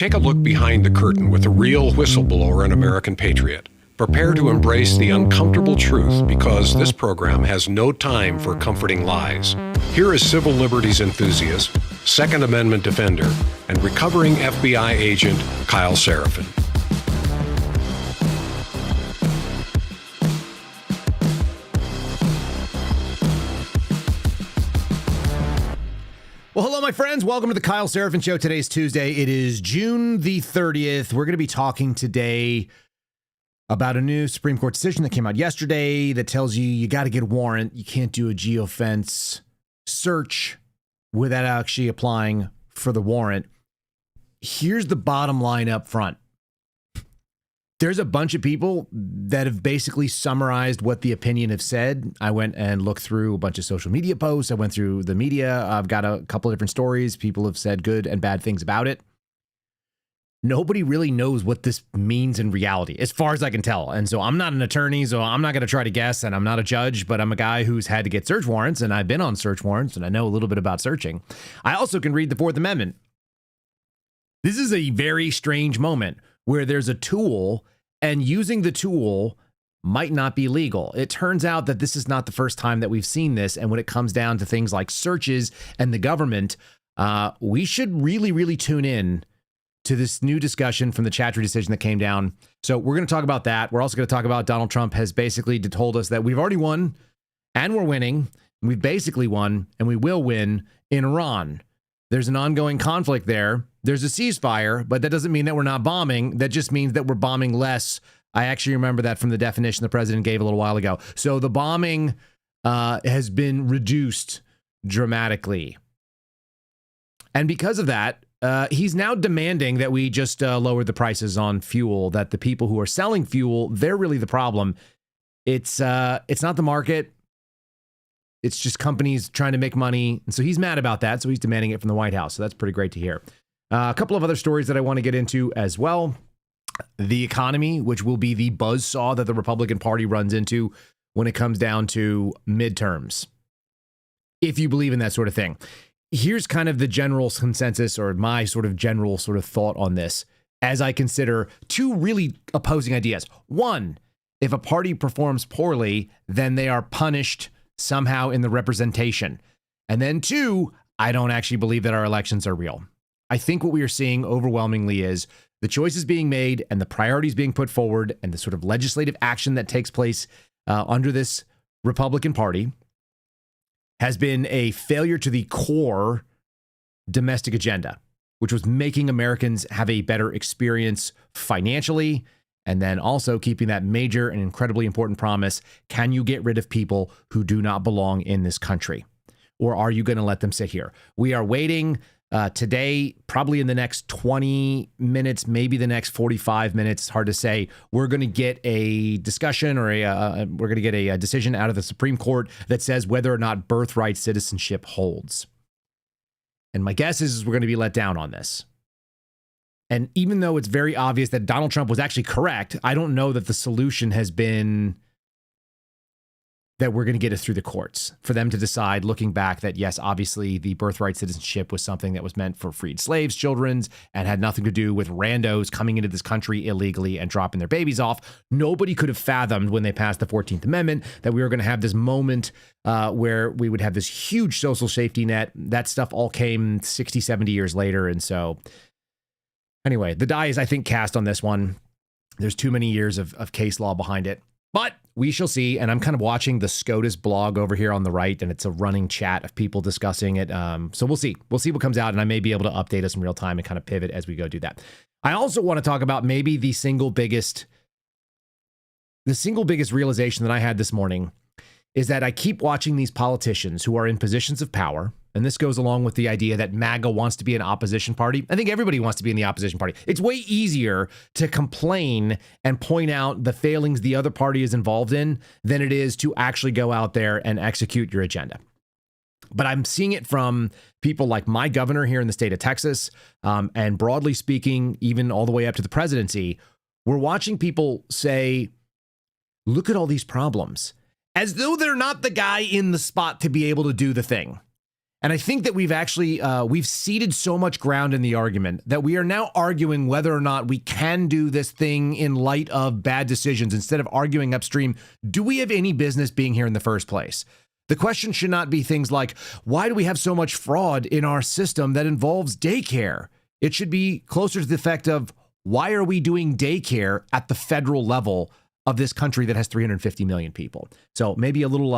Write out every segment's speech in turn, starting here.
Take a look behind the curtain with a real whistleblower and American patriot. Prepare to embrace the uncomfortable truth because this program has no time for comforting lies. Here is civil liberties enthusiast, Second Amendment defender, and recovering FBI agent Kyle Seraphin. Well, hello, my friends. Welcome to the Kyle Seraphin Show. Today's Tuesday. It is June the 30th. We're going to be talking today about a new Supreme Court decision that came out yesterday that tells you got to get a warrant. You can't do a geofence search without actually applying for the warrant. Here's the bottom line up front. There's a bunch of people that have basically summarized what the opinion have said. I went and looked through a bunch of social media posts. I went through the media. I've got a couple of different stories. People have said good and bad things about it. Nobody really knows what this means in reality, as far as I can tell. And so I'm not an attorney, so I'm not going to try to guess, and I'm not a judge, but I'm a guy who's had to get search warrants, and I've been on search warrants, and I know a little bit about searching. I also can read the Fourth Amendment. This is a very strange moment where there's a tool and using the tool might not be legal. It turns out that this is not the first time that we've seen this. And when it comes down to things like searches and the government, we should really tune in to this new discussion from the Chatry decision that came down. So we're going to talk about that. We're also going to talk about Donald Trump has basically told us that we've already won and we're winning. We've basically won and we will win in Iran. There's an ongoing conflict there. There's a ceasefire, but that doesn't mean that we're not bombing. That just means that we're bombing less. I actually remember that from the definition the president gave a little while ago. So the bombing has been reduced dramatically. And because of that, he's now demanding that we just lower the prices on fuel, that the people who are selling fuel, they're really the problem. It's not the market. It's just companies trying to make money. And so he's mad about that. So he's demanding it from the White House. So that's pretty great to hear. A couple of other stories that I want to get into as well. The economy, which will be the buzzsaw that the Republican Party runs into when it comes down to midterms, if you believe in that sort of thing. Here's kind of the general consensus, or my sort of general sort of thought on this, as I consider two really opposing ideas. One, if a party performs poorly, then they are punished somehow in the representation. And then two, I don't actually believe that our elections are real. I think what we are seeing overwhelmingly is the choices being made and the priorities being put forward and the sort of legislative action that takes place under this Republican Party has been a failure to the core domestic agenda, which was making Americans have a better experience financially, and then also keeping that major and incredibly important promise: can you get rid of people who do not belong in this country? Or are you going to let them sit here? We are waiting today, probably in the next 20 minutes, maybe the next 45 minutes. It's hard to say. We're going to get a discussion or we're going to get a decision out of the Supreme Court that says whether or not birthright citizenship holds. And my guess is we're going to be let down on this. And even though it's very obvious that Donald Trump was actually correct, I don't know that the solution has been that we're going to get it through the courts for them to decide, looking back, that yes, obviously the birthright citizenship was something that was meant for freed slaves, children's, and had nothing to do with randos coming into this country illegally and dropping their babies off. Nobody could have fathomed when they passed the 14th Amendment that we were going to have this moment where we would have this huge social safety net. That stuff all came 60, 70 years later. And so anyway, the die is, I think, cast on this one. There's too many years of case law behind it. But we shall see. And I'm kind of watching the SCOTUS blog over here on the right, and it's a running chat of people discussing it. So we'll see. We'll see what comes out, and I may be able to update us in real time and kind of pivot as we go do that. I also want to talk about maybe the single biggest realization that I had this morning is that I keep watching these politicians who are in positions of power. And this goes along with the idea that MAGA wants to be an opposition party. I think everybody wants to be in the opposition party. It's way easier to complain and point out the failings the other party is involved in than it is to actually go out there and execute your agenda. But I'm seeing it from people like my governor here in the state of Texas, and broadly speaking, even all the way up to the presidency. We're watching people say, look at all these problems, as though they're not the guy in the spot to be able to do the thing. And I think that we've actually, we've ceded so much ground in the argument that we are now arguing whether or not we can do this thing in light of bad decisions instead of arguing upstream. Do we have any business being here in the first place? The question should not be things like, why do we have so much fraud in our system that involves daycare? It should be closer to the effect of, why are we doing daycare at the federal level of this country that has 350 million people? So maybe a little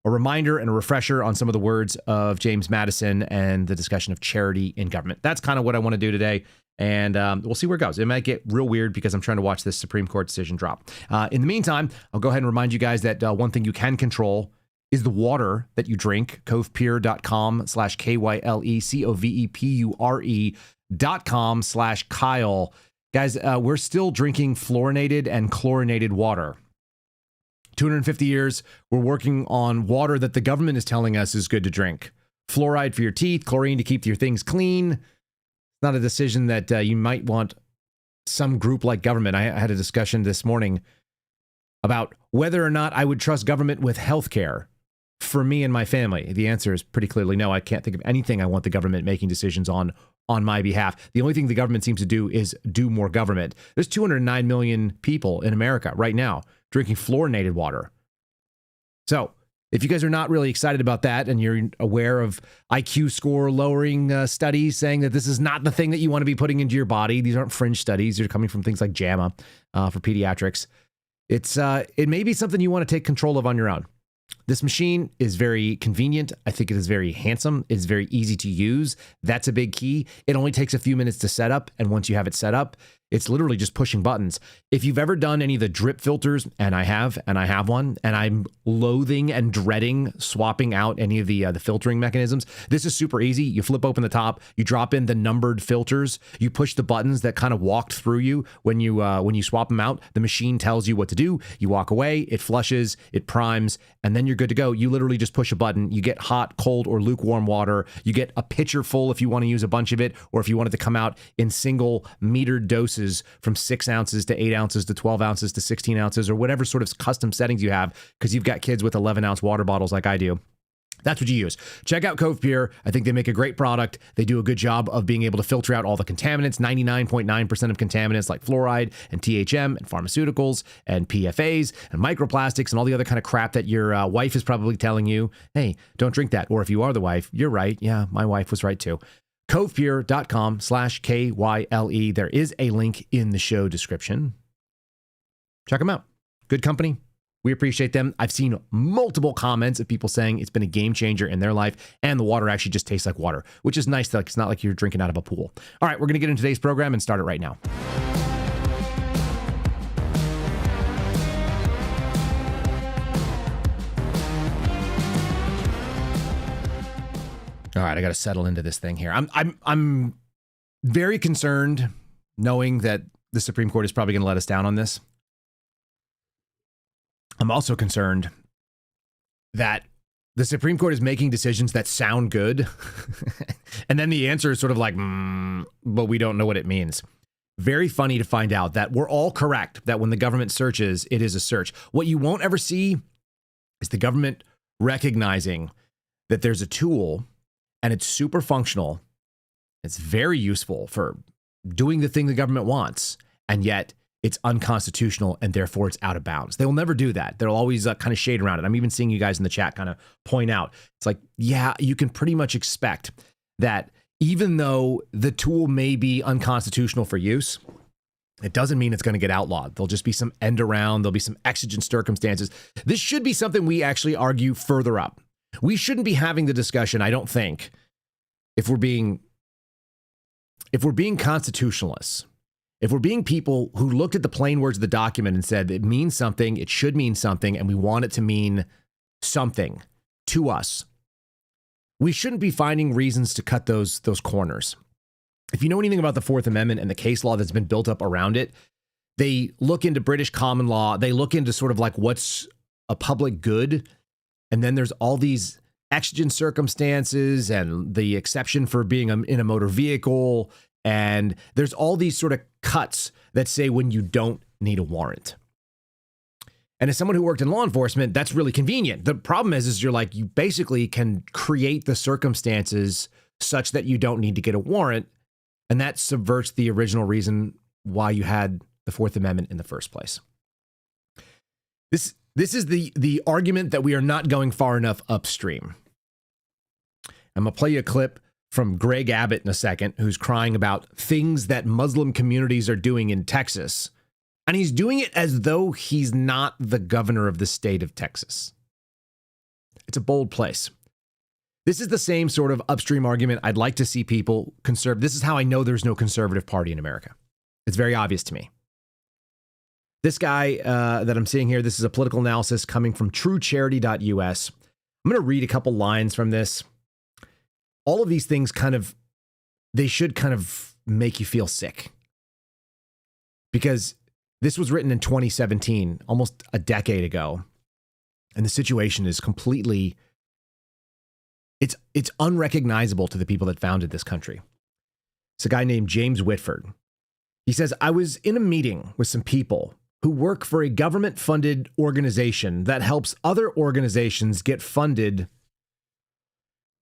a reminder and a refresher on some of the words of James Madison and the discussion of charity in government. That's kind of what I want to do today. And we'll see where it goes. It might get real weird because I'm trying to watch this Supreme Court decision drop. In the meantime, I'll go ahead and remind you guys that one thing you can control is the water that you drink. covepure.com/KYLECOVEPURE.com/Kyle. Guys, we're still drinking fluorinated and chlorinated water. 250 years, we're working on water that the government is telling us is good to drink. Fluoride for your teeth, chlorine to keep your things clean. It's not a decision that you might want some group like government. I had a discussion this morning about whether or not I would trust government with healthcare for me and my family. The answer is pretty clearly no. I can't think of anything I want the government making decisions on my behalf. The only thing the government seems to do is do more government. There's 209 million people in America right now drinking fluorinated water. So if you guys are not really excited about that and you're aware of IQ score lowering studies saying that this is not the thing that you want to be putting into your body, these aren't fringe studies. They're coming from things like JAMA for pediatrics. It may be something you want to take control of on your own. This machine is very convenient. I think it is very handsome. It's very easy to use. That's a big key. It only takes a few minutes to set up. And once you have it set up, it's literally just pushing buttons. If you've ever done any of the drip filters, and I have one, and I'm loathing and dreading swapping out any of the filtering mechanisms, this is super easy. You flip open the top, you drop in the numbered filters, you push the buttons that kind of walked through you when you swap them out. The machine tells you what to do. You walk away, it flushes, it primes, and then you're good to go. You literally just push a button. You get hot, cold, or lukewarm water. You get a pitcher full if you want to use a bunch of it, or if you want it to come out in single metered doses from 6 ounces to 8 ounces to 12 ounces to 16 ounces, or whatever sort of custom settings you have, because you've got kids with 11-ounce water bottles like I do. That's what you use. Check out Cove Pure. I think they make a great product. They do a good job of being able to filter out all the contaminants, 99.9% of contaminants like fluoride and THM and pharmaceuticals and PFAs and microplastics and all the other kind of crap that your wife is probably telling you, hey, don't drink that. Or if you are the wife, you're right. Yeah, my wife was right too. covepure.com/KYLE. There is a link in the show description. Check them out. Good company. We appreciate them. I've seen multiple comments of people saying it's been a game changer in their life, and the water actually just tastes like water, which is nice. It's not like you're drinking out of a pool. All right, we're going to get into today's program and start it right now. All right, I got to settle into this thing here. I'm very concerned knowing that the Supreme Court is probably going to let us down on this. I'm also concerned that the Supreme Court is making decisions that sound good. And then the answer is sort of like, but we don't know what it means. Very funny to find out that we're all correct, that when the government searches, it is a search. What you won't ever see is the government recognizing that there's a tool and it's super functional. It's very useful for doing the thing the government wants. And yet it's unconstitutional and therefore it's out of bounds. They will never do that. They'll always kind of shade around it. I'm even seeing you guys in the chat kind of point out. It's like, yeah, you can pretty much expect that even though the tool may be unconstitutional for use, it doesn't mean it's going to get outlawed. There'll just be some end around. There'll be some exigent circumstances. This should be something we actually argue further up. We shouldn't be having the discussion, I don't think, if we're being constitutionalists. If we're being people who looked at the plain words of the document and said it means something, it should mean something, and we want it to mean something to us, we shouldn't be finding reasons to cut those corners. If you know anything about the Fourth Amendment and the case law that's been built up around it, they look into British common law. They look into sort of like what's a public good. And then there's all these exigent circumstances and the exception for being in a motor vehicle. And there's all these sort of cuts that say when you don't need a warrant. And as someone who worked in law enforcement, that's really convenient. The problem is you're like, you basically can create the circumstances such that you don't need to get a warrant. And that subverts the original reason why you had the Fourth Amendment in the first place. This is the argument that we are not going far enough upstream. I'm going to play you a clip from Greg Abbott in a second, who's crying about things that Muslim communities are doing in Texas. And he's doing it as though he's not the governor of the state of Texas. It's a bold place. This is the same sort of upstream argument I'd like to see people conserve. This is how I know there's no conservative party in America. It's very obvious to me. This guy that I'm seeing here, this is a political analysis coming from truecharity.us. I'm going to read a couple lines from this. All of these things they should kind of make you feel sick. Because this was written in 2017, almost a decade ago. And the situation is completely, it's unrecognizable to the people that founded this country. It's a guy named James Whitford. He says, I was in a meeting with some people who work for a government-funded organization that helps other organizations get funded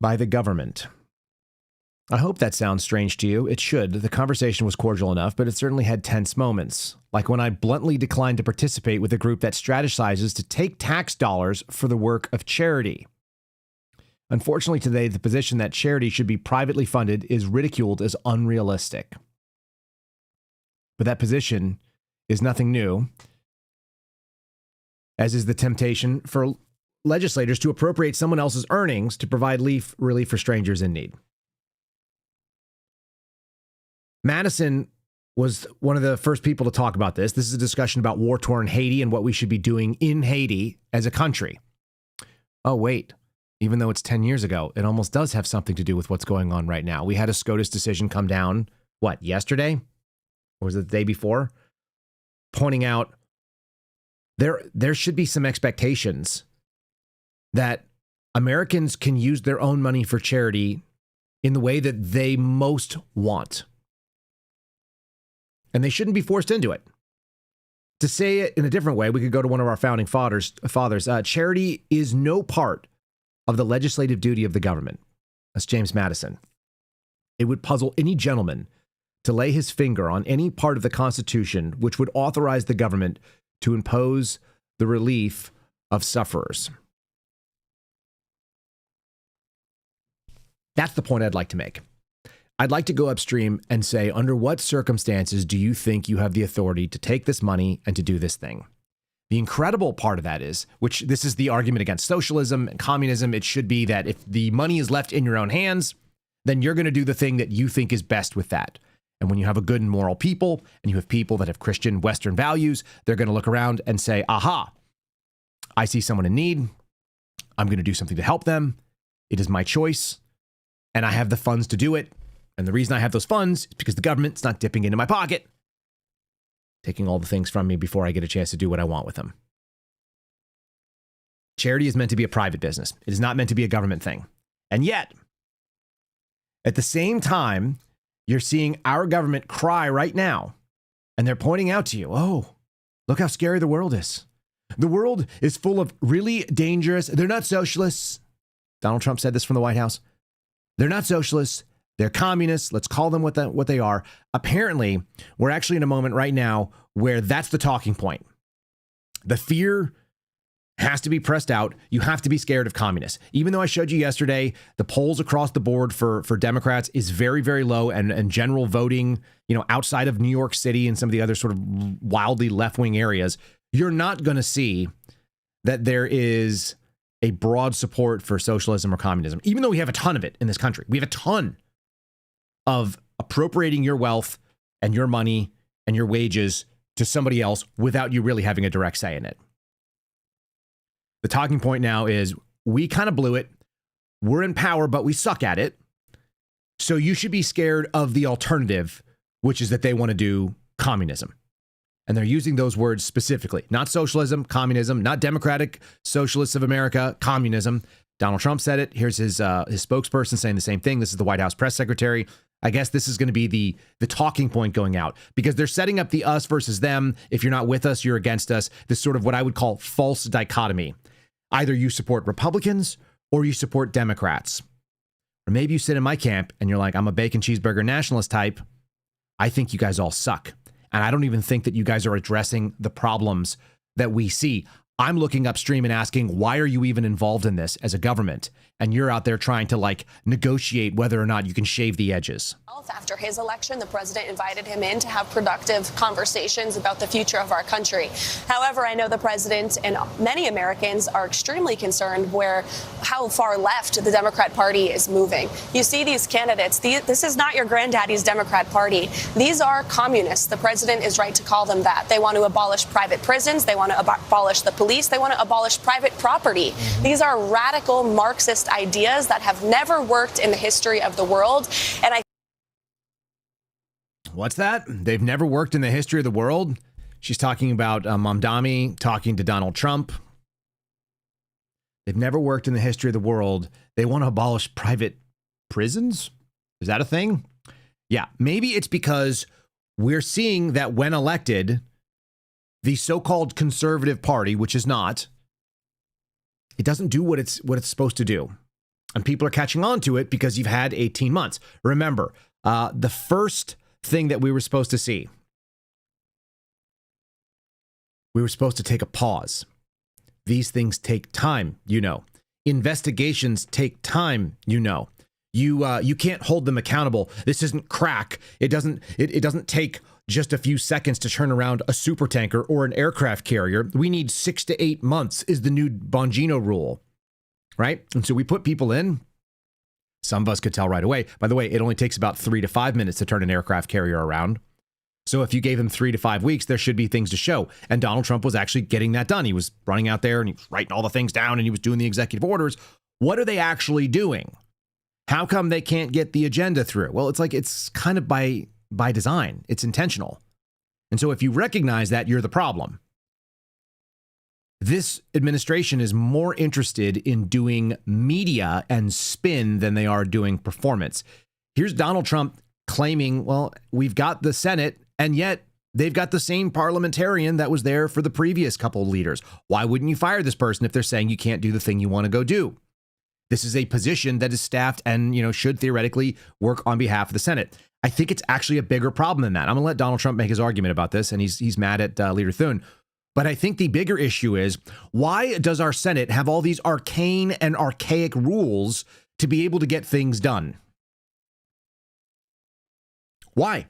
by the government. I hope that sounds strange to you. It should. The conversation was cordial enough, but it certainly had tense moments. Like when I bluntly declined to participate with a group that strategizes to take tax dollars for the work of charity. Unfortunately, today, the position that charity should be privately funded is ridiculed as unrealistic. But that position is nothing new, as is the temptation for legislators to appropriate someone else's earnings to provide relief for strangers in need. Madison was one of the first people to talk about this. This is a discussion about war-torn Haiti and what we should be doing in Haiti as a country. Oh, wait. Even though it's 10 years ago, it almost does have something to do with what's going on right now. We had a SCOTUS decision come down, yesterday? Or was it the day before? Pointing out there should be some expectations that Americans can use their own money for charity in the way that they most want. And they shouldn't be forced into it. To say it in a different way, we could go to one of our founding fathers. Charity is no part of the legislative duty of the government. That's James Madison. It would puzzle any gentleman to lay his finger on any part of the Constitution which would authorize the government to impose the relief of sufferers. That's the point I'd like to make. I'd like to go upstream and say, under what circumstances do you think you have the authority to take this money and to do this thing? The incredible part of that is, which this is the argument against socialism and communism, it should be that if the money is left in your own hands, then you're going to do the thing that you think is best with that. And when you have a good and moral people, and you have people that have Christian Western values, they're going to look around and say, aha, I see someone in need. I'm going to do something to help them. It is my choice. And I have the funds to do it. And the reason I have those funds is because the government's not dipping into my pocket, taking all the things from me before I get a chance to do what I want with them. Charity is meant to be a private business. It is not meant to be a government thing. And yet, at the same time, you're seeing our government cry right now, and they're pointing out to you, oh, look how scary the world is. The world is full of really dangerous, they're not socialists. Donald Trump said this from the White House. They're not socialists. They're communists. Let's call them what they are. Apparently, we're actually in a moment right now where that's the talking point. The fear has to be pressed out. You have to be scared of communists. Even though I showed you yesterday, the polls across the board for Democrats is very, very low, and general voting, outside of New York City and some of the other sort of wildly left-wing areas, you're not going to see that there is a broad support for socialism or communism, even though we have a ton of it in this country. We have a ton of appropriating your wealth and your money and your wages to somebody else without you really having a direct say in it. The talking point now is we kind of blew it. We're in power, but we suck at it. So you should be scared of the alternative, which is that they want to do communism. And they're using those words specifically, not socialism, communism, not democratic socialists of America, communism. Donald Trump said it. Here's his spokesperson saying the same thing. This is the White House press secretary. I guess this is going to be the talking point going out, because they're setting up the us versus them. If you're not with us, you're against us. This sort of what I would call false dichotomy. Either you support Republicans or you support Democrats. Or maybe you sit in my camp and you're like, I'm a bacon cheeseburger nationalist type. I think you guys all suck. And I don't even think that you guys are addressing the problems that we see. I'm looking upstream and asking, why are you even involved in this as a government? And you're out there trying to negotiate whether or not you can shave the edges. After his election, the president invited him in to have productive conversations about the future of our country. However, I know the president and many Americans are extremely concerned how far left the Democrat Party is moving. You see these candidates. This is not your granddaddy's Democrat Party. These are communists. The president is right to call them that. They want to abolish private prisons. They want to abolish the police. They want to abolish private property. These are radical Marxist ideas that have never worked in the history of the world. And What's that? They've never worked in the history of the world? She's talking about Mamdani talking to Donald Trump. They've never worked in the history of the world. They want to abolish private prisons? Is that a thing? Yeah, maybe it's because we're seeing that when elected, the so-called conservative party, which is not, it doesn't do what it's supposed to do. And people are catching on to it because you've had 18 months. Remember, the first thing that we were supposed to see, we were supposed to take a pause. These things take time, Investigations take time, You can't hold them accountable. This isn't crack. It doesn't take just a few seconds to turn around a supertanker or an aircraft carrier. We need 6 to 8 months is the new Bongino rule, right? And so we put people in. Some of us could tell right away. By the way, it only takes about 3 to 5 minutes to turn an aircraft carrier around. So if you gave him 3 to 5 weeks, there should be things to show. And Donald Trump was actually getting that done. He was running out there and he was writing all the things down and he was doing the executive orders. What are they actually doing? How come they can't get the agenda through? Well, it's kind of by design. It's intentional. And so if you recognize that, you're the problem. This administration is more interested in doing media and spin than they are doing performance. Here's Donald Trump claiming, well, we've got the Senate, and yet they've got the same parliamentarian that was there for the previous couple of leaders. Why wouldn't you fire this person if they're saying you can't do the thing you want to go do? This is a position that is staffed and, should theoretically work on behalf of the Senate. I think it's actually a bigger problem than that. I'm going to let Donald Trump make his argument about this, and he's mad at Leader Thune. But I think the bigger issue is, why does our Senate have all these arcane and archaic rules to be able to get things done? Why?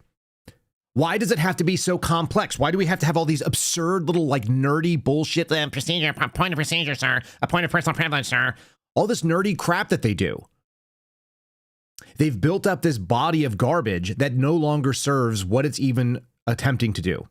Why does it have to be so complex? Why do we have to have all these absurd little nerdy bullshit? Procedure, point of procedure, sir. A point of personal privilege, sir. All this nerdy crap that they do. They've built up this body of garbage that no longer serves what it's even attempting to do.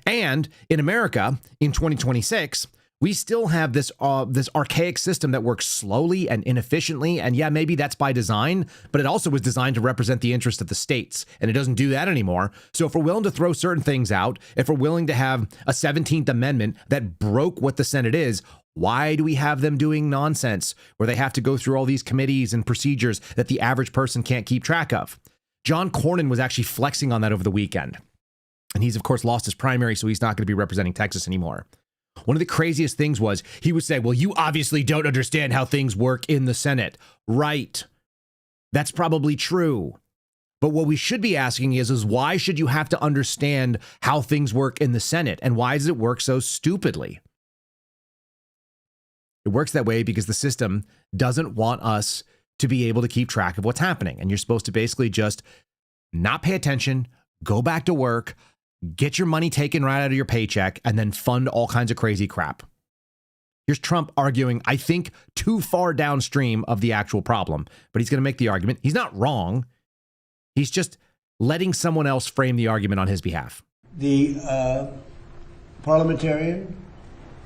And in America, in 2026, we still have this archaic system that works slowly and inefficiently. And yeah, maybe that's by design, but it also was designed to represent the interest of the states. And it doesn't do that anymore. So if we're willing to throw certain things out, if we're willing to have a 17th Amendment that broke what the Senate is, why do we have them doing nonsense where they have to go through all these committees and procedures that the average person can't keep track of? John Cornyn was actually flexing on that over the weekend. And he's, of course, lost his primary, so he's not going to be representing Texas anymore. One of the craziest things was he would say, well, you obviously don't understand how things work in the Senate. Right. That's probably true. But what we should be asking is why should you have to understand how things work in the Senate? And why does it work so stupidly? It works that way because the system doesn't want us to be able to keep track of what's happening. And you're supposed to basically just not pay attention, go back to work, get your money taken right out of your paycheck, and then fund all kinds of crazy crap. Here's Trump arguing, I think, too far downstream of the actual problem. But he's going to make the argument. He's not wrong. He's just letting someone else frame the argument on his behalf. The parliamentarian,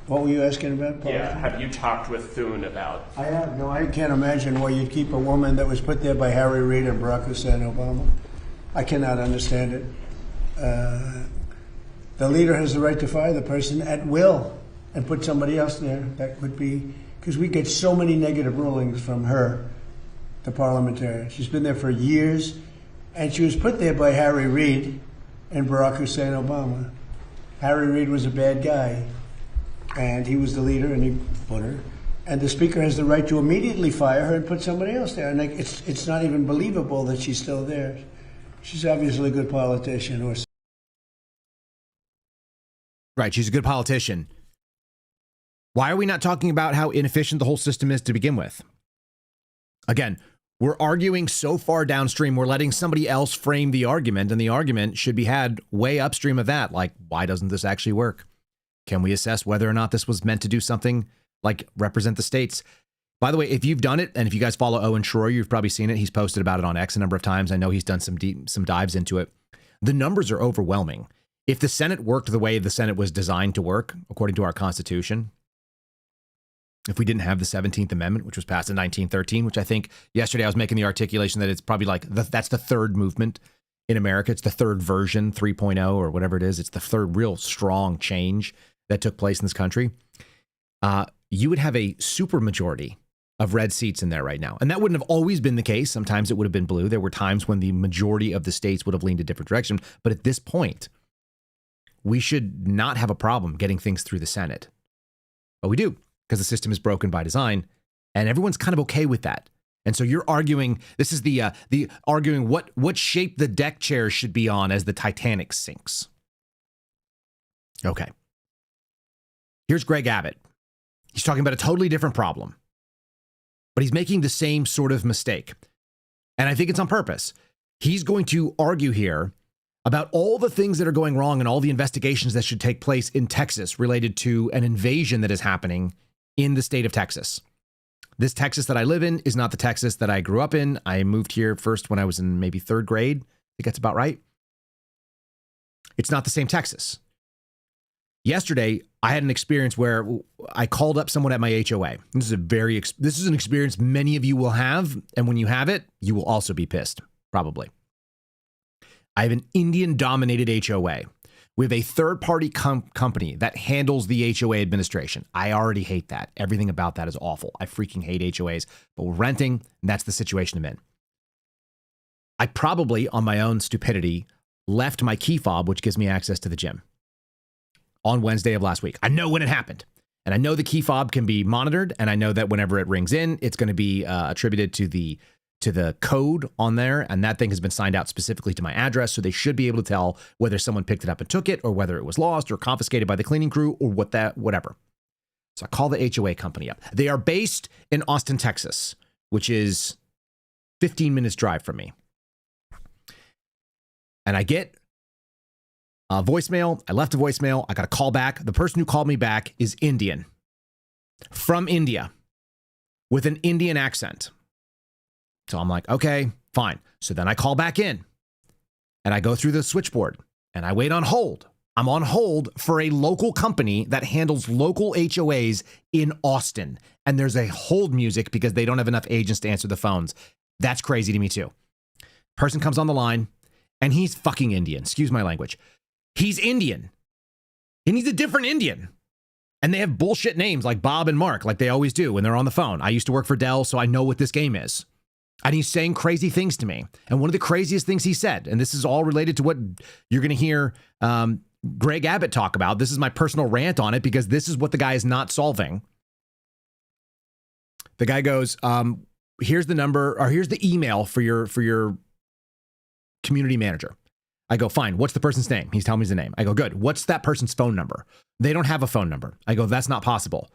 what were you asking about? Yeah, have you talked with Thune about? I have. No, I can't imagine why you'd keep a woman that was put there by Harry Reid and Barack Hussein Obama. I cannot understand it. The leader has the right to fire the person at will and put somebody else there. That would be, because we get so many negative rulings from her, the parliamentarian. She's been there for years. And she was put there by Harry Reid and Barack Hussein Obama. Harry Reid was a bad guy, and he was the leader, and he put her. And the Speaker has the right to immediately fire her and put somebody else there. And it's not even believable that she's still there. She's obviously a good politician. Right, she's a good politician. Why are we not talking about how inefficient the whole system is to begin with? Again, we're arguing so far downstream, we're letting somebody else frame the argument, and the argument should be had way upstream of that. Like, why doesn't this actually work? Can we assess whether or not this was meant to do something like represent the states? By the way, if you've done it, and if you guys follow Owen Schroyer, you've probably seen it. He's posted about it on X a number of times. I know he's done some dives into it. The numbers are overwhelming. If the Senate worked the way the Senate was designed to work, according to our Constitution, if we didn't have the 17th Amendment, which was passed in 1913, which I think yesterday I was making the articulation that it's probably like that's the third movement in America. It's the third version, 3.0 or whatever it is. It's the third real strong change that took place in this country. You would have a supermajority of red seats in there right now. And that wouldn't have always been the case. Sometimes it would have been blue. There were times when the majority of the states would have leaned a different direction. But at this point, we should not have a problem getting things through the Senate. But we do, because the system is broken by design, and everyone's kind of okay with that. And so you're arguing, this is the arguing what shape the deck chairs should be on as the Titanic sinks. Okay. Here's Greg Abbott. He's talking about a totally different problem, but he's making the same sort of mistake. And I think it's on purpose. He's going to argue here about all the things that are going wrong and all the investigations that should take place in Texas related to an invasion that is happening in the state of Texas. This Texas that I live in is not the Texas that I grew up in. I moved here first when I was in maybe third grade. I think that's about right. It's not the same Texas. Yesterday, I had an experience where I called up someone at my HOA. This is an experience many of you will have, and when you have it, you will also be pissed, probably. I have an Indian-dominated HOA. We have a third-party company that handles the HOA administration. I already hate that. Everything about that is awful. I freaking hate HOAs, but we're renting, and that's the situation I'm in. I probably, on my own stupidity, left my key fob, which gives me access to the gym, on Wednesday of last week. I know when it happened, and I know the key fob can be monitored, and I know that whenever it rings in, it's going to be attributed to the code on there, and that thing has been signed out specifically to my address, so they should be able to tell whether someone picked it up and took it, or whether it was lost or confiscated by the cleaning crew, or whatever. So I call the HOA company up. They are based in Austin, Texas, which is 15 minutes drive from me. And I get a voicemail. I left a voicemail. I got a call back. The person who called me back is Indian, from India, with an Indian accent. So I'm like, okay, fine. So then I call back in, and I go through the switchboard, and I wait on hold. I'm on hold for a local company that handles local HOAs in Austin. And there's a hold music because they don't have enough agents to answer the phones. That's crazy to me too. Person comes on the line, and he's fucking Indian. Excuse my language. He's Indian. And he's a different Indian. And they have bullshit names like Bob and Mark, like they always do when they're on the phone. I used to work for Dell, so I know what this game is. And he's saying crazy things to me. And one of the craziest things he said, and this is all related to what you're going to hear Greg Abbott talk about. This is my personal rant on it because this is what the guy is not solving. The guy goes, here's the number, or here's the email for your community manager. I go, fine. What's the person's name? He's telling me his name. I go, good. What's that person's phone number? They don't have a phone number. I go, that's not possible.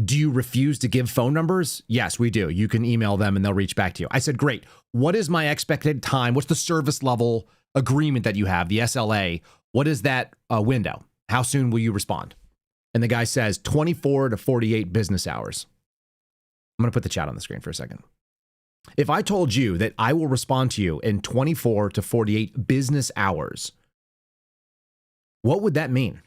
Do you refuse to give phone numbers? Yes, we do. You can email them and they'll reach back to you. I said, great. What is my expected time? What's the service level agreement that you have, the SLA? What is that window? How soon will you respond? And the guy says 24 to 48 business hours. I'm going to put the chat on the screen for a second. If I told you that I will respond to you in 24 to 48 business hours, what would that mean?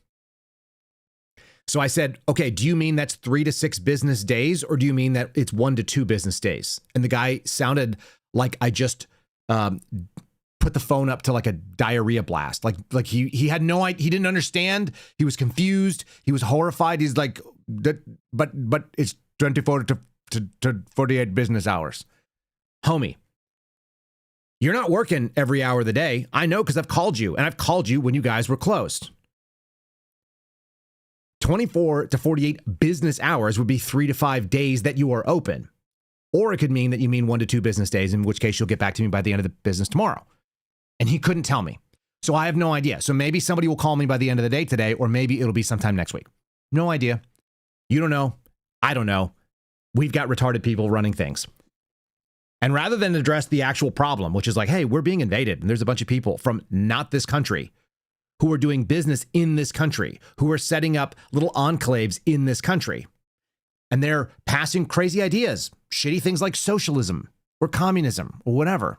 So I said, okay, do you mean that's 3 to 6 business days, or do you mean that it's 1 to 2 business days? And the guy sounded like I just put the phone up to like a diarrhea blast. Like he had no idea. He didn't understand. He was confused. He was horrified. He's like, but it's 24 to 48 business hours. Homie, You're not working every hour of the day. I know because I've called you, and I've called you when you guys were closed. 24 to 48 business hours would be 3 to 5 days that you are open. Or it could mean that you mean 1 to 2 business days, in which case you'll get back to me by the end of the business tomorrow. And he couldn't tell me. So I have no idea. So maybe somebody will call me by the end of the day today, or maybe it'll be sometime next week. No idea. You don't know. I don't know. We've got retarded people running things. And rather than address the actual problem, which is like, hey, we're being invaded, and there's a bunch of people from not this country who are doing business in this country, who are setting up little enclaves in this country. And they're passing crazy ideas, shitty things like socialism or communism or whatever,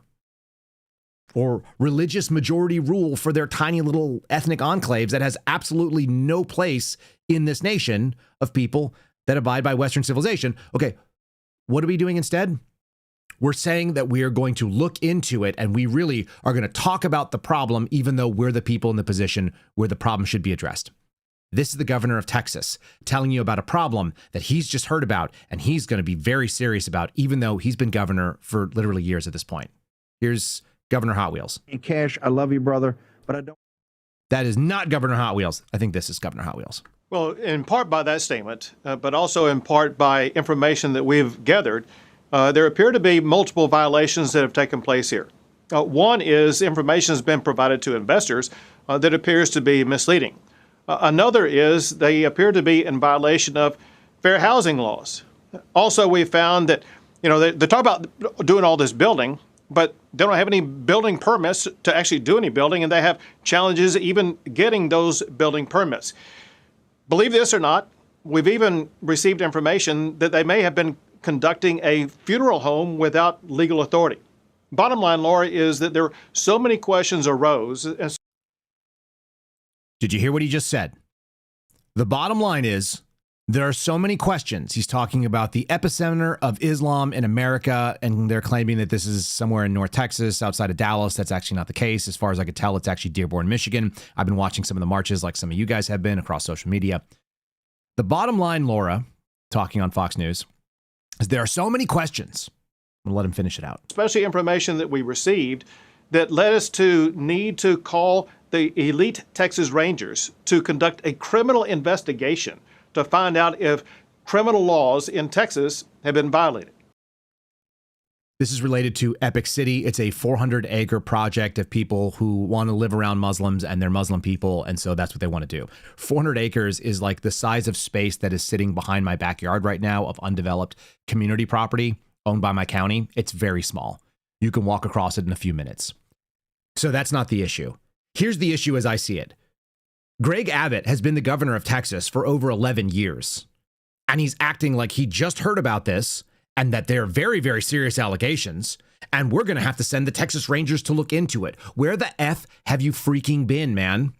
or religious majority rule for their tiny little ethnic enclaves that has absolutely no place in this nation of people that abide by Western civilization. Okay, what are we doing instead? We're saying that we are going to look into it, and we really are going to talk about the problem, even though we're the people in the position where the problem should be addressed. This is the governor of Texas telling you about a problem that he's just heard about, and he's going to be very serious about, even though he's been governor for literally years at this point. Here's Governor Hot Wheels. Cash, I love you, brother, but I don't. That is not Governor Hot Wheels. I think this is Governor Hot Wheels. Well, in part by that statement, but also in part by information that we've gathered, there appear to be multiple violations that have taken place here. One is information has been provided to investors that appears to be misleading. Another is they appear to be in violation of fair housing laws. Also, we found that, they talk about doing all this building, but they don't have any building permits to actually do any building, and they have challenges even getting those building permits. Believe this or not, we've even received information that they may have been conducting a funeral home without legal authority. Bottom line, Laura, is that there are so many questions arose. Did you hear what he just said? The bottom line is there are so many questions. He's talking about the epicenter of Islam in America, and they're claiming that this is somewhere in North Texas, outside of Dallas. That's actually not the case. As far as I could tell, it's actually Dearborn, Michigan. I've been watching some of the marches like some of you guys have been across social media. The bottom line, Laura, talking on Fox News, is there are so many questions. I'm going to let him finish it out. Especially information that we received that led us to need to call the elite Texas Rangers to conduct a criminal investigation to find out if criminal laws in Texas have been violated. This is related to Epic City. It's a 400-acre project of people who want to live around Muslims, and they're Muslim people, and so that's what they want to do. 400 acres is like the size of space that is sitting behind my backyard right now of undeveloped community property owned by my county. It's very small. You can walk across it in a few minutes. So that's not the issue. Here's the issue as I see it. Greg Abbott has been the governor of Texas for over 11 years, and he's acting like he just heard about this and that they're very, very serious allegations, and we're going to have to send the Texas Rangers to look into it. Where the F have you freaking been, man?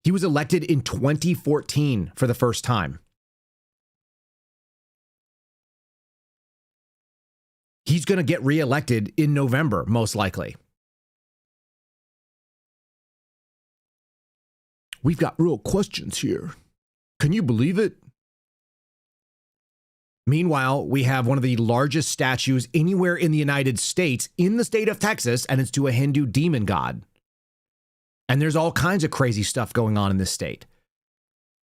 He was elected in 2014 for the first time. He's going to get reelected in November, most likely. We've got real questions here. Can you believe it? Meanwhile, we have one of the largest statues anywhere in the United States in the state of Texas, and it's to a Hindu demon god. And there's all kinds of crazy stuff going on in this state.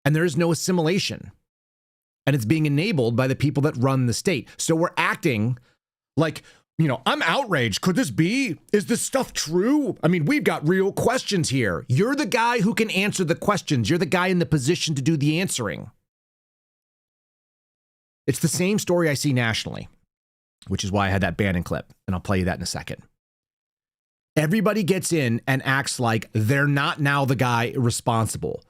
And there is no assimilation. And it's being enabled by the people that run the state. So we're acting like, I'm outraged. Could this be? Is this stuff true? I mean, we've got real questions here. You're the guy who can answer the questions. You're the guy in the position to do the answering. It's the same story I see nationally, which is why I had that Bannon clip, and I'll play you that in a second. Everybody gets in and acts like they're not now the guy responsible.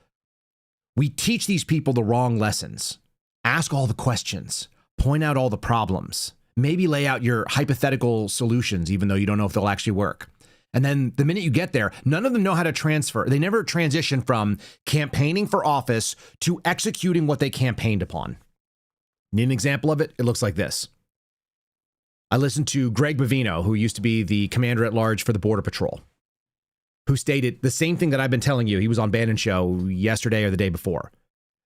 We teach these people the wrong lessons. Ask all the questions. Point out all the problems. Maybe lay out your hypothetical solutions, even though you don't know if they'll actually work. And then the minute you get there, none of them know how to transfer. They never transition from campaigning for office to executing what they campaigned upon. Need an example of it? It looks like this. I listened to Greg Bovino, who used to be the commander at large for the Border Patrol, who stated the same thing that I've been telling you. He was on Bannon's show yesterday or the day before.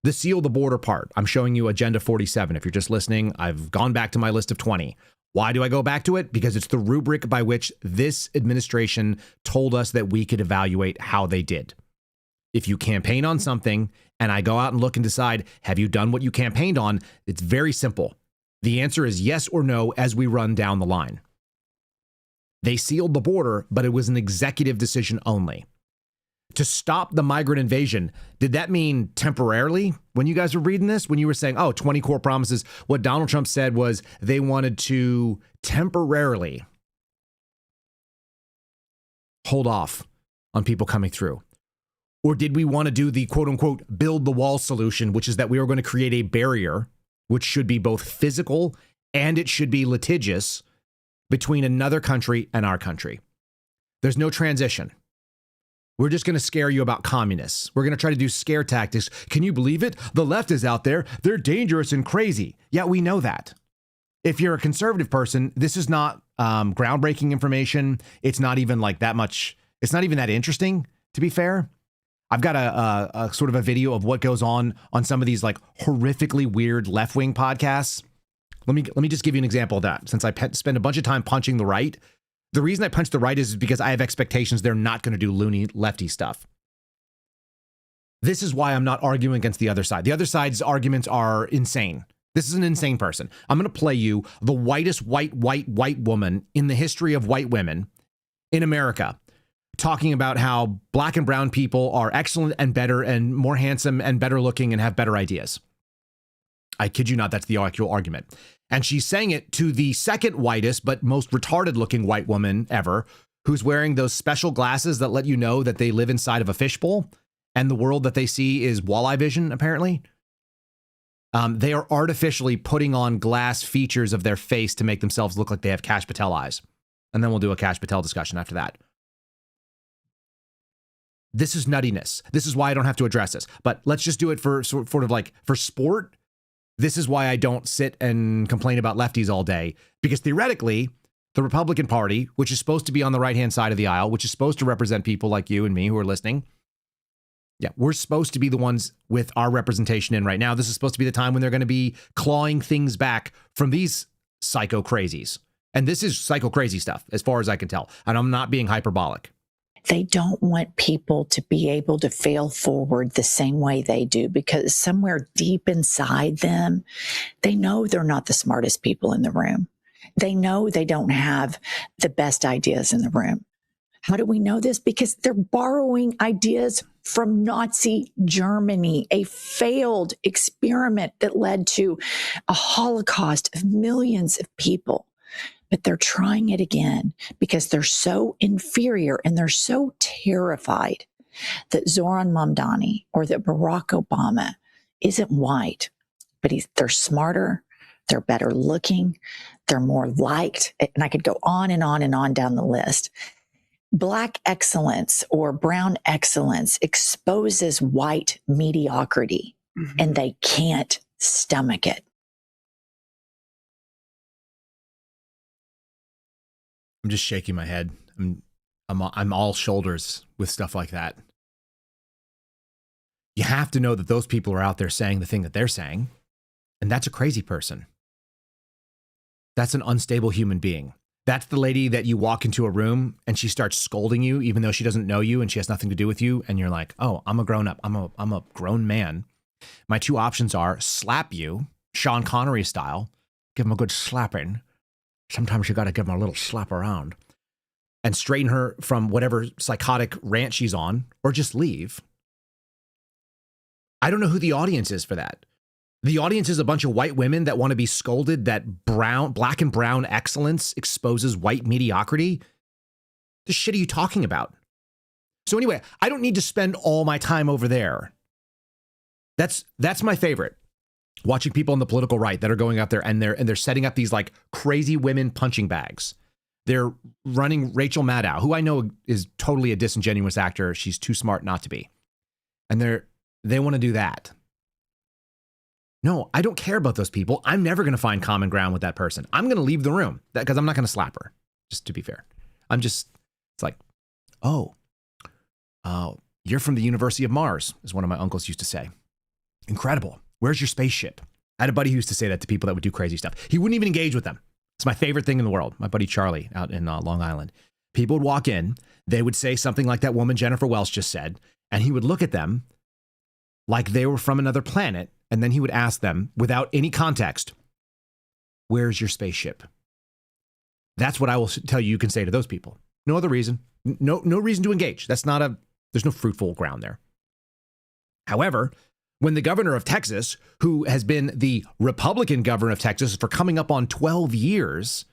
The seal the border part. I'm showing you Agenda 47. If you're just listening, I've gone back to my list of 20. Why do I go back to it? Because it's the rubric by which this administration told us that we could evaluate how they did. If you campaign on something and I go out and look and decide, have you done what you campaigned on? It's very simple. The answer is yes or no as we run down the line. They sealed the border, but it was an executive decision only. To stop the migrant invasion, did that mean temporarily when you guys were reading this? When you were saying, 20 core promises, what Donald Trump said was they wanted to temporarily hold off on people coming through. Or did we want to do the quote unquote build the wall solution, which is that we are going to create a barrier, which should be both physical and it should be litigious between another country and our country. There's no transition. We're just going to scare you about communists. We're going to try to do scare tactics. Can you believe it? The left is out there. They're dangerous and crazy. Yeah, we know that. If you're a conservative person, this is not groundbreaking information. It's not even like that much. It's not even that interesting, to be fair. I've got a sort of a video of what goes on some of these like horrifically weird left-wing podcasts. Let me just give you an example of that. Since I spend a bunch of time punching the right, the reason I punch the right is because I have expectations they're not going to do loony lefty stuff. This is why I'm not arguing against the other side. The other side's arguments are insane. This is an insane person. I'm going to play you the whitest white woman in the history of white women in America, talking about how black and brown people are excellent and better and more handsome and better looking and have better ideas. I kid you not, that's the actual argument. And she's saying it to the second whitest but most retarded looking white woman ever, who's wearing those special glasses that let you know that they live inside of a fishbowl and the world that they see is walleye vision, apparently. They are artificially putting on glass features of their face to make themselves look like they have Kash Patel eyes. And then we'll do a Kash Patel discussion after that. This is nuttiness. This is why I don't have to address this. But let's just do it for sort of like for sport. This is why I don't sit and complain about lefties all day. Because theoretically, the Republican Party, which is supposed to be on the right-hand side of the aisle, which is supposed to represent people like you and me who are listening, yeah, we're supposed to be the ones with our representation in right now. This is supposed to be the time when they're going to be clawing things back from these psycho crazies. And this is psycho crazy stuff, as far as I can tell. And I'm not being hyperbolic. They don't want people to be able to fail forward the same way they do, because somewhere deep inside them, they know they're not the smartest people in the room. They know they don't have the best ideas in the room. How do we know this? Because they're borrowing ideas from Nazi Germany, a failed experiment that led to a Holocaust of millions of people. But they're trying it again because they're so inferior and they're so terrified that Zoran Mamdani or that Barack Obama isn't white, but they're smarter, they're better looking, they're more liked. And I could go on and on and on down the list. Black excellence or brown excellence exposes white mediocrity, and they can't stomach it. I'm just shaking my head. I'm all shoulders with stuff like that. You have to know that those people are out there saying the thing that they're saying, and that's a crazy person. That's an unstable human being. That's the lady that you walk into a room and she starts scolding you, even though she doesn't know you and she has nothing to do with you. And you're like, oh, I'm a grown up. I'm a grown man. My two options are slap you, Sean Connery style, give him a good slapping. Sometimes you got to give him a little slap around and straighten her from whatever psychotic rant she's on, or just leave. I don't know who the audience is for that. The audience is a bunch of white women that want to be scolded that black and brown excellence exposes white mediocrity. The shit are you talking about? So anyway, I don't need to spend all my time over there. That's my favorite. Watching people on the political right that are going out there and they're setting up these like crazy women punching bags. They're running Rachel Maddow, who I know is totally a disingenuous actor. She's too smart not to be. And they want to do that. No, I don't care about those people. I'm never going to find common ground with that person. I'm going to leave the room because I'm not going to slap her, just to be fair. It's like, you're from the University of Mars, as one of my uncles used to say. Incredible. Where's your spaceship? I had a buddy who used to say that to people that would do crazy stuff. He wouldn't even engage with them. It's my favorite thing in the world. My buddy Charlie out in Long Island. People would walk in. They would say something like that woman Jennifer Welch just said, and he would look at them like they were from another planet, and then he would ask them, without any context, where's your spaceship? That's what I will tell you can say to those people. No other reason. No reason to engage. There's no fruitful ground there. However, when the governor of Texas, who has been the Republican governor of Texas for coming up on 12 years,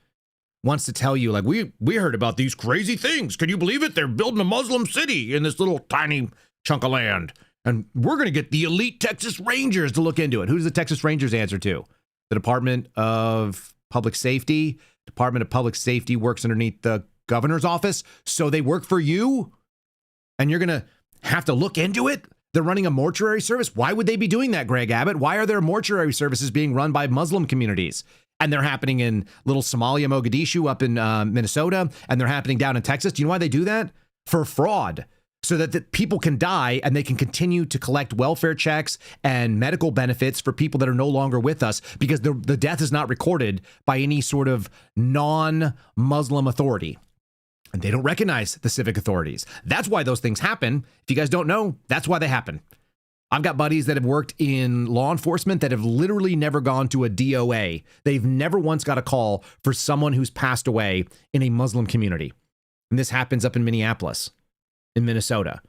wants to tell you, like, we heard about these crazy things. Can you believe it? They're building a Muslim city in this little tiny chunk of land. And we're going to get the elite Texas Rangers to look into it. Who does the Texas Rangers answer to? The Department of Public Safety. Department of Public Safety works underneath the governor's office. So they work for you? And you're going to have to look into it? They're running a mortuary service. Why would they be doing that, Greg Abbott? Why are there mortuary services being run by Muslim communities? And they're happening in little Somalia, Mogadishu up in Minnesota, and they're happening down in Texas. Do you know why they do that? For fraud, so that the people can die and they can continue to collect welfare checks and medical benefits for people that are no longer with us, because the death is not recorded by any sort of non-Muslim authority. And they don't recognize the civic authorities. That's why those things happen. If you guys don't know, that's why they happen. I've got buddies that have worked in law enforcement that have literally never gone to a DOA. They've never once got a call for someone who's passed away in a Muslim community. And this happens up in Minneapolis, in Minnesota.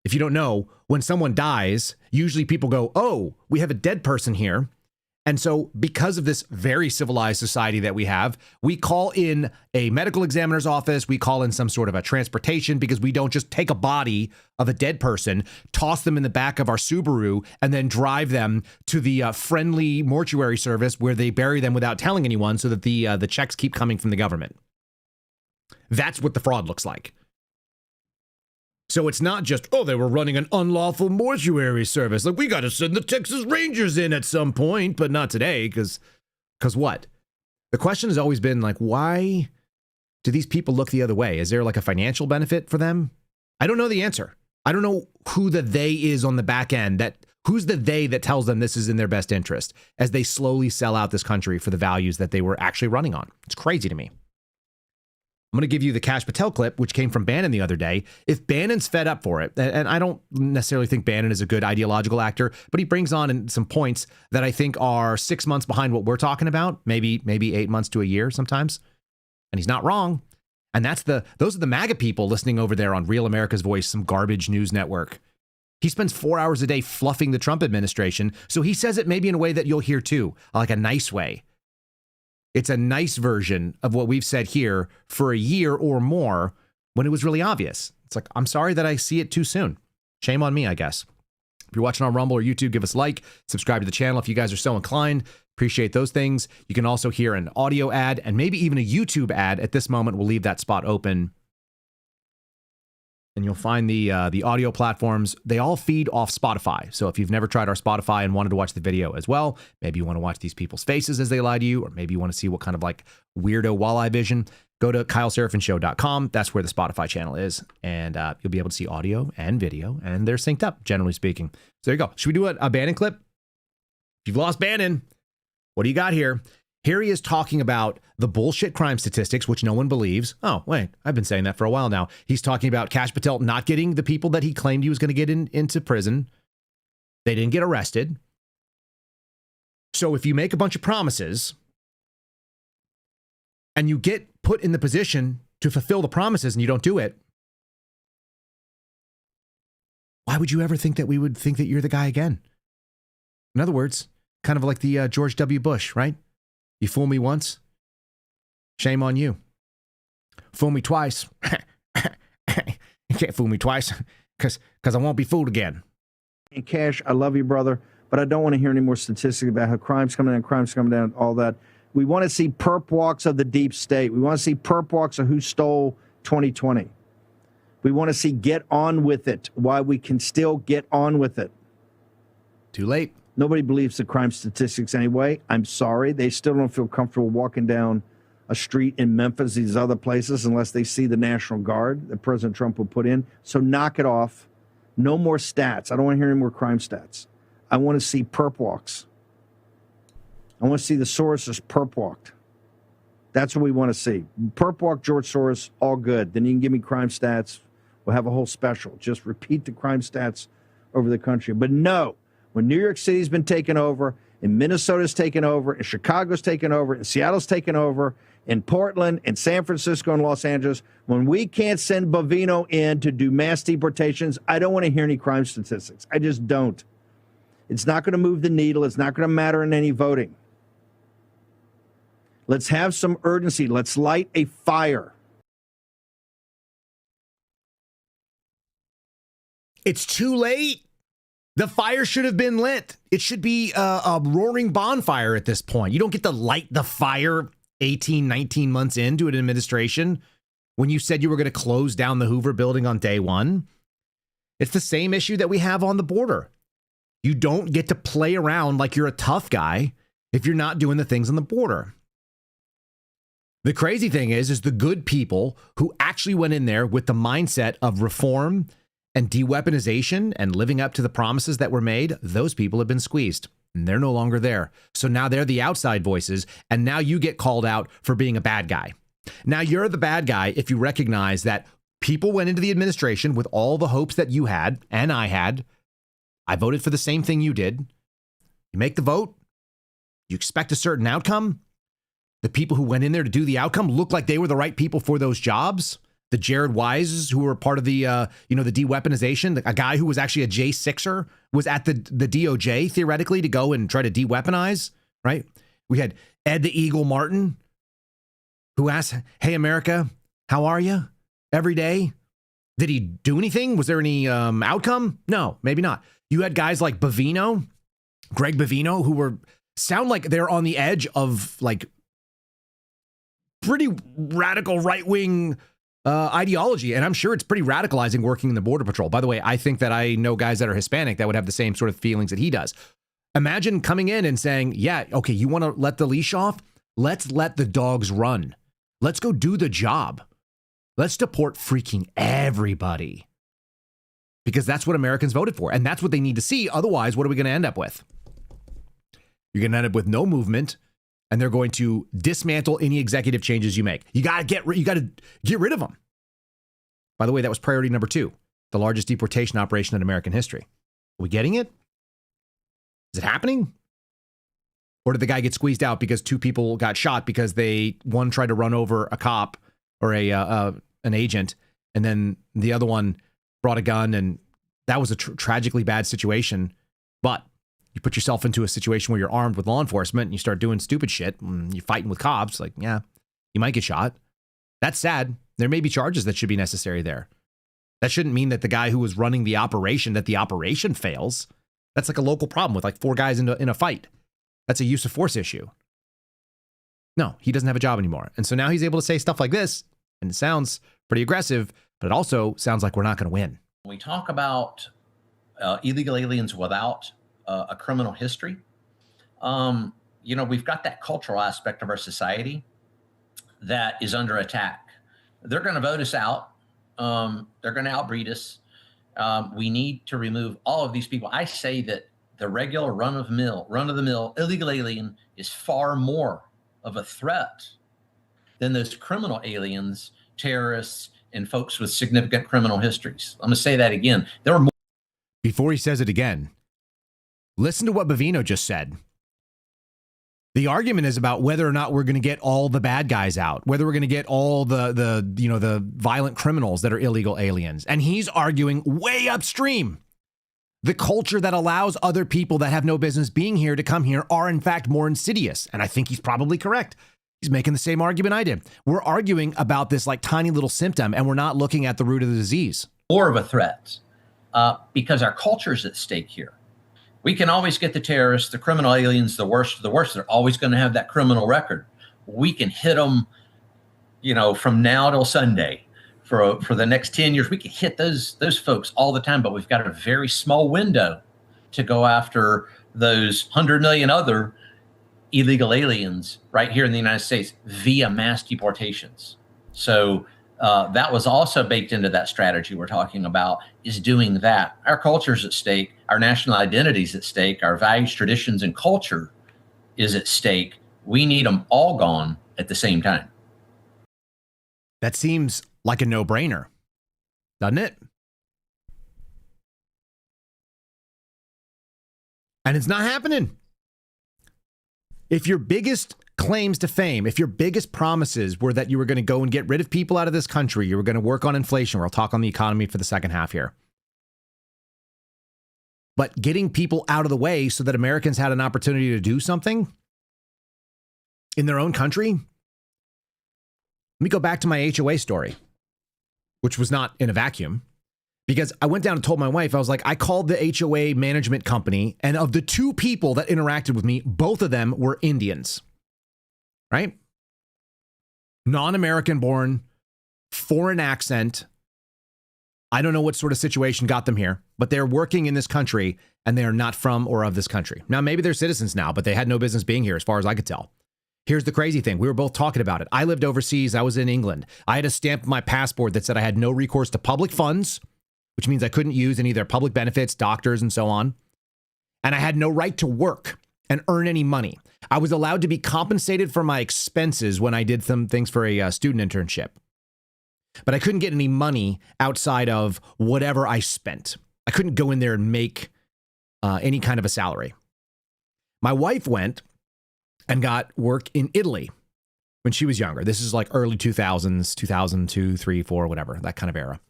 If you don't know, when someone dies, usually people go, oh, we have a dead person here. And so because of this very civilized society that we have, we call in a medical examiner's office, we call in some sort of a transportation, because we don't just take a body of a dead person, toss them in the back of our Subaru, and then drive them to the friendly mortuary service where they bury them without telling anyone, so that the checks keep coming from the government. That's what the fraud looks like. So it's not just, oh, they were running an unlawful mortuary service. Like, we got to send the Texas Rangers in at some point, but not today, because what? The question has always been, like, why do these people look the other way? Is there like a financial benefit for them? I don't know the answer. I don't know who the they is on the back end. Who's the they that tells them this is in their best interest as they slowly sell out this country for the values that they were actually running on. It's crazy to me. I'm going to give you the Kash Patel clip, which came from Bannon the other day. If Bannon's fed up for it, and I don't necessarily think Bannon is a good ideological actor, but he brings on some points that I think are 6 months behind what we're talking about, maybe 8 months to a year sometimes. And he's not wrong. And those are the MAGA people listening over there on Real America's Voice, some garbage news network. He spends 4 hours a day fluffing the Trump administration, so he says it maybe in a way that you'll hear too, like a nice way. It's a nice version of what we've said here for a year or more when it was really obvious. It's like, I'm sorry that I see it too soon. Shame on me, I guess. If you're watching on Rumble or YouTube, give us a like, subscribe to the channel if you guys are so inclined. Appreciate those things. You can also hear an audio ad and maybe even a YouTube ad. At this moment, we'll leave that spot open. And you'll find the audio platforms. They all feed off Spotify. So if you've never tried our Spotify and wanted to watch the video as well, maybe you want to watch these people's faces as they lie to you, or maybe you want to see what kind of like weirdo walleye vision, go to KyleSeraphinShow.com. That's where the Spotify channel is. And you'll be able to see audio and video, and they're synced up, generally speaking. So there you go. Should we do a Bannon clip? If you've lost Bannon, what do you got here? Here he is talking about the bullshit crime statistics, which no one believes. Oh, wait, I've been saying that for a while now. He's talking about Kash Patel not getting the people that he claimed he was going to get into prison. They didn't get arrested. So if you make a bunch of promises and you get put in the position to fulfill the promises and you don't do it, why would you ever think that we would think that you're the guy again? In other words, kind of like the George W. Bush, right? You fool me once, shame on you. Fool me twice. You can't fool me twice because I won't be fooled again. And Kash, I love you, brother, but I don't want to hear any more statistics about how crime's coming down, all that. We want to see perp walks of the deep state. We want to see perp walks of who stole 2020. We want to see get on with it, why we can still get on with it. Too late. Nobody believes the crime statistics anyway. I'm sorry. They still don't feel comfortable walking down a street in Memphis, these other places, unless they see the National Guard that President Trump will put in. So knock it off. No more stats. I don't want to hear any more crime stats. I want to see perp walks. I want to see the Soroses perp walked. That's what we want to see. Perp walk George Soros, all good. Then you can give me crime stats. We'll have a whole special. Just repeat the crime stats over the country. But no, when New York City's been taken over, and Minnesota's taken over, and Chicago's taken over, and Seattle's taken over, and Portland, and San Francisco, and Los Angeles, when we can't send Bovino in to do mass deportations, I don't want to hear any crime statistics. I just don't. It's not going to move the needle. It's not going to matter in any voting. Let's have some urgency. Let's light a fire. It's too late. The fire should have been lit. It should be a roaring bonfire at this point. You don't get to light the fire 18, 19 months into an administration when you said you were going to close down the Hoover building on day one. It's the same issue that we have on the border. You don't get to play around like you're a tough guy if you're not doing the things on the border. The crazy thing is the good people who actually went in there with the mindset of reform and de-weaponization and living up to the promises that were made, those people have been squeezed and they're no longer there. So now they're the outside voices, and now you get called out for being a bad guy. Now you're the bad guy if you recognize that people went into the administration with all the hopes that you had and I had. I voted for the same thing you did. You make the vote. You expect a certain outcome. The people who went in there to do the outcome look like they were the right people for those jobs. The Jared Wises who were part of the, the de-weaponization, a guy who was actually a J6er was at the DOJ theoretically to go and try to de-weaponize, right? We had Ed the Eagle Martin who asked, hey, America, how are you? Every day. Did he do anything? Was there any outcome? No, maybe not. You had guys like Bovino, Greg Bovino, who sound like they're on the edge of like pretty radical right-wing ideology. And I'm sure it's pretty radicalizing working in the Border Patrol. By the way, I think that I know guys that are Hispanic that would have the same sort of feelings that he does. Imagine coming in and saying, yeah, okay, you want to let the leash off? Let's let the dogs run. Let's go do the job. Let's deport freaking everybody. Because that's what Americans voted for. And that's what they need to see. Otherwise, what are we going to end up with? You're going to end up with no movement. And they're going to dismantle any executive changes you make. You got to get rid of them. By the way, that was priority number 2, the largest deportation operation in American history. Are we getting it? Is it happening? Or did the guy get squeezed out because 2 people got shot because one tried to run over a cop or an agent, and then the other one brought a gun, and that was a tragically bad situation. But you put yourself into a situation where you're armed with law enforcement and you start doing stupid shit and you're fighting with cops, like, yeah, you might get shot. That's sad. There may be charges that should be necessary there. That shouldn't mean that the guy who was running the operation, that the operation fails. That's like a local problem with like 4 guys in a fight. That's a use of force issue. No, he doesn't have a job anymore. And so now he's able to say stuff like this, and it sounds pretty aggressive, but it also sounds like we're not going to win. When we talk about illegal aliens without a criminal history, we've got that cultural aspect of our society that is under attack. They're going to vote us out. They're going to outbreed us. We need to remove all of these people. I say that the regular run-of-the-mill illegal alien is far more of a threat than those criminal aliens, terrorists, and folks with significant criminal histories. I'm going to say that again. There are more. Before he says it again, listen to what Bovino just said. The argument is about whether or not we're going to get all the bad guys out, whether we're going to get all the violent criminals that are illegal aliens. And he's arguing way upstream. The culture that allows other people that have no business being here to come here are in fact more insidious. And I think he's probably correct. He's making the same argument I did. We're arguing about this like tiny little symptom, and we're not looking at the root of the disease. More of a threat because our culture is at stake here. We can always get the terrorists, the criminal aliens, the worst of the worst. They're always going to have that criminal record. We can hit them, from now till Sunday for the next 10 years. We can hit those folks all the time, but we've got a very small window to go after those 100 million other illegal aliens right here in the United States via mass deportations. So that was also baked into that strategy we're talking about, is doing that. Our culture's at stake, our national identity's at stake, our values, traditions, and culture is at stake. We need them all gone at the same time. That seems like a no-brainer, doesn't it? And it's not happening. If your biggest claims to fame, if your biggest promises were that you were going to go and get rid of people out of this country, you were going to work on inflation, we'll talk on the economy for the second half here, but getting people out of the way so that Americans had an opportunity to do something in their own country. Let me go back to my HOA story, which was not in a vacuum, because I went down and told my wife, I was like, I called the HOA management company, and of the two people that interacted with me, both of them were Indians, right? Non-American born, foreign accent. I don't know what sort of situation got them here, but they're working in this country and they are not from or of this country. Now, maybe they're citizens now, but they had no business being here as far as I could tell. Here's the crazy thing. We were both talking about it. I lived overseas. I was in England. I had a stamp on my passport that said I had no recourse to public funds, which means I couldn't use any of their public benefits, doctors, and so on. And I had no right to work and earn any money. I was allowed to be compensated for my expenses when I did some things for a student internship. But I couldn't get any money outside of whatever I spent. I couldn't go in there and make any kind of a salary. My wife went and got work in Italy when she was younger. This is like early 2000s, 2002, 3, 4, whatever, that kind of era.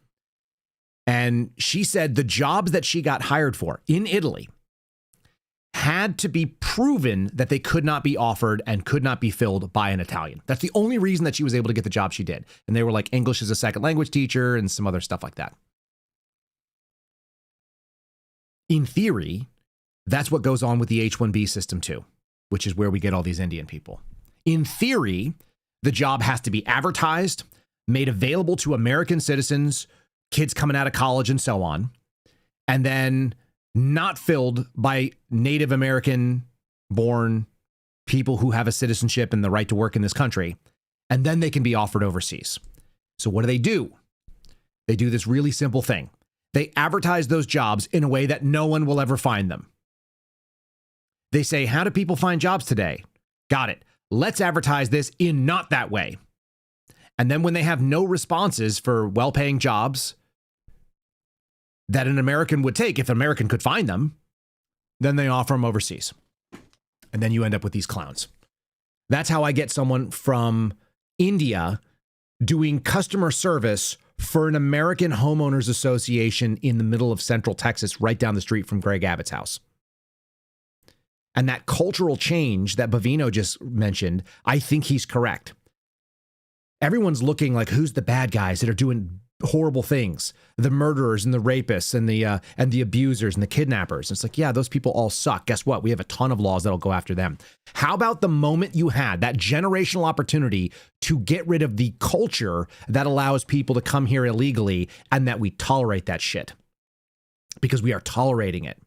And she said the jobs that she got hired for in Italy had to be proven that they could not be offered and could not be filled by an Italian. That's the only reason that she was able to get the job she did. And they were like English as a second language teacher and some other stuff like that. In theory, that's what goes on with the H-1B system too, which is where we get all these Indian people. In theory, the job has to be advertised, made available to American citizens, kids coming out of college and so on, and then not filled by Native American born people who have a citizenship and the right to work in this country. And then they can be offered overseas. So what do? They do this really simple thing. They advertise those jobs in a way that no one will ever find them. They say, how do people find jobs today? Got it. Let's advertise this in not that way. And then when they have no responses for well-paying jobs that an American would take, if an American could find them, then they offer them overseas. And then you end up with these clowns. That's how I get someone from India doing customer service for an American homeowners association in the middle of Central Texas, right down the street from Greg Abbott's house. And that cultural change that Bavino just mentioned, I think he's correct. Everyone's looking like, who's the bad guys that are doing horrible things? The murderers and the rapists and the abusers and the kidnappers. And it's like, yeah, those people all suck. Guess what? We have a ton of laws that'll go after them. How about the moment you had that generational opportunity to get rid of the culture that allows people to come here illegally and that we tolerate that shit? Because we are tolerating it.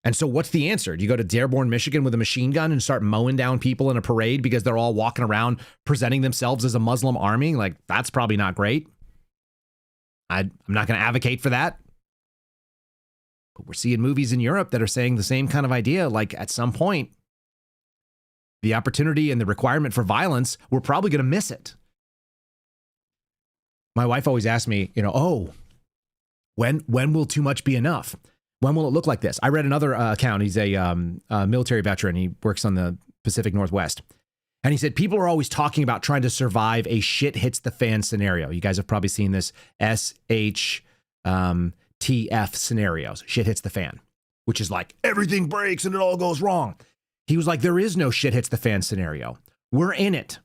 And so what's the answer? Do you go to Dearborn, Michigan with a machine gun and start mowing down people in a parade because they're all walking around presenting themselves as a Muslim army? Like, that's probably not great. I'm not going to advocate for that. But we're seeing movies in Europe that are saying the same kind of idea. Like, at some point, the opportunity and the requirement for violence, we're probably going to miss it. My wife always asks me, when will too much be enough? When will it look like this? I read another account. He's a military veteran. He works on the Pacific Northwest. And he said, people are always talking about trying to survive a shit hits the fan scenario. You guys have probably seen this SHTF scenarios, shit hits the fan, which is like everything breaks and it all goes wrong. He was like, there is no shit hits the fan scenario. We're in it.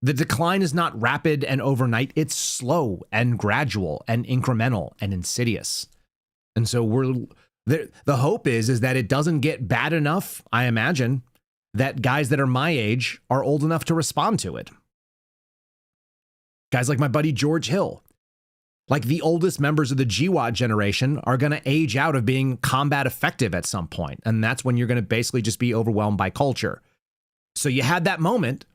The decline is not rapid and overnight. It's slow and gradual and incremental and insidious. And so the hope is that it doesn't get bad enough, I imagine, that guys that are my age are old enough to respond to it. Guys like my buddy George Hill, like the oldest members of the GWAT generation, are going to age out of being combat effective at some point. And that's when you're going to basically just be overwhelmed by culture. So you had that moment.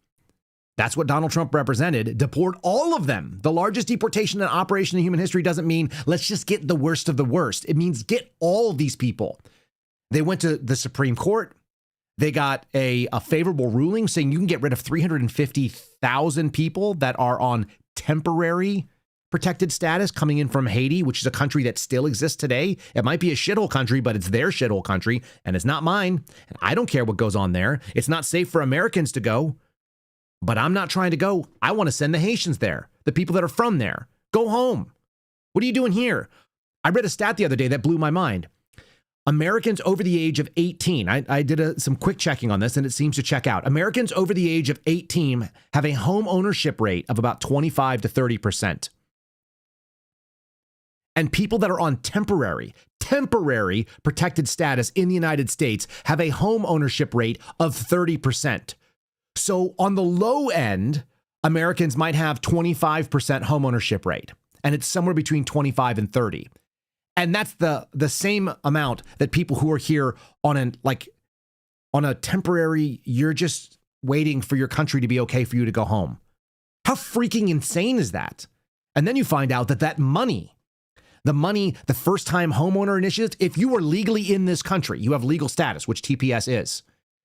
That's what Donald Trump represented. Deport all of them. The largest deportation and operation in human history doesn't mean let's just get the worst of the worst. It means get all of these people. They went to the Supreme Court. They got a favorable ruling saying you can get rid of 350,000 people that are on temporary protected status coming in from Haiti, which is a country that still exists today. It might be a shithole country, but it's their shithole country, and it's not mine. And I don't care what goes on there. It's not safe for Americans to go, but I'm not trying to go. I want to send the Haitians there, the people that are from there. Go home. What are you doing here? I read a stat the other day that blew my mind. Americans over the age of 18, I did some quick checking on this, and it seems to check out. Americans over the age of 18 have a home ownership rate of about 25 to 30%. And people that are on temporary protected status in the United States have a home ownership rate of 30%. So on the low end, Americans might have 25% home ownership rate, and it's somewhere between 25 and 30. And that's the same amount that people who are here on a temporary, you're just waiting for your country to be okay for you to go home. How freaking insane is that? And then you find out that money, the first-time homeowner initiative, if you are legally in this country, you have legal status, which TPS is,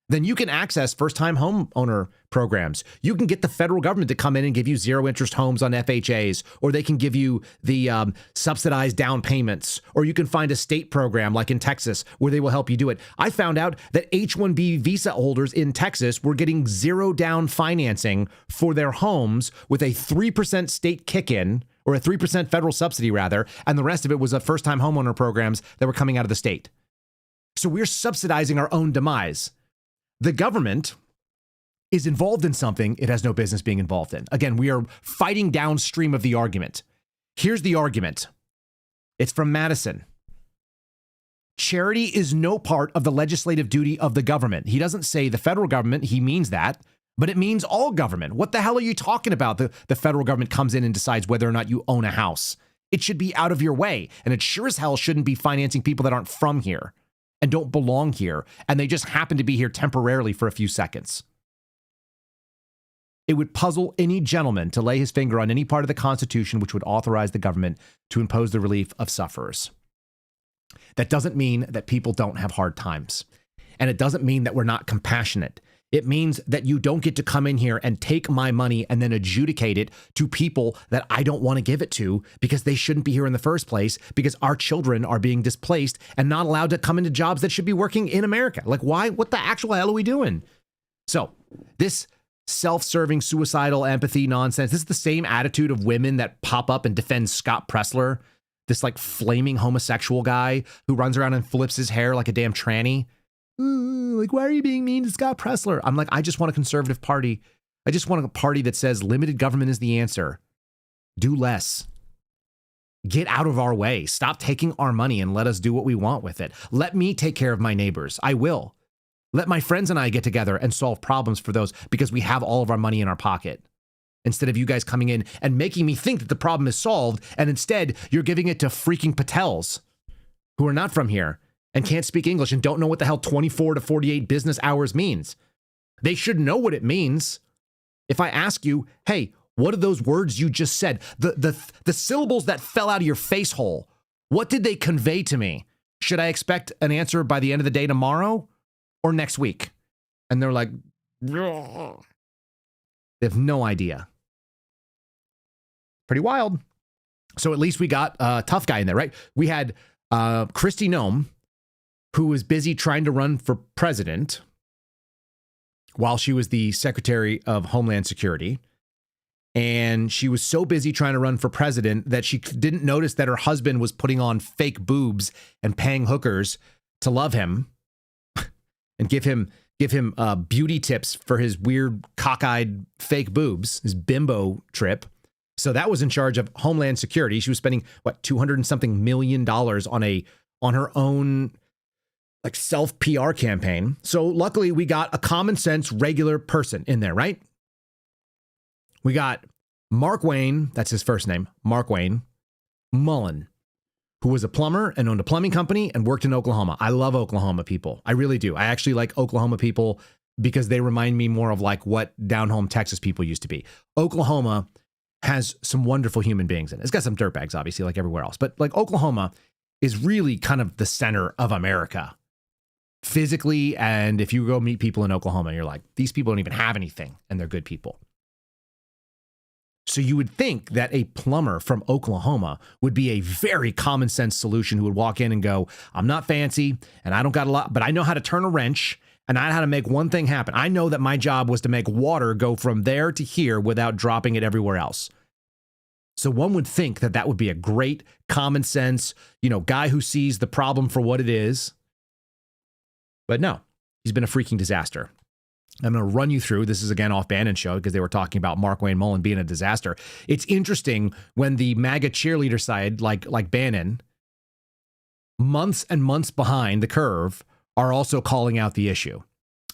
then you can access first-time homeowner programs. You can get the federal government to come in and give you zero-interest homes on FHAs, or they can give you the subsidized down payments, or you can find a state program like in Texas where they will help you do it. I found out that H-1B visa holders in Texas were getting zero-down financing for their homes with a 3% state kick-in, or a 3% federal subsidy, rather, and the rest of it was a first-time homeowner programs that were coming out of the state. So we're subsidizing our own demise. The government is involved in something it has no business being involved in. Again, we are fighting downstream of the argument. Here's the argument. It's from Madison. Charity is no part of the legislative duty of the government. He doesn't say the federal government, he means that, but it means all government. What the hell are you talking about? The federal government comes in and decides whether or not you own a house. It should be out of your way, and it sure as hell shouldn't be financing people that aren't from here and don't belong here, and they just happen to be here temporarily for a few seconds. It would puzzle any gentleman to lay his finger on any part of the Constitution which would authorize the government to impose the relief of sufferers. That doesn't mean that people don't have hard times, and it doesn't mean that we're not compassionate. It means that you don't get to come in here and take my money and then adjudicate it to people that I don't want to give it to because they shouldn't be here in the first place, because our children are being displaced and not allowed to come into jobs that should be working in America. Like, why? What the actual hell are we doing? So this self-serving, suicidal empathy nonsense, this is the same attitude of women that pop up and defend Scott Pressler, this like flaming homosexual guy who runs around and flips his hair like a damn tranny. Like, why are you being mean to Scott Pressler? I'm like, I just want a conservative party. I just want a party that says limited government is the answer. Do less. Get out of our way. Stop taking our money and let us do what we want with it. Let me take care of my neighbors. I will. Let my friends and I get together and solve problems for those because we have all of our money in our pocket. Instead of you guys coming in and making me think that the problem is solved, and instead you're giving it to freaking Patels who are not from here and can't speak English and don't know what the hell 24 to 48 business hours means. They should know what it means. If I ask you, hey, what are those words you just said? The syllables that fell out of your face hole, what did they convey to me? Should I expect an answer by the end of the day tomorrow or next week? And they're like, they have no idea. Pretty wild. So at least we got a tough guy in there, right? We had Kristi Noem, who was busy trying to run for president while she was the Secretary of Homeland Security. And she was so busy trying to run for president that she didn't notice that her husband was putting on fake boobs and paying hookers to love him and give him beauty tips for his weird cockeyed fake boobs, his bimbo trip. So that was in charge of Homeland Security. She was spending $200 and something million on her own like self PR campaign. So luckily we got a common sense regular person in there, right? We got Mark Wayne, that's his first name, Mark Wayne Mullen, who was a plumber and owned a plumbing company and worked in Oklahoma. I love Oklahoma people. I really do. I actually like Oklahoma people because they remind me more of like what down home Texas people used to be. Oklahoma has some wonderful human beings in it. It's got some dirtbags, obviously, like everywhere else. But like Oklahoma is really kind of the center of America. physically. And if you go meet people in Oklahoma, you're like, these people don't even have anything and they're good people. So you would think that a plumber from Oklahoma would be a very common sense solution who would walk in and go, I'm not fancy and I don't got a lot, but I know how to turn a wrench and I know how to make one thing happen. I know that my job was to make water go from there to here without dropping it everywhere else. So one would think that that would be a great common sense, guy who sees the problem for what it is. But no, he's been a freaking disaster. I'm going to run you through. This is again off Bannon's show because they were talking about Mark Wayne Mullen being a disaster. It's interesting when the MAGA cheerleader side, like Bannon, months and months behind the curve, are also calling out the issue.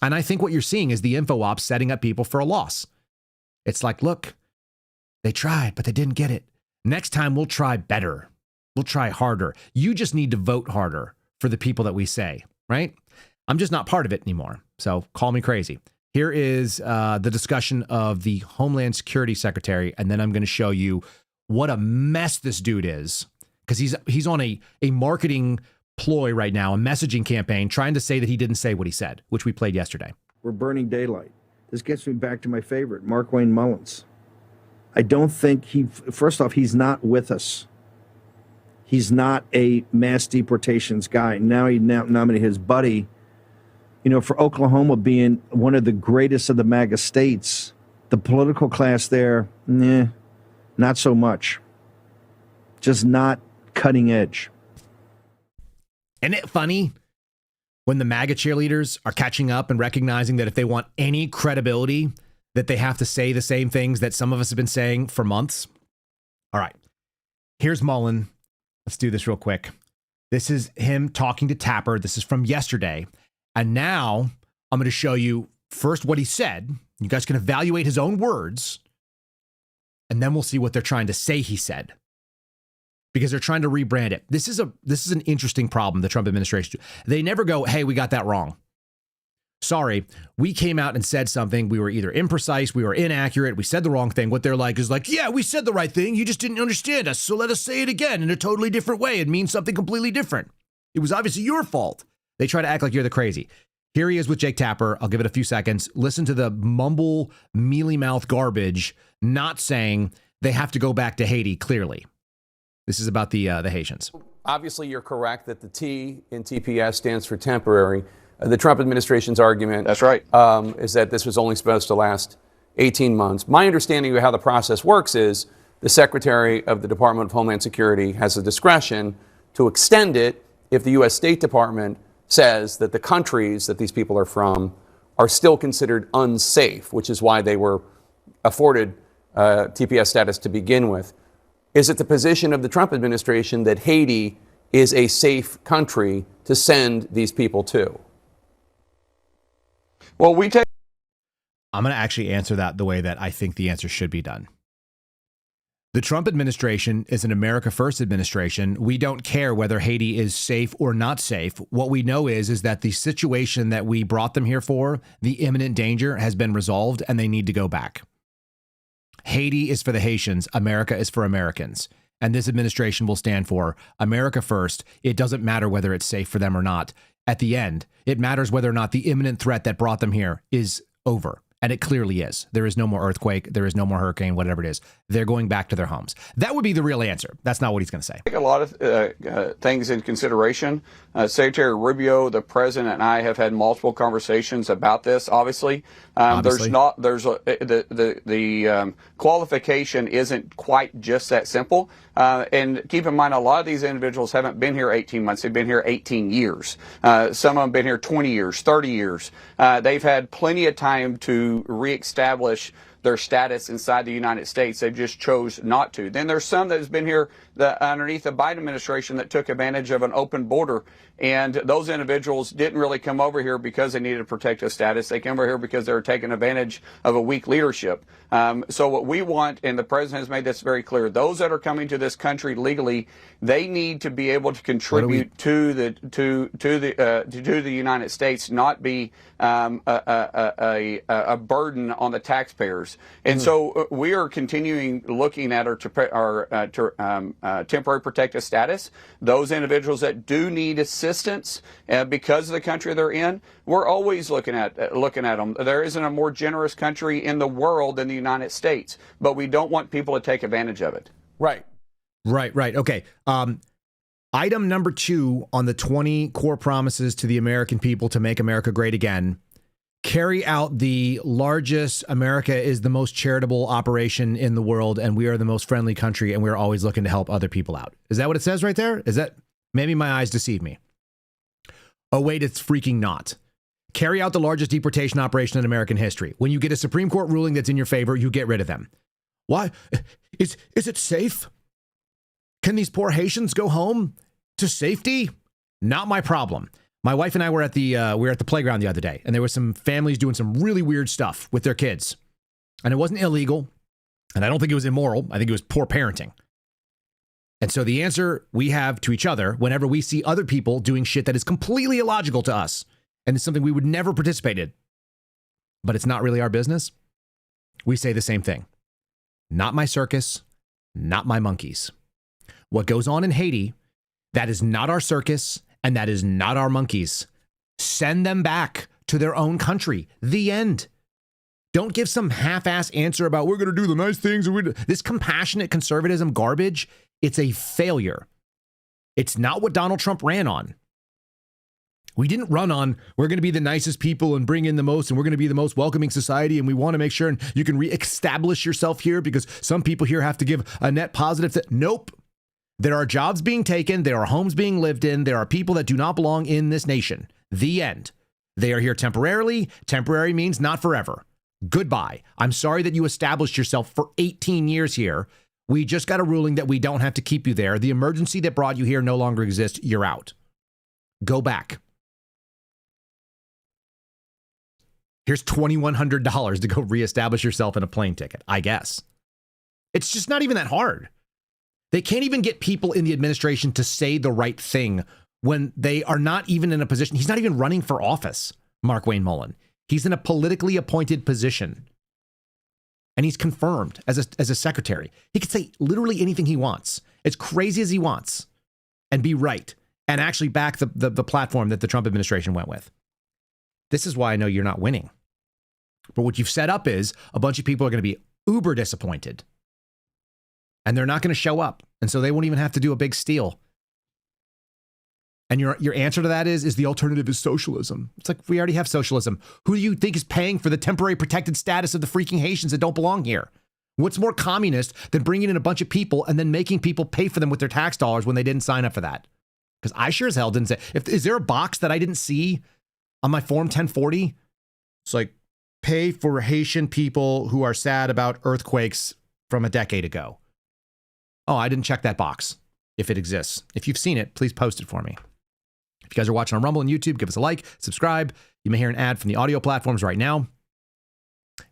And I think what you're seeing is the info ops setting up people for a loss. It's like, look, they tried, but they didn't get it. Next time we'll try better. We'll try harder. You just need to vote harder for the people that we say, right? I'm just not part of it anymore. So call me crazy. Here is the discussion of the Homeland Security Secretary, and then I'm going to show you what a mess this dude is, because he's on a marketing ploy right now, a messaging campaign, trying to say that he didn't say what he said, which we played yesterday. We're burning daylight. This gets me back to my favorite, Mark Wayne Mullins. I don't think first off, he's not with us. He's not a mass deportations guy. Now he nominated his buddy. For Oklahoma being one of the greatest of the MAGA states, the political class there, not so much. Just not cutting edge. Isn't it funny when the MAGA cheerleaders are catching up and recognizing that if they want any credibility, that they have to say the same things that some of us have been saying for months? All right, here's Mullen. Let's do this real quick. This is him talking to Tapper. This is from yesterday. And now I'm going to show you first what he said. You guys can evaluate his own words. And then we'll see what they're trying to say he said, because they're trying to rebrand it. This is an interesting problem the Trump administration. They never go, hey, we got that wrong. Sorry, we came out and said something. We were either imprecise, we were inaccurate, we said the wrong thing. What they're like is like, yeah, we said the right thing. You just didn't understand us. So let us say it again in a totally different way. It means something completely different. It was obviously your fault. They try to act like you're the crazy. Here he is with Jake Tapper. I'll give it a few seconds. Listen to the mumble, mealy mouth garbage, not saying they have to go back to Haiti, clearly. This is about the Haitians. Obviously, you're correct that the T in TPS stands for temporary. The Trump administration's argument that's right. Is that this was only supposed to last 18 months. My understanding of how the process works is the Secretary of the Department of Homeland Security has the discretion to extend it if the U.S. State Department says that the countries that these people are from are still considered unsafe, which is why they were afforded TPS status to begin with. Is it the position of the Trump administration that Haiti is a safe country to send these people to? Well, I'm going to actually answer that the way that I think the answer should be done. The Trump administration is an America First administration. We don't care whether Haiti is safe or not safe. What we know is that the situation that we brought them here for, the imminent danger, has been resolved and they need to go back. Haiti is for the Haitians. America is for Americans. And this administration will stand for America First. It doesn't matter whether it's safe for them or not. At the end, it matters whether or not the imminent threat that brought them here is over. And it clearly is. There is no more earthquake. There is no more hurricane, whatever it is. They're going back to their homes. That would be the real answer. That's not what he's going to say. Take a lot of things in consideration. Secretary Rubio, the president, and I have had multiple conversations about this. Obviously. The qualification isn't quite just that simple. And keep in mind, a lot of these individuals haven't been here 18 months. They've been here 18 years. Some of them have been here 20 years, 30 years. They've had plenty of time to reestablish their status inside the United States. They just chose not to. Then there's some that has been here underneath the Biden administration that took advantage of an open border. And those individuals didn't really come over here because they needed protective status. They came over here because they were taking advantage of a weak leadership. So what we want, and the president has made this very clear, those that are coming to this country legally, they need to be able to contribute to the United States, not be a burden on the taxpayers. And so we are continuing looking at our temporary protective status. Those individuals that do need assistance because of the country they're in, we're always looking at them. There isn't a more generous country in the world than the United States, but we don't want people to take advantage of it. Right. Right. Okay. Item number 2 on the 20 core promises to the American people to make America great again. Carry out the largest, America is the most charitable operation in the world, and we are the most friendly country, and we're always looking to help other people out. Is that what it says right there? Is that, maybe my eyes deceive me. Oh, wait, it's freaking not. Carry out the largest deportation operation in American history. When you get a Supreme Court ruling that's in your favor, you get rid of them. Why? Is it safe? Can these poor Haitians go home to safety? Not my problem. My wife and I were at the playground the other day, and there were some families doing some really weird stuff with their kids. And it wasn't illegal, and I don't think it was immoral. I think it was poor parenting. And so the answer we have to each other whenever we see other people doing shit that is completely illogical to us, and it's something we would never participate in, but it's not really our business, we say the same thing. Not my circus, not my monkeys. What goes on in Haiti, that is not our circus, and that is not our monkeys. Send them back to their own country. The end. Don't give some half-ass answer about we're going to do the nice things. This compassionate conservatism garbage, it's a failure. It's not what Donald Trump ran on. We didn't run on, we're going to be the nicest people and bring in the most, and we're going to be the most welcoming society, and we want to make sure you can re-establish yourself here because some people here have to give a net positive. Nope. There are jobs being taken. There are homes being lived in. There are people that do not belong in this nation. The end. They are here temporarily. Temporary means not forever. Goodbye. I'm sorry that you established yourself for 18 years here. We just got a ruling that we don't have to keep you there. The emergency that brought you here no longer exists. You're out. Go back. Here's $2,100 to go reestablish yourself in a plane ticket, I guess. It's just not even that hard. They can't even get people in the administration to say the right thing when they are not even in a position. He's not even running for office, Mark Wayne Mullen. He's in a politically appointed position. And he's confirmed as a secretary. He could say literally anything he wants, as crazy as he wants, and be right, and actually back the platform that the Trump administration went with. This is why I know you're not winning. But what you've set up is a bunch of people are going to be uber disappointed. And they're not going to show up. And so they won't even have to do a big steal. And your answer to that is the alternative is socialism. It's like, we already have socialism. Who do you think is paying for the temporary protected status of the freaking Haitians that don't belong here? What's more communist than bringing in a bunch of people and then making people pay for them with their tax dollars when they didn't sign up for that? Because I sure as hell didn't say, is there a box that I didn't see on my Form 1040? It's like, pay for Haitian people who are sad about earthquakes from a decade ago. Oh, I didn't check that box, if it exists. If you've seen it, please post it for me. If you guys are watching on Rumble and YouTube, give us a like, subscribe. You may hear an ad from the audio platforms right now.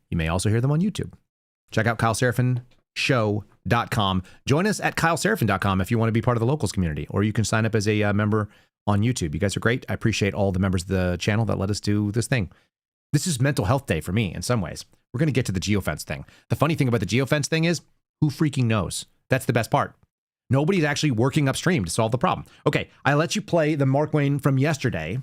You may also hear them on YouTube. Check out KyleSerafinShow.com. Join us at KyleSeraphin.com if you want to be part of the locals community, or you can sign up as a member on YouTube. You guys are great. I appreciate all the members of the channel that let us do this thing. This is mental health day for me in some ways. We're going to get to the Geofence thing. The funny thing about the Geofence thing is, who freaking knows? That's the best part. Nobody's actually working upstream to solve the problem. Okay, I let you play the Mark Wayne from yesterday.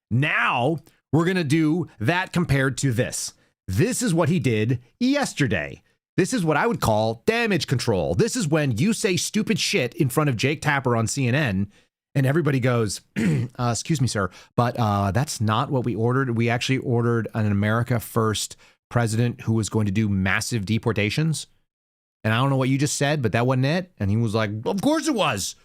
Now we're going to do that compared to this. This is what he did yesterday. This is what I would call damage control. This is when you say stupid shit in front of Jake Tapper on CNN and everybody goes, excuse me, sir, but that's not what we ordered. We actually ordered an America First president who was going to do massive deportations. And I don't know what you just said, but that wasn't it. And he was like, of course it was.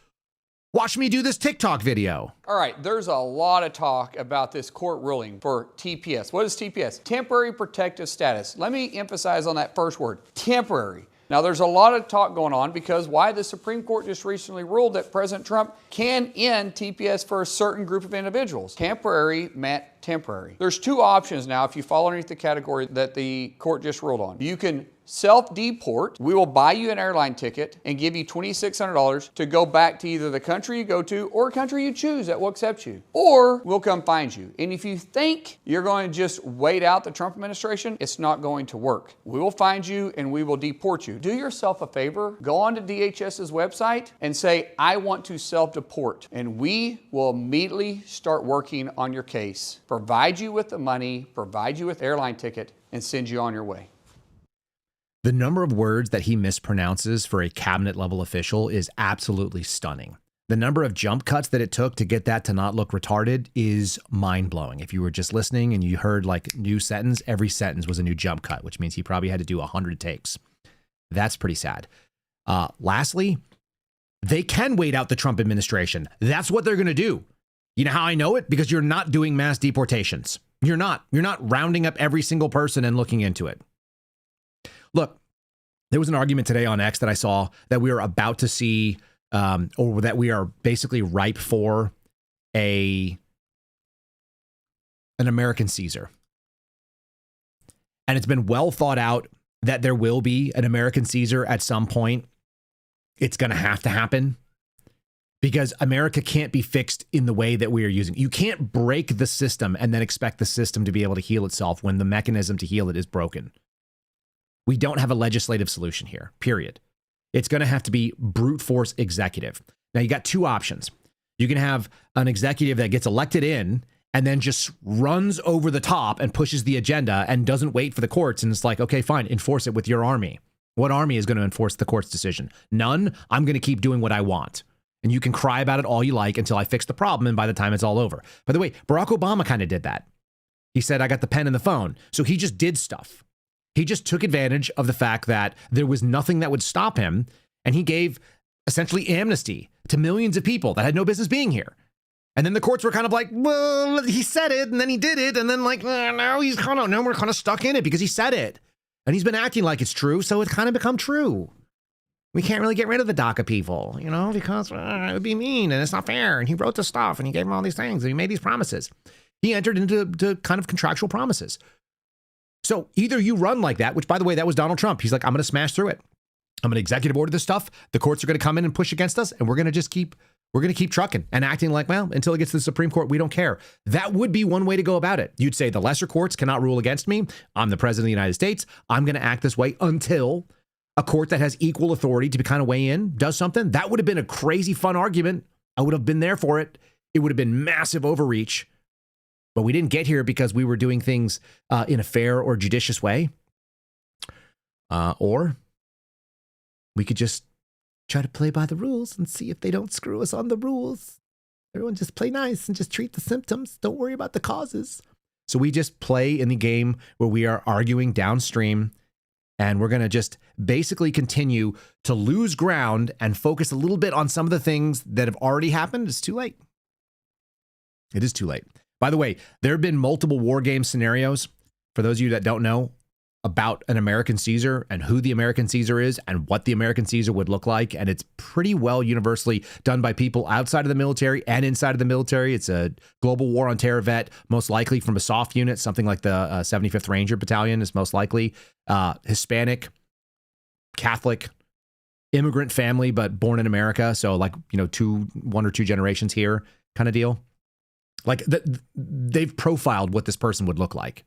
Watch me do this TikTok video. All right, there's a lot of talk about this court ruling for TPS. What is TPS? Temporary protective status. Let me emphasize on that first word, temporary. Now, there's a lot of talk going on because why the Supreme Court just recently ruled that President Trump can end TPS for a certain group of individuals. Temporary meant temporary. There's two options now if you fall underneath the category that the court just ruled on. You can self-deport. We will buy you an airline ticket and give you $2,600 to go back to either the country you go to or a country you choose that will accept you. Or we'll come find you. And if you think you're going to just wait out the Trump administration, it's not going to work. We will find you and we will deport you. Do yourself a favor. Go on to DHS's website and say, I want to self-deport. And we will immediately start working on your case, provide you with the money, provide you with airline ticket, and send you on your way. The number of words that he mispronounces for a cabinet level official is absolutely stunning. The number of jump cuts that it took to get that to not look retarded is mind blowing. If you were just listening and you heard like new sentence, every sentence was a new jump cut, which means he probably had to do 100 takes. That's pretty sad. Lastly, they can wait out the Trump administration. That's what they're going to do. You know how I know it? Because you're not doing mass deportations. You're not rounding up every single person and looking into it. Look, there was an argument today on X that I saw that we are about to see, or that we are basically ripe for an American Caesar. And it's been well thought out that there will be an American Caesar at some point. It's going to have to happen because America can't be fixed in the way that we are using. You can't break the system and then expect the system to be able to heal itself when the mechanism to heal it is broken. We don't have a legislative solution here, period. It's going to have to be brute force executive. Now, you got two options. You can have an executive that gets elected in and then just runs over the top and pushes the agenda and doesn't wait for the courts. And it's like, okay, fine, enforce it with your army. What army is going to enforce the court's decision? None. I'm going to keep doing what I want. And you can cry about it all you like until I fix the problem. And by the time it's all over. By the way, Barack Obama kind of did that. He said, I got the pen and the phone. So he just did stuff. He just took advantage of the fact that there was nothing that would stop him. And he gave essentially amnesty to millions of people that had no business being here. And then the courts were kind of like, well, he said it and then he did it. And then like, now we're kind of stuck in it because he said it. And he's been acting like it's true. So it's kind of become true. We can't really get rid of the DACA people, you know, because it would be mean and it's not fair. And he wrote this stuff and he gave them all these things and he made these promises. He entered into kind of contractual promises. So either you run like that, which by the way, that was Donald Trump. He's like, I'm going to smash through it. I'm going to executive order this stuff. The courts are going to come in and push against us. And we're going to keep trucking and acting like, well, until it gets to the Supreme Court, we don't care. That would be one way to go about it. You'd say the lesser courts cannot rule against me. I'm the president of the United States. I'm going to act this way until a court that has equal authority to kind of weigh in does something. That would have been a crazy fun argument. I would have been there for it. It would have been massive overreach. But we didn't get here because we were doing things in a fair or judicious way. Or we could just try to play by the rules and see if they don't screw us on the rules. Everyone just play nice and just treat the symptoms. Don't worry about the causes. So we just play in the game where we are arguing downstream. And we're going to just basically continue to lose ground and focus a little bit on some of the things that have already happened. It's too late. It is too late. By the way, there have been multiple war game scenarios, for those of you that don't know, about an American Caesar and who the American Caesar is and what the American Caesar would look like. And it's pretty well universally done by people outside of the military and inside of the military. It's a global war on terror vet, most likely from a soft unit, something like the 75th Ranger Battalion is most likely. Hispanic, Catholic, immigrant family, but born in America. So like, you know, one or two generations here kind of deal. Like they've profiled what this person would look like.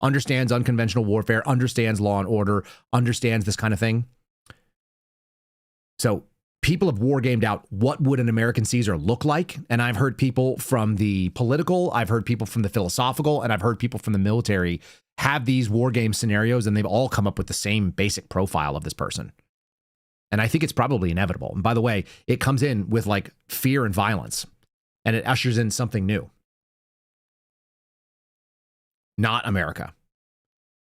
Understands unconventional warfare, understands law and order, understands this kind of thing. So people have war gamed out what would an American Caesar look like. And I've heard people from the political, I've heard people from the philosophical, and I've heard people from the military have these war game scenarios, and they've all come up with the same basic profile of this person. And I think it's probably inevitable. And by the way, it comes in with like fear and violence, and it ushers in something new. Not America.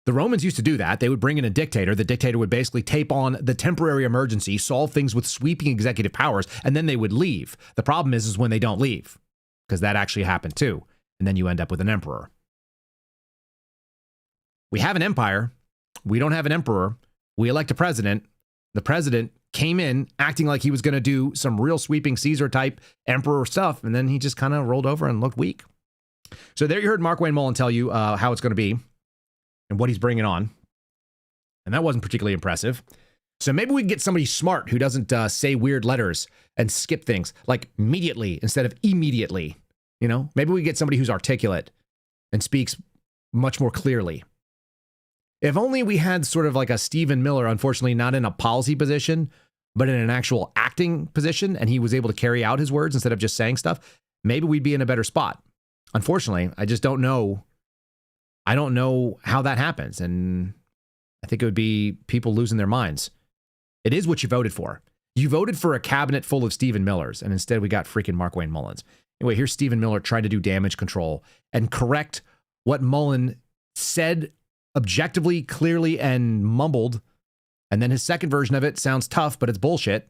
The Romans used to do that. They would bring in a dictator. The dictator would basically tape on the temporary emergency, solve things with sweeping executive powers, and then they would leave. The problem is when they don't leave, because that actually happened too. And then you end up with an emperor. We have an empire. We don't have an emperor. We elect a president. The president came in acting like he was going to do some real sweeping Caesar type emperor stuff. And then he just kind of rolled over and looked weak. So there you heard Mark Wayne Mullen tell you how it's going to be and what he's bringing on. And that wasn't particularly impressive. So maybe we can get somebody smart who doesn't say weird letters and skip things like immediately instead of immediately. You know, maybe we get somebody who's articulate and speaks much more clearly. If only we had sort of like a Stephen Miller, unfortunately not in a policy position, but in an actual acting position, and he was able to carry out his words instead of just saying stuff, maybe we'd be in a better spot. Unfortunately, I just don't know. I don't know how that happens. And I think it would be people losing their minds. It is what you voted for. You voted for a cabinet full of Stephen Millers, and instead we got freaking Markwayne Mullins. Anyway, here's Stephen Miller trying to do damage control and correct what Mullen said objectively, clearly, and mumbled. And then his second version of it sounds tough, but it's bullshit.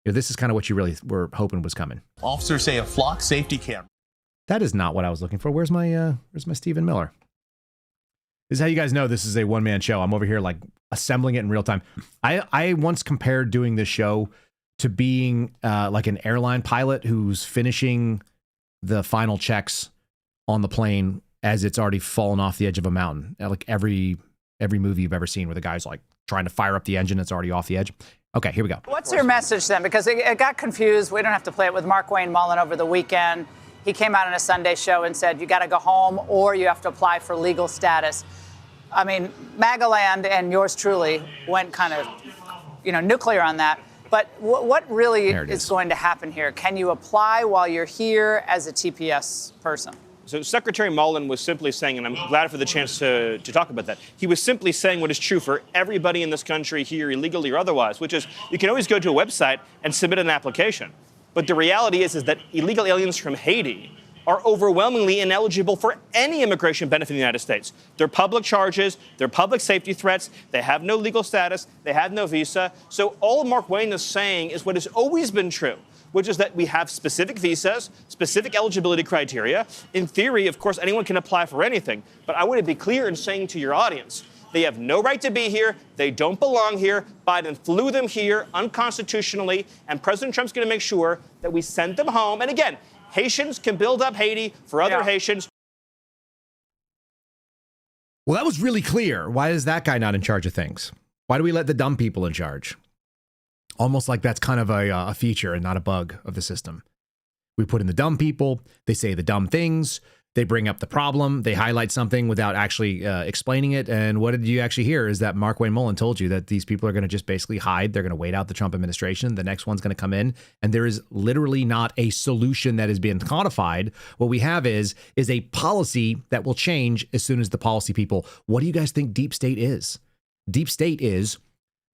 You know, this is kind of what you really were hoping was coming. Officers say a flock safety camera. That is not what I was looking for. Where's my Stephen Miller? This is how you guys know this is a one-man show. I'm over here like assembling it in real time. I once compared doing this show to being like an airline pilot who's finishing the final checks on the plane as it's already fallen off the edge of a mountain. Like every movie you've ever seen where the guy's like trying to fire up the engine that's already off the edge. Okay, here we go. What's your message then? Because it got confused. We don't have to play it with Markwayne Mullin over the weekend. He came out on a Sunday show and said, you got to go home or you have to apply for legal status. I mean, Magaland and yours truly went kind of, nuclear on that. But what really is going to happen here? Can you apply while you're here as a TPS person? So Secretary Mullen was simply saying, and I'm glad for the chance to talk about that, he was simply saying what is true for everybody in this country here, illegally or otherwise, which is you can always go to a website and submit an application. But the reality is that illegal aliens from Haiti are overwhelmingly ineligible for any immigration benefit in the United States. They're public charges, they're public safety threats, they have no legal status, they have no visa. So all Markwayne is saying is what has always been true, which is that we have specific visas, specific eligibility criteria. In theory, of course, anyone can apply for anything. But I want to be clear in saying to your audience, they have no right to be here. They don't belong here. Biden flew them here unconstitutionally. And President Trump's going to make sure that we send them home. And again, Haitians can build up Haiti for other Haitians. Well, that was really clear. Why is that guy not in charge of things? Why do we let the dumb people in charge? Almost like that's kind of a feature and not a bug of the system. We put in the dumb people. They say the dumb things. They bring up the problem. They highlight something without actually explaining it. And what did you actually hear is that Markwayne Mullin told you that these people are going to just basically hide. They're going to wait out the Trump administration. The next one's going to come in. And there is literally not a solution that is being codified. What we have is a policy that will change as soon as the policy people. What do you guys think deep state is? Deep state is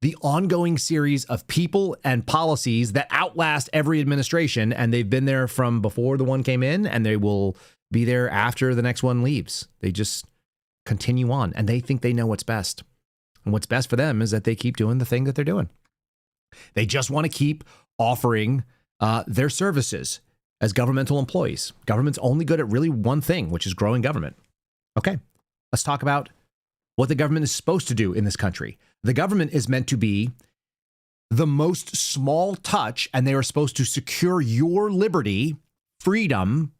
the ongoing series of people and policies that outlast every administration. And they've been there from before the one came in, and they will be there after the next one leaves. They just continue on, and they think they know what's best. And what's best for them is that they keep doing the thing that they're doing. They just want to keep offering their services as governmental employees. Government's only good at really one thing, which is growing government. Okay, let's talk about what the government is supposed to do in this country. The government is meant to be the most small touch, and they are supposed to secure your liberty, freedom,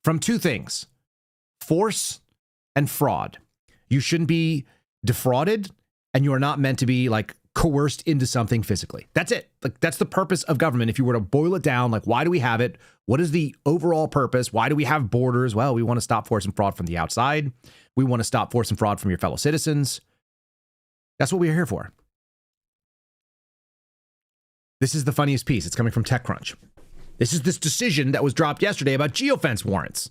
from two things: force and fraud. You shouldn't be defrauded, and you are not meant to be like coerced into something physically. That's it. Like, that's the purpose of government. If you were to boil it down, like, why do we have it? What is the overall purpose? Why do we have borders? Well, we want to stop force and fraud from the outside. We want to stop force and fraud from your fellow citizens. That's what we're here for. This is the funniest piece. It's coming from TechCrunch. This is this decision that was dropped yesterday about geofence warrants.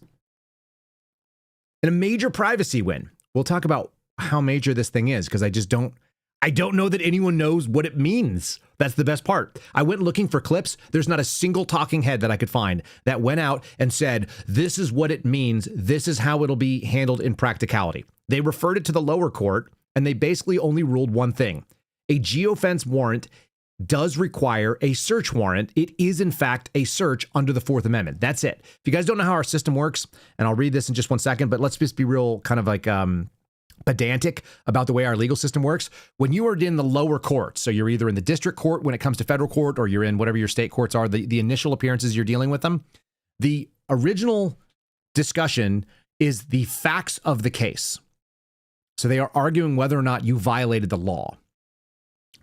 And a major privacy win. We'll talk about how major this thing is, because I don't know that anyone knows what it means. That's the best part. I went looking for clips. There's not a single talking head that I could find that went out and said, this is what it means. This is how it'll be handled in practicality. They referred it to the lower court, and they basically only ruled one thing. A geofence warrant does require a search warrant. It is, in fact, a search under the Fourth Amendment. That's it. If you guys don't know how our system works, and I'll read this in just one second, but let's just be real kind of like pedantic about the way our legal system works. When you are in the lower court, so you're either in the district court when it comes to federal court, or you're in whatever your state courts are, the initial appearances you're dealing with them, the original discussion is the facts of the case. So they are arguing whether or not you violated the law.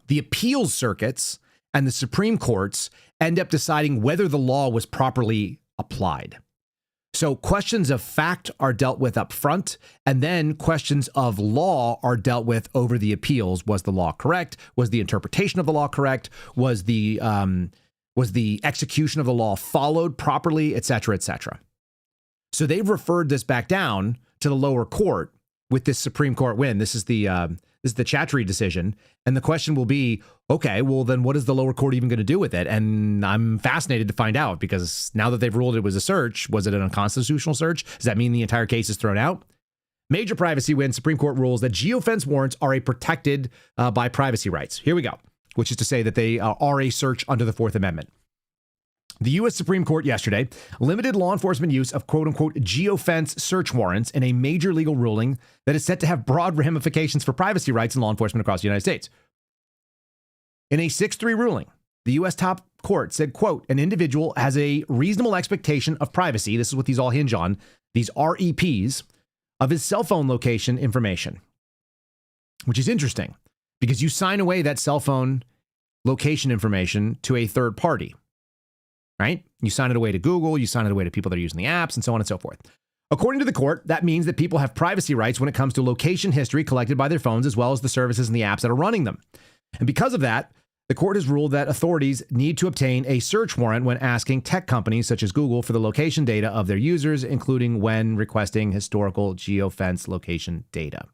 The appeals circuits and the Supreme Courts end up deciding whether the law was properly applied. So questions of fact are dealt with up front, and then questions of law are dealt with over the appeals. Was the law correct? Was the interpretation of the law correct? Was the execution of the law followed properly, et cetera, et cetera. So they've referred this back down to the lower court with this Supreme Court win. This is the Chatry decision. And the question will be, okay, well, then what is the lower court even going to do with it? And I'm fascinated to find out, because now that they've ruled it was a search, was it an unconstitutional search? Does that mean the entire case is thrown out? Major privacy win. Supreme Court rules that geofence warrants are protected by privacy rights. Here we go, which is to say that they are a search under the Fourth Amendment. The U.S. Supreme Court yesterday limited law enforcement use of quote-unquote geofence search warrants in a major legal ruling that is set to have broad ramifications for privacy rights in law enforcement across the United States. In a 6-3 ruling, the U.S. top court said, quote, an individual has a reasonable expectation of privacy, this is what these all hinge on, these REPs, of his cell phone location information, which is interesting because you sign away that cell phone location information to a third party. Right? You sign it away to Google, you sign it away to people that are using the apps, and so on and so forth. According to the court, that means that people have privacy rights when it comes to location history collected by their phones, as well as the services and the apps that are running them. And because of that, the court has ruled that authorities need to obtain a search warrant when asking tech companies such as Google for the location data of their users, including when requesting historical geofence location data.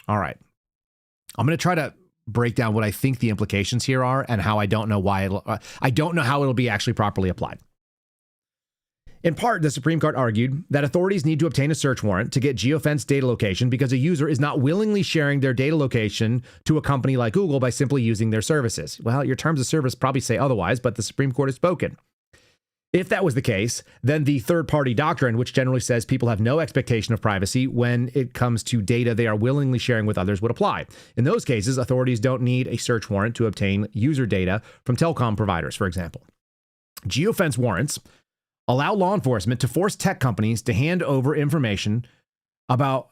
All right. I'm going to try to break down what I think the implications here are and how I don't know how it'll be actually properly applied. In part, the Supreme Court argued that authorities need to obtain a search warrant to get geofence data location because a user is not willingly sharing their data location to a company like Google by simply using their services. Well, your terms of service probably say otherwise, but the Supreme Court has spoken. If that was the case, then the third-party doctrine, which generally says people have no expectation of privacy when it comes to data they are willingly sharing with others, would apply. In those cases, authorities don't need a search warrant to obtain user data from telecom providers, for example. Geofence warrants allow law enforcement to force tech companies to hand over information about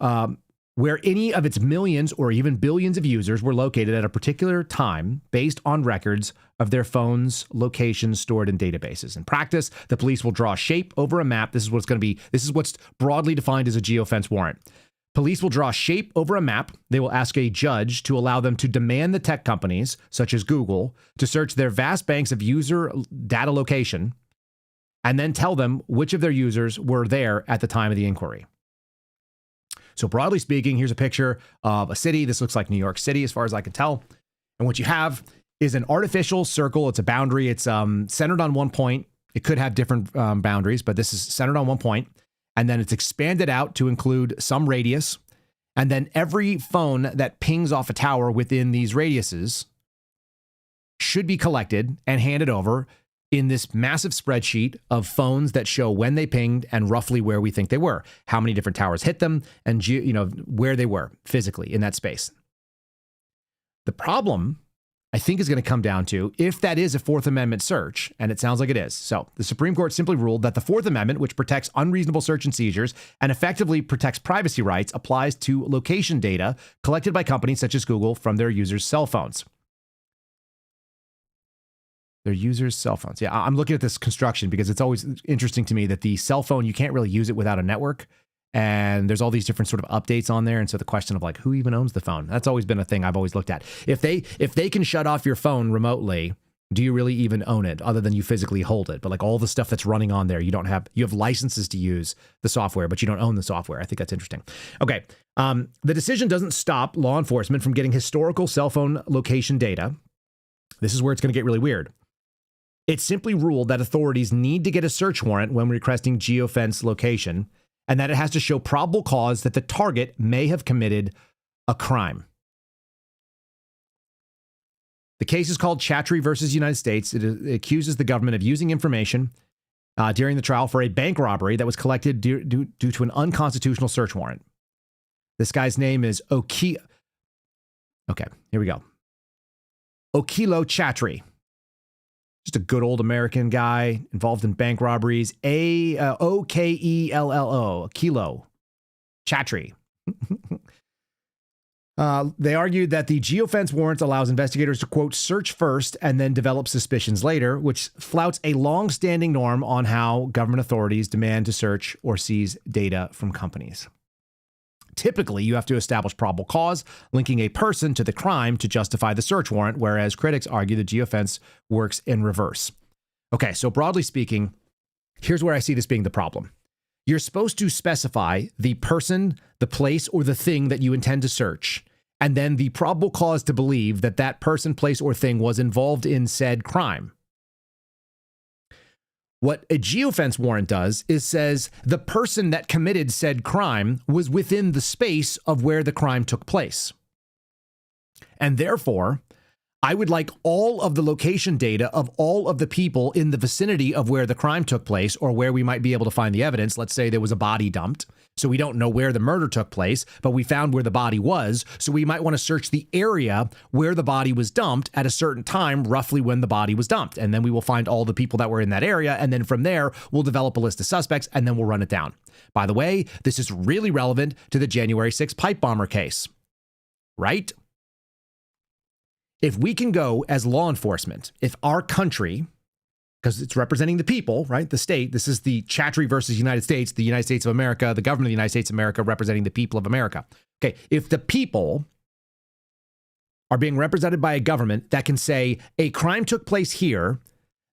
where any of its millions or even billions of users were located at a particular time based on records of their phones' locations stored in databases. In practice, the police will draw a shape over a map. This is what's broadly defined as a geofence warrant. Police will draw a shape over a map. They will ask a judge to allow them to demand the tech companies, such as Google, to search their vast banks of user data location and then tell them which of their users were there at the time of the inquiry. So broadly speaking, here's a picture of a city. This looks like New York City as far as I can tell. And what you have is an artificial circle. It's a boundary. It's centered on one point. It could have different boundaries, but this is centered on one point. And then it's expanded out to include some radius. And then every phone that pings off a tower within these radiuses should be collected and handed over in this massive spreadsheet of phones that show when they pinged and roughly where we think they were, how many different towers hit them, and where they were physically in that space. The problem, I think, is going to come down to if that is a Fourth Amendment search, and it sounds like it is. So the Supreme Court simply ruled that the Fourth Amendment, which protects unreasonable search and seizures and effectively protects privacy rights, applies to location data collected by companies such as Google from their users' cell phones. Their users' cell phones. Yeah, I'm looking at this construction because it's always interesting to me that the cell phone, you can't really use it without a network. And there's all these different sort of updates on there. And so the question of like, who even owns the phone? That's always been a thing I've always looked at. If they can shut off your phone remotely, do you really even own it other than you physically hold it? But like all the stuff that's running on there, you have licenses to use the software, but you don't own the software. I think that's interesting. Okay. The decision doesn't stop law enforcement from getting historical cell phone location data. This is where it's going to get really weird. It simply ruled that authorities need to get a search warrant when requesting geofence location, and that it has to show probable cause that the target may have committed a crime. The case is called Chatry versus United States. It accuses the government of using information during the trial for a bank robbery that was collected due to an unconstitutional search warrant. This guy's name is Okay, here we go. Okelo Chatry. Just a good old American guy involved in bank robberies. Okello, Okelo Chatry. They argued that the geofence warrant allows investigators to, quote, search first and then develop suspicions later, which flouts a long-standing norm on how government authorities demand to search or seize data from companies. Typically, you have to establish probable cause, linking a person to the crime to justify the search warrant, whereas critics argue the geofence works in reverse. Okay, so broadly speaking, here's where I see this being the problem. You're supposed to specify the person, the place, or the thing that you intend to search, and then the probable cause to believe that that person, place, or thing was involved in said crime. What a geofence warrant does is says the person that committed said crime was within the space of where the crime took place. And therefore, I would like all of the location data of all of the people in the vicinity of where the crime took place or where we might be able to find the evidence. Let's say there was a body dumped, so we don't know where the murder took place, but we found where the body was, so we might want to search the area where the body was dumped at a certain time, roughly when the body was dumped. And then we will find all the people that were in that area, and then from there, we'll develop a list of suspects, and then we'll run it down. By the way, this is really relevant to the January 6th pipe bomber case, right? If we can go as law enforcement, if our country, because it's representing the people, right? The state, this is the Chatry versus United States of America, the government of the United States of America representing the people of America. Okay, if the people are being represented by a government that can say a crime took place here,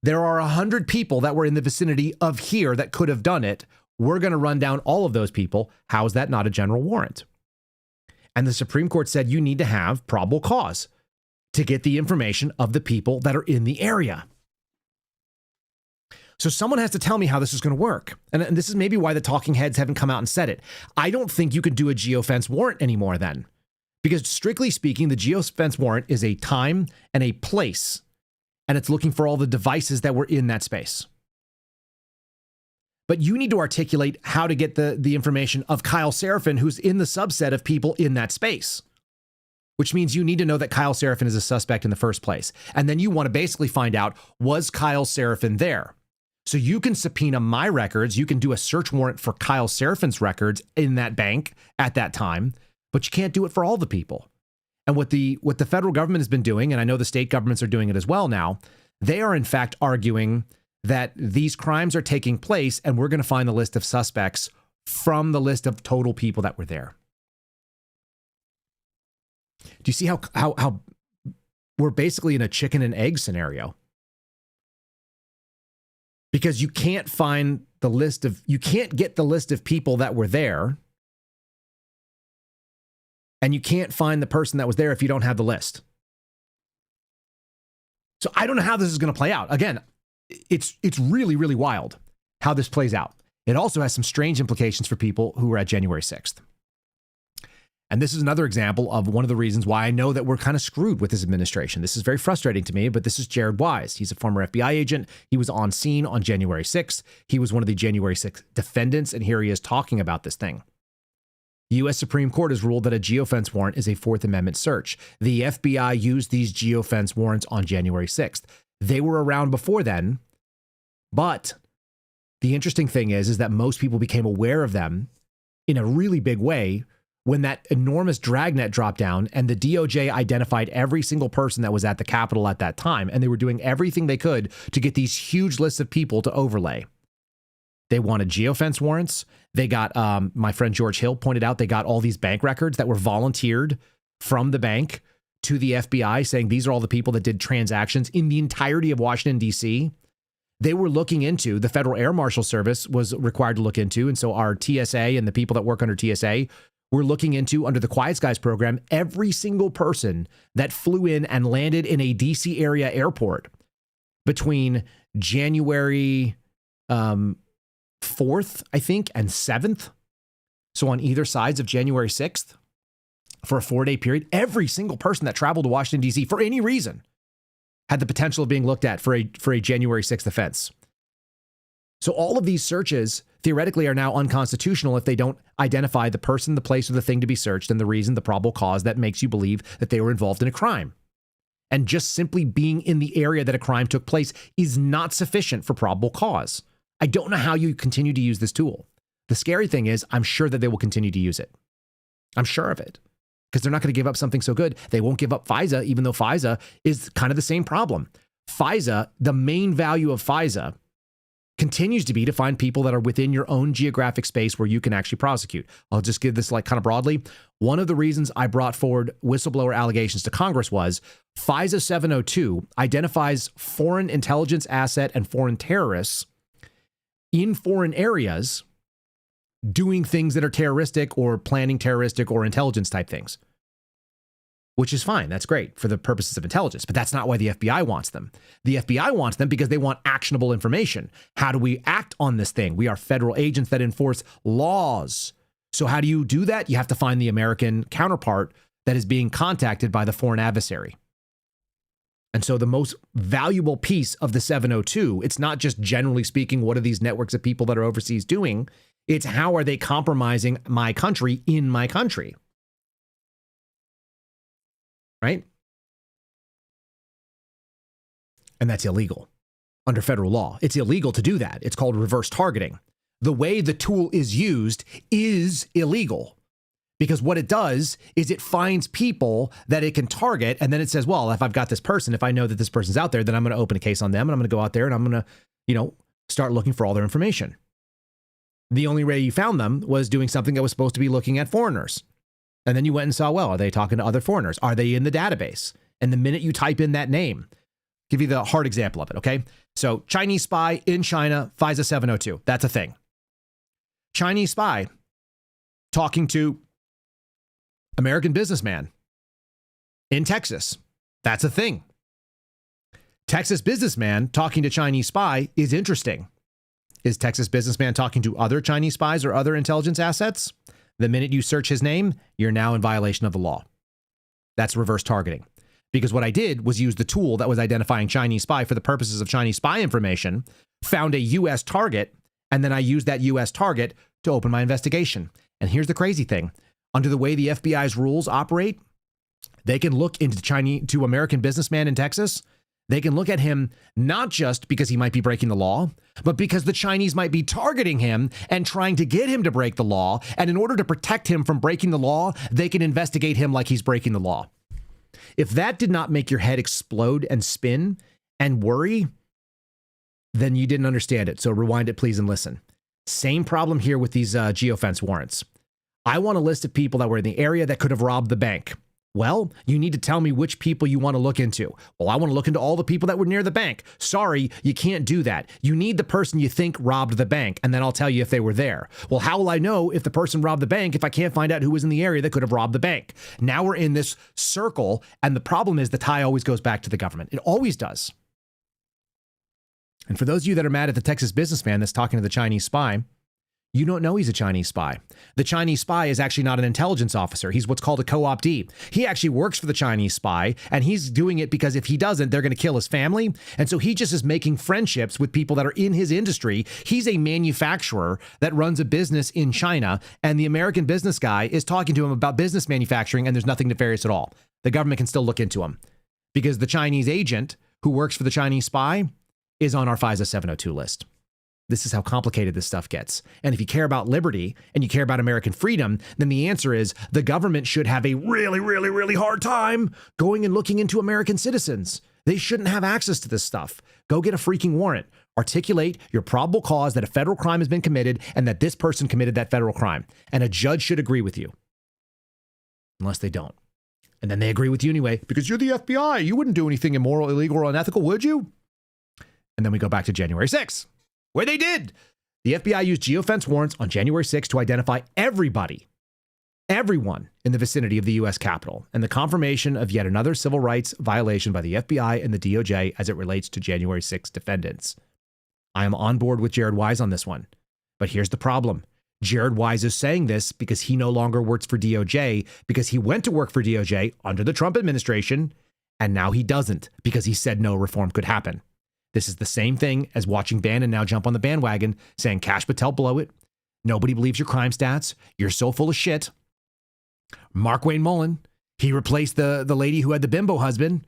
there are 100 people that were in the vicinity of here that could have done it, we're going to run down all of those people. How is that not a general warrant? And the Supreme Court said you need to have probable cause to get the information of the people that are in the area. So someone has to tell me how this is going to work. And this is maybe why the talking heads haven't come out and said it. I don't think you could do a geofence warrant anymore then. Because strictly speaking, the geofence warrant is a time and a place. And it's looking for all the devices that were in that space. But you need to articulate how to get the information of Kyle Seraphin, who's in the subset of people in that space. Which means you need to know that Kyle Seraphin is a suspect in the first place. And then you want to basically find out, was Kyle Seraphin there? So you can subpoena my records. You can do a search warrant for Kyle Seraphin's records in that bank at that time, but you can't do it for all the people. And what the federal government has been doing, and I know the state governments are doing it as well now, they are in fact arguing that these crimes are taking place and we're going to find the list of suspects from the list of total people that were there. Do you see how we're basically in a chicken and egg scenario? Because you can't find the list of, you can't get the list of people that were there. And you can't find the person that was there if you don't have the list. So I don't know how this is going to play out. Again, it's really, really wild how this plays out. It also has some strange implications for people who were at January 6th. And this is another example of one of the reasons why I know that we're kind of screwed with this administration. This is very frustrating to me, but this is Jared Wise. He's a former FBI agent. He was on scene on January 6th. He was one of the January 6th defendants, and here he is talking about this thing. The U.S. Supreme Court has ruled that a geofence warrant is a Fourth Amendment search. The FBI used these geofence warrants on January 6th. They were around before then, but the interesting thing is that most people became aware of them in a really big way when that enormous dragnet dropped down and the DOJ identified every single person that was at the Capitol at that time, and they were doing everything they could to get these huge lists of people to overlay. They wanted geofence warrants. They got, my friend George Hill pointed out, they got all these bank records that were volunteered from the bank to the FBI saying these are all the people that did transactions in the entirety of Washington, D.C. They were looking into, the Federal Air Marshal Service was required to look into, and so our TSA and the people that work under TSA were looking into, under the Quiet Skies program, every single person that flew in and landed in a DC area airport between January 4th, I think, and 7th. So on either sides of January 6th for a 4-day period, every single person that traveled to Washington, D.C. for any reason had the potential of being looked at for a January 6th offense. So all of these searches theoretically are now unconstitutional if they don't identify the person, the place, or the thing to be searched and the reason, the probable cause that makes you believe that they were involved in a crime. And just simply being in the area that a crime took place is not sufficient for probable cause. I don't know how you continue to use this tool. The scary thing is, I'm sure that they will continue to use it. I'm sure of it. Because they're not going to give up something so good. They won't give up FISA, even though FISA is kind of the same problem. FISA, the main value of FISA continues to be to find people that are within your own geographic space where you can actually prosecute. I'll just give this like kind of broadly. One of the reasons I brought forward whistleblower allegations to Congress was FISA 702 identifies foreign intelligence asset and foreign terrorists in foreign areas doing things that are terroristic or planning terroristic or intelligence type things, which is fine. That's great for the purposes of intelligence, but that's not why the FBI wants them. The FBI wants them because they want actionable information. How do we act on this thing? We are federal agents that enforce laws. So how do you do that? You have to find the American counterpart that is being contacted by the foreign adversary. And so the most valuable piece of the 702, it's not just generally speaking, what are these networks of people that are overseas doing? It's how are they compromising my country in my country? Right? And that's illegal under federal law. It's illegal to do that. It's called reverse targeting. The way the tool is used is illegal because what it does is it finds people that it can target. And then it says, well, if I've got this person, if I know that this person's out there, then I'm going to open a case on them and I'm going to go out there and I'm going to, start looking for all their information. The only way you found them was doing something that was supposed to be looking at foreigners. And then you went and saw, well, are they talking to other foreigners? Are they in the database? And the minute you type in that name, give you the hard example of it, okay? So Chinese spy in China, FISA 702. That's a thing. Chinese spy talking to American businessman in Texas. That's a thing. Texas businessman talking to Chinese spy is interesting. Is Texas businessman talking to other Chinese spies or other intelligence assets? The minute you search his name, you're now in violation of the law. That's reverse targeting. Because what I did was use the tool that was identifying Chinese spy for the purposes of Chinese spy information, found a U.S. target, and then I used that U.S. target to open my investigation. And here's the crazy thing. Under the way the FBI's rules operate, they can look into American businessman in Texas. They can look at him not just because he might be breaking the law, but because the Chinese might be targeting him and trying to get him to break the law. And in order to protect him from breaking the law, they can investigate him like he's breaking the law. If that did not make your head explode and spin and worry, then you didn't understand it. So rewind it, please, and listen. Same problem here with these geofence warrants. I want a list of people that were in the area that could have robbed the bank. Well, you need to tell me which people you want to look into. Well, I want to look into all the people that were near the bank. Sorry, you can't do that. You need the person you think robbed the bank, and then I'll tell you if they were there. Well, how will I know if the person robbed the bank if I can't find out who was in the area that could have robbed the bank? Now we're in this circle, and the problem is the tie always goes back to the government. It always does. And for those of you that are mad at the Texas businessman that's talking to the Chinese spy, you don't know he's a Chinese spy. The Chinese spy is actually not an intelligence officer. He's what's called a co-optee. He actually works for the Chinese spy, and he's doing it because if he doesn't, they're going to kill his family. And so he just is making friendships with people that are in his industry. He's a manufacturer that runs a business in China, and the American business guy is talking to him about business manufacturing, and there's nothing nefarious at all. The government can still look into him because the Chinese agent who works for the Chinese spy is on our FISA 702 list. This is how complicated this stuff gets. And if you care about liberty and you care about American freedom, then the answer is the government should have a really, really, really hard time going and looking into American citizens. They shouldn't have access to this stuff. Go get a freaking warrant. Articulate your probable cause that a federal crime has been committed and that this person committed that federal crime. And a judge should agree with you. Unless they don't. And then they agree with you anyway, because you're the FBI. You wouldn't do anything immoral, illegal, or unethical, would you? And then we go back to January 6th. Where they did. The FBI used geofence warrants on January 6th to identify everyone in the vicinity of the U.S. Capitol, and the confirmation of yet another civil rights violation by the FBI and the DOJ as it relates to January 6th defendants. I am on board with Jared Wise on this one. But here's the problem. Jared Wise is saying this because he no longer works for DOJ, because he went to work for DOJ under the Trump administration, and now he doesn't because he said no reform could happen. This is the same thing as watching Bannon now jump on the bandwagon, saying Kash Patel blow it. Nobody believes your crime stats. You're so full of shit. Mark Wayne Mullen, he replaced the lady who had the bimbo husband.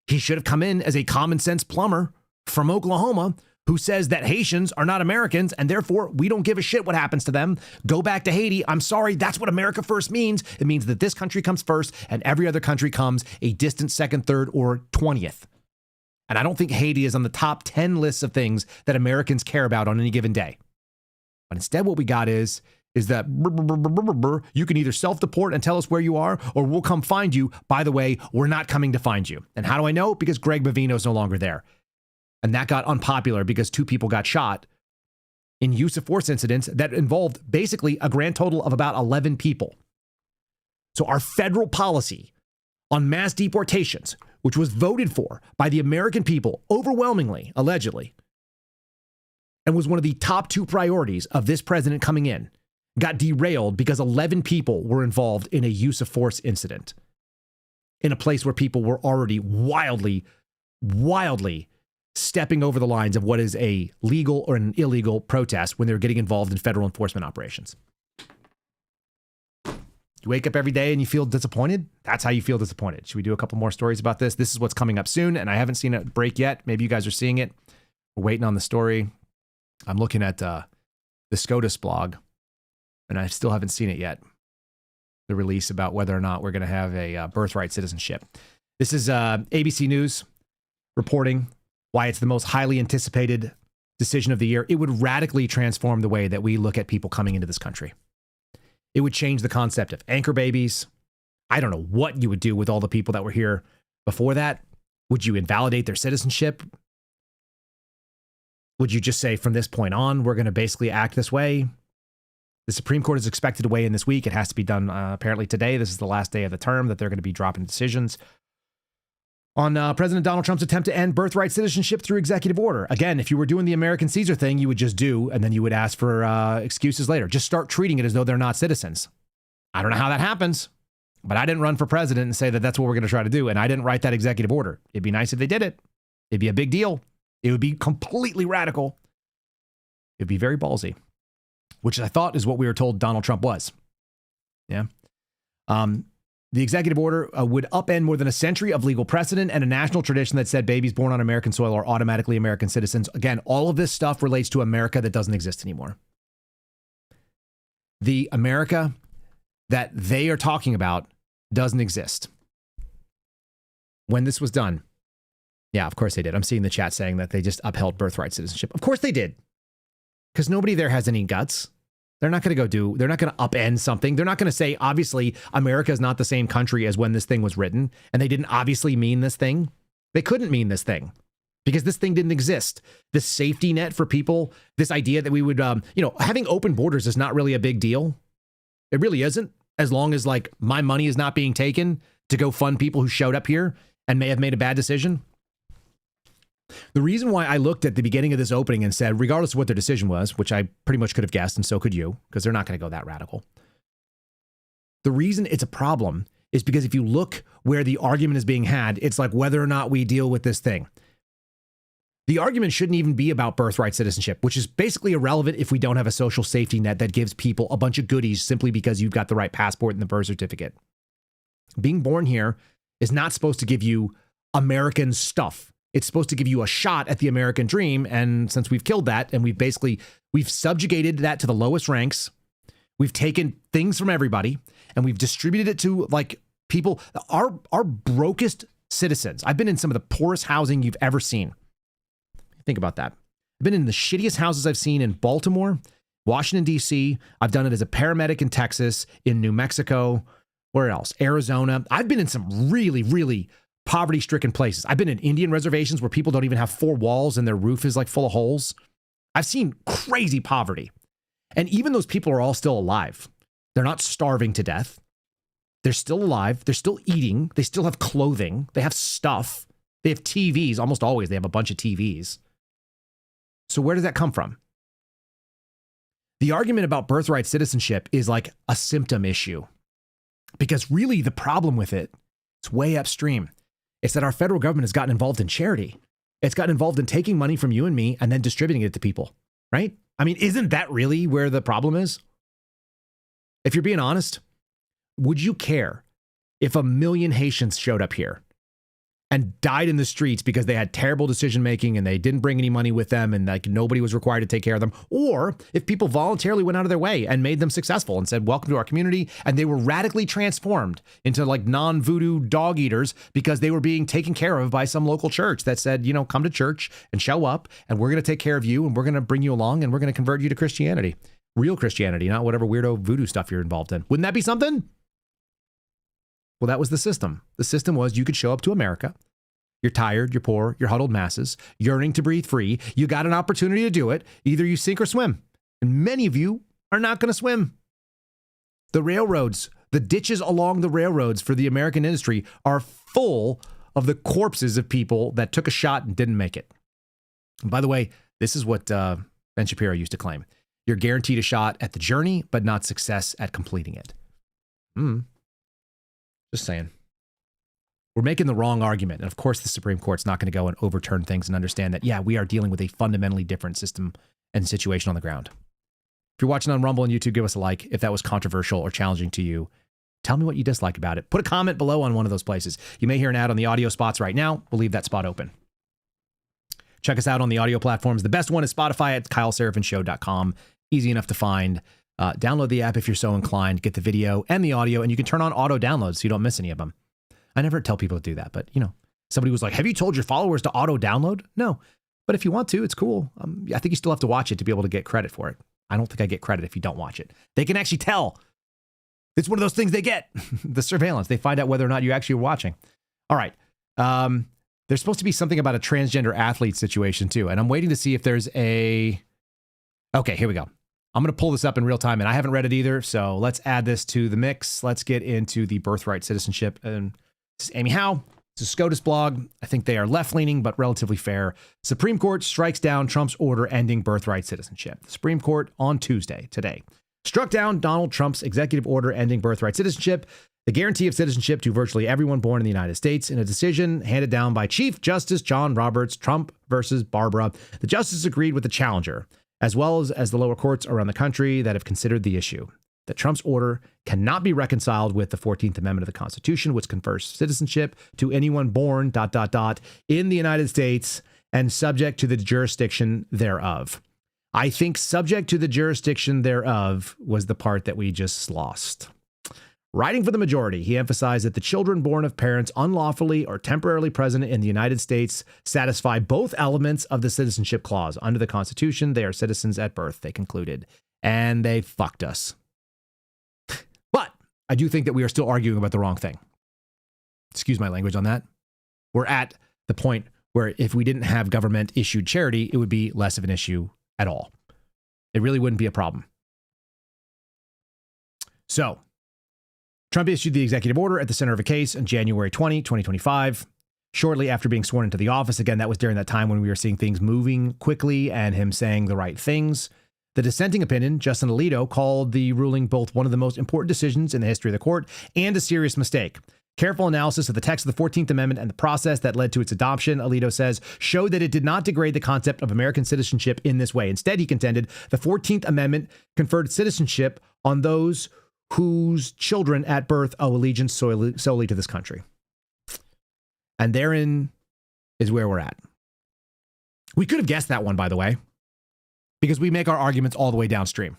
He should have come in as a common sense plumber from Oklahoma who says that Haitians are not Americans and therefore we don't give a shit what happens to them. Go back to Haiti. I'm sorry, that's what America first means. It means that this country comes first and every other country comes a distant second, third, or 20th. And I don't think Haiti is on the top 10 lists of things that Americans care about on any given day. But instead what we got is that you can either self-deport and tell us where you are, or we'll come find you. By the way, we're not coming to find you. And how do I know? Because Greg Bovino's no longer there. And that got unpopular because 2 people got shot in use of force incidents that involved basically a grand total of about 11 people. So our federal policy on mass deportations, which was voted for by the American people overwhelmingly, allegedly, and was one of the top 2 priorities of this president coming in, got derailed because 11 people were involved in a use of force incident in a place where people were already wildly stepping over the lines of what is a legal or an illegal protest when they're getting involved in federal enforcement operations. You wake up every day and you feel disappointed? That's how you feel disappointed. Should we do a couple more stories about this? This is what's coming up soon, and I haven't seen it break yet. Maybe you guys are seeing it. We're waiting on the story. I'm looking at the SCOTUS blog, and I still haven't seen it yet. The release about whether or not we're going to have a birthright citizenship. This is ABC News reporting why it's the most highly anticipated decision of the year. It would radically transform the way that we look at people coming into this country. It would change the concept of anchor babies. I don't know what you would do with all the people that were here before that. Would you invalidate their citizenship? Would you just say from this point on, we're going to basically act this way? The Supreme Court is expected to weigh in this week. It has to be done apparently today. This is the last day of the term that they're going to be dropping decisions on President Donald Trump's attempt to end birthright citizenship through executive order. Again, if you were doing the American Caesar thing, you would just do, and then you would ask for excuses later. Just start treating it as though they're not citizens. I don't know how that happens, but I didn't run for president and say that that's what we're going to try to do, and I didn't write that executive order. It'd be nice if they did it. It'd be a big deal. It would be completely radical. It'd be very ballsy, which I thought is what we were told Donald Trump was. Yeah. The executive order would upend more than a century of legal precedent and a national tradition that said babies born on American soil are automatically American citizens. Again, all of this stuff relates to America that doesn't exist anymore. The America that they are talking about doesn't exist. When this was done, yeah, of course they did. I'm seeing the chat saying that they just upheld birthright citizenship. Of course they did. Because nobody there has any guts. They're not going to they're not going to upend something. They're not going to say, obviously, America is not the same country as when this thing was written. And they didn't obviously mean this thing. They couldn't mean this thing because this thing didn't exist. This safety net for people, this idea that we would, having open borders is not really a big deal. It really isn't. As long as like my money is not being taken to go fund people who showed up here and may have made a bad decision. The reason why I looked at the beginning of this opening and said, regardless of what their decision was, which I pretty much could have guessed, and so could you, because they're not going to go that radical. The reason it's a problem is because if you look where the argument is being had, it's like whether or not we deal with this thing. The argument shouldn't even be about birthright citizenship, which is basically irrelevant if we don't have a social safety net that gives people a bunch of goodies simply because you've got the right passport and the birth certificate. Being born here is not supposed to give you American stuff. It's supposed to give you a shot at the American dream. And since we've killed that and we've subjugated that to the lowest ranks, we've taken things from everybody and we've distributed it to like people, our brokest citizens. I've been in some of the poorest housing you've ever seen. Think about that. I've been in the shittiest houses I've seen in Baltimore, Washington, D.C. I've done it as a paramedic in Texas, in New Mexico, where else? Arizona. I've been in some really, really poverty-stricken places. I've been in Indian reservations where people don't even have 4 walls and their roof is like full of holes. I've seen crazy poverty. And even those people are all still alive. They're not starving to death. They're still alive. They're still eating. They still have clothing. They have stuff. They have TVs. Almost always they have a bunch of TVs. So where does that come from? The argument about birthright citizenship is like a symptom issue. Because really the problem with it, it's way upstream. It's that our federal government has gotten involved in charity. It's gotten involved in taking money from you and me and then distributing it to people, right? I mean, isn't that really where the problem is? If you're being honest, would you care if 1 million Haitians showed up here and died in the streets because they had terrible decision making and they didn't bring any money with them and like nobody was required to take care of them, or if people voluntarily went out of their way and made them successful and said, welcome to our community, and they were radically transformed into like non-voodoo dog eaters because they were being taken care of by some local church that said, come to church and show up and we're going to take care of you and we're going to bring you along and we're going to convert you to Christianity. Real Christianity, not whatever weirdo voodoo stuff you're involved in. Wouldn't that be something? Well, that was the system. The system was you could show up to America. You're tired, you're poor, you're huddled masses, yearning to breathe free. You got an opportunity to do it. Either you sink or swim. And many of you are not going to swim. The railroads, the ditches along the railroads for the American industry are full of the corpses of people that took a shot and didn't make it. And by the way, this is what Ben Shapiro used to claim. You're guaranteed a shot at the journey, but not success at completing it. Just saying. We're making the wrong argument. And of course, the Supreme Court's not going to go and overturn things and understand that, yeah, we are dealing with a fundamentally different system and situation on the ground. If you're watching on Rumble and YouTube, give us a like. If that was controversial or challenging to you, tell me what you dislike about it. Put a comment below on one of those places. You may hear an ad on the audio spots right now. We'll leave that spot open. Check us out on the audio platforms. The best one is Spotify at KyleSeraphinShow.com. Easy enough to find. Download the app if you're so inclined. Get the video and the audio, and you can turn on auto downloads so you don't miss any of them. I never tell people to do that, but somebody was like, have you told your followers to auto download? No, but if you want to, it's cool. I think you still have to watch it to be able to get credit for it. I don't think I get credit if you don't watch it. They can actually tell. It's one of those things they get, the surveillance. They find out whether or not you actually are watching. All right. There's supposed to be something about a transgender athlete situation too. And I'm waiting to see if there's okay, here we go. I'm going to pull this up in real time and I haven't read it either. So let's add this to the mix. Let's get into the birthright citizenship. And this is Amy Howe. It's a SCOTUS blog. I think they are left-leaning, but relatively fair. Supreme Court strikes down Trump's order ending birthright citizenship. The Supreme Court on Tuesday, today, struck down Donald Trump's executive order ending birthright citizenship, the guarantee of citizenship to virtually everyone born in the United States, in a decision handed down by Chief Justice John Roberts, Trump versus Barbara. The justice agreed with the challenger, as well as the lower courts around the country that have considered the issue, that Trump's order cannot be reconciled with the 14th Amendment of the Constitution, which confers citizenship to anyone born ... in the United States and subject to the jurisdiction thereof. I think subject to the jurisdiction thereof was the part that we just lost. Writing for the majority, he emphasized that the children born of parents unlawfully or temporarily present in the United States satisfy both elements of the citizenship clause. Under the Constitution, they are citizens at birth, they concluded. And they fucked us. But I do think that we are still arguing about the wrong thing. Excuse my language on that. We're at the point where if we didn't have government-issued charity, it would be less of an issue at all. It really wouldn't be a problem. So, Trump issued the executive order at the center of a case on January 20, 2025, shortly after being sworn into the office. Again, that was during that time when we were seeing things moving quickly and him saying the right things. The dissenting opinion, Justin Alito, called the ruling both one of the most important decisions in the history of the court and a serious mistake. Careful analysis of the text of the 14th Amendment and the process that led to its adoption, Alito says, showed that it did not degrade the concept of American citizenship in this way. Instead, he contended the 14th Amendment conferred citizenship on those whose children at birth owe allegiance solely to this country. And therein is where we're at. We could have guessed that one, by the way, because we make our arguments all the way downstream.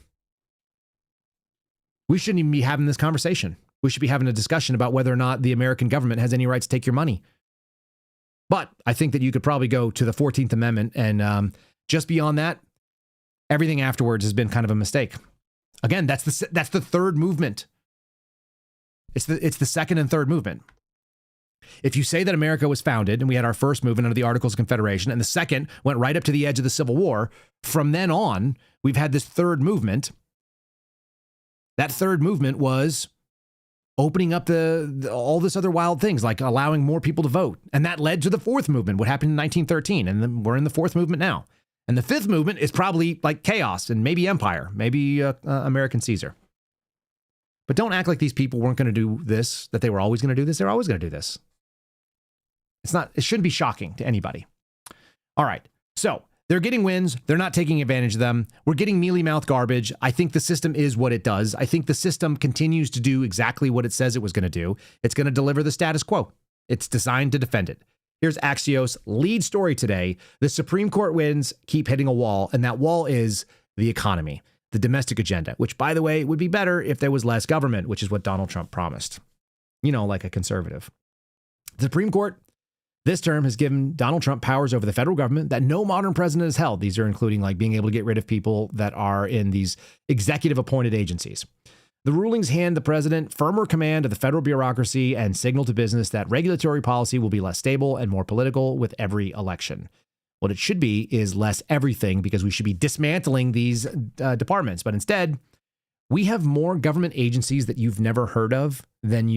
We shouldn't even be having this conversation. We should be having a discussion about whether or not the American government has any right to take your money. But I think that you could probably go to the 14th Amendment and just beyond that, everything afterwards has been kind of a mistake. Again, that's the third movement. It's the second and third movement. If you say that America was founded and we had our first movement under the Articles of Confederation and the second went right up to the edge of the Civil War, from then on, we've had this third movement. That third movement was opening up all this other wild things, like allowing more people to vote. And that led to the fourth movement, what happened in 1913. And then we're in the fourth movement now. And the fifth movement is probably like chaos and maybe empire, maybe American Caesar. But don't act like these people weren't going to do this, that they were always going to do this. They're always going to do this. It shouldn't be shocking to anybody. All right. So they're getting wins. They're not taking advantage of them. We're getting mealy-mouthed garbage. I think the system is what it does. I think the system continues to do exactly what it says it was going to do. It's going to deliver the status quo. It's designed to defend it. Here's Axios' lead story today. The Supreme Court wins keep hitting a wall, and that wall is the economy, the domestic agenda, which, by the way, would be better if there was less government, which is what Donald Trump promised. You know, like a conservative. The Supreme Court this term has given Donald Trump powers over the federal government that no modern president has held. These are including like being able to get rid of people that are in these executive appointed agencies. The rulings hand the president firmer command of the federal bureaucracy and signal to business that regulatory policy will be less stable and more political with every election. What it should be is less everything, because we should be dismantling these departments. But instead, we have more government agencies that you've never heard of than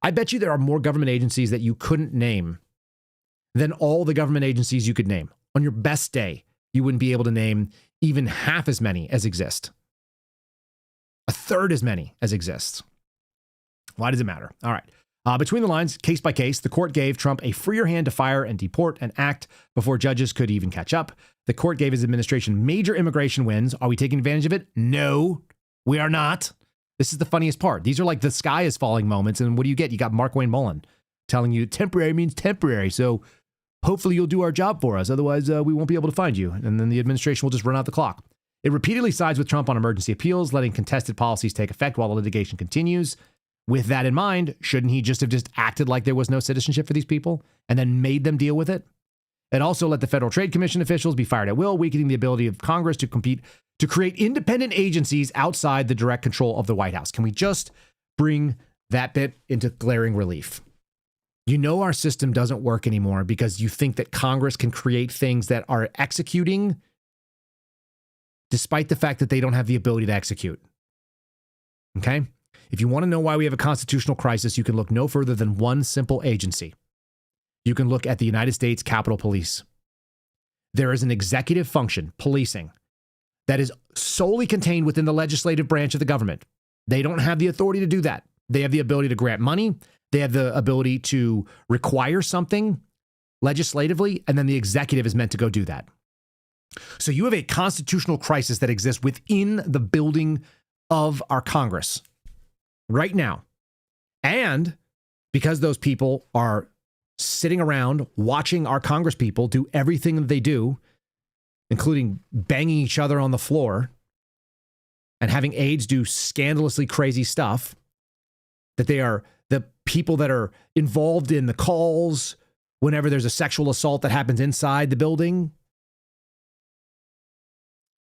I bet you there are more government agencies that you couldn't name than all the government agencies you could name. On your best day, you wouldn't be able to name even half as many as exist. A third as many as exists. Why does it matter? All right. Between the lines, case by case, the court gave Trump a freer hand to fire and deport and act before judges could even catch up. The court gave his administration major immigration wins. Are we taking advantage of it? No, we are not. This is the funniest part. These are like the sky is falling moments. And what do you get? You got Mark-Wayne Mullen telling you temporary means temporary. So hopefully you'll do our job for us. Otherwise, we won't be able to find you. And then the administration will just run out the clock. It repeatedly sides with Trump on emergency appeals, letting contested policies take effect while the litigation continues. With that in mind, shouldn't he just have acted like there was no citizenship for these people and then made them deal with it? It also let the Federal Trade Commission officials be fired at will, weakening the ability of Congress to compete to create independent agencies outside the direct control of the White House. Can we just bring that bit into glaring relief? You know our system doesn't work anymore because you think that Congress can create things that are executing despite the fact that they don't have the ability to execute. Okay? If you want to know why we have a constitutional crisis, you can look no further than one simple agency. You can look at the United States Capitol Police. There is an executive function, policing, that is solely contained within the legislative branch of the government. They don't have the authority to do that. They have the ability to grant money. They have the ability to require something legislatively, and then the executive is meant to go do that. So you have a constitutional crisis that exists within the building of our Congress right now. And because those people are sitting around watching our Congress people do everything that they do, including banging each other on the floor and having aides do scandalously crazy stuff, that they are the people that are involved in the calls whenever there's a sexual assault that happens inside the building.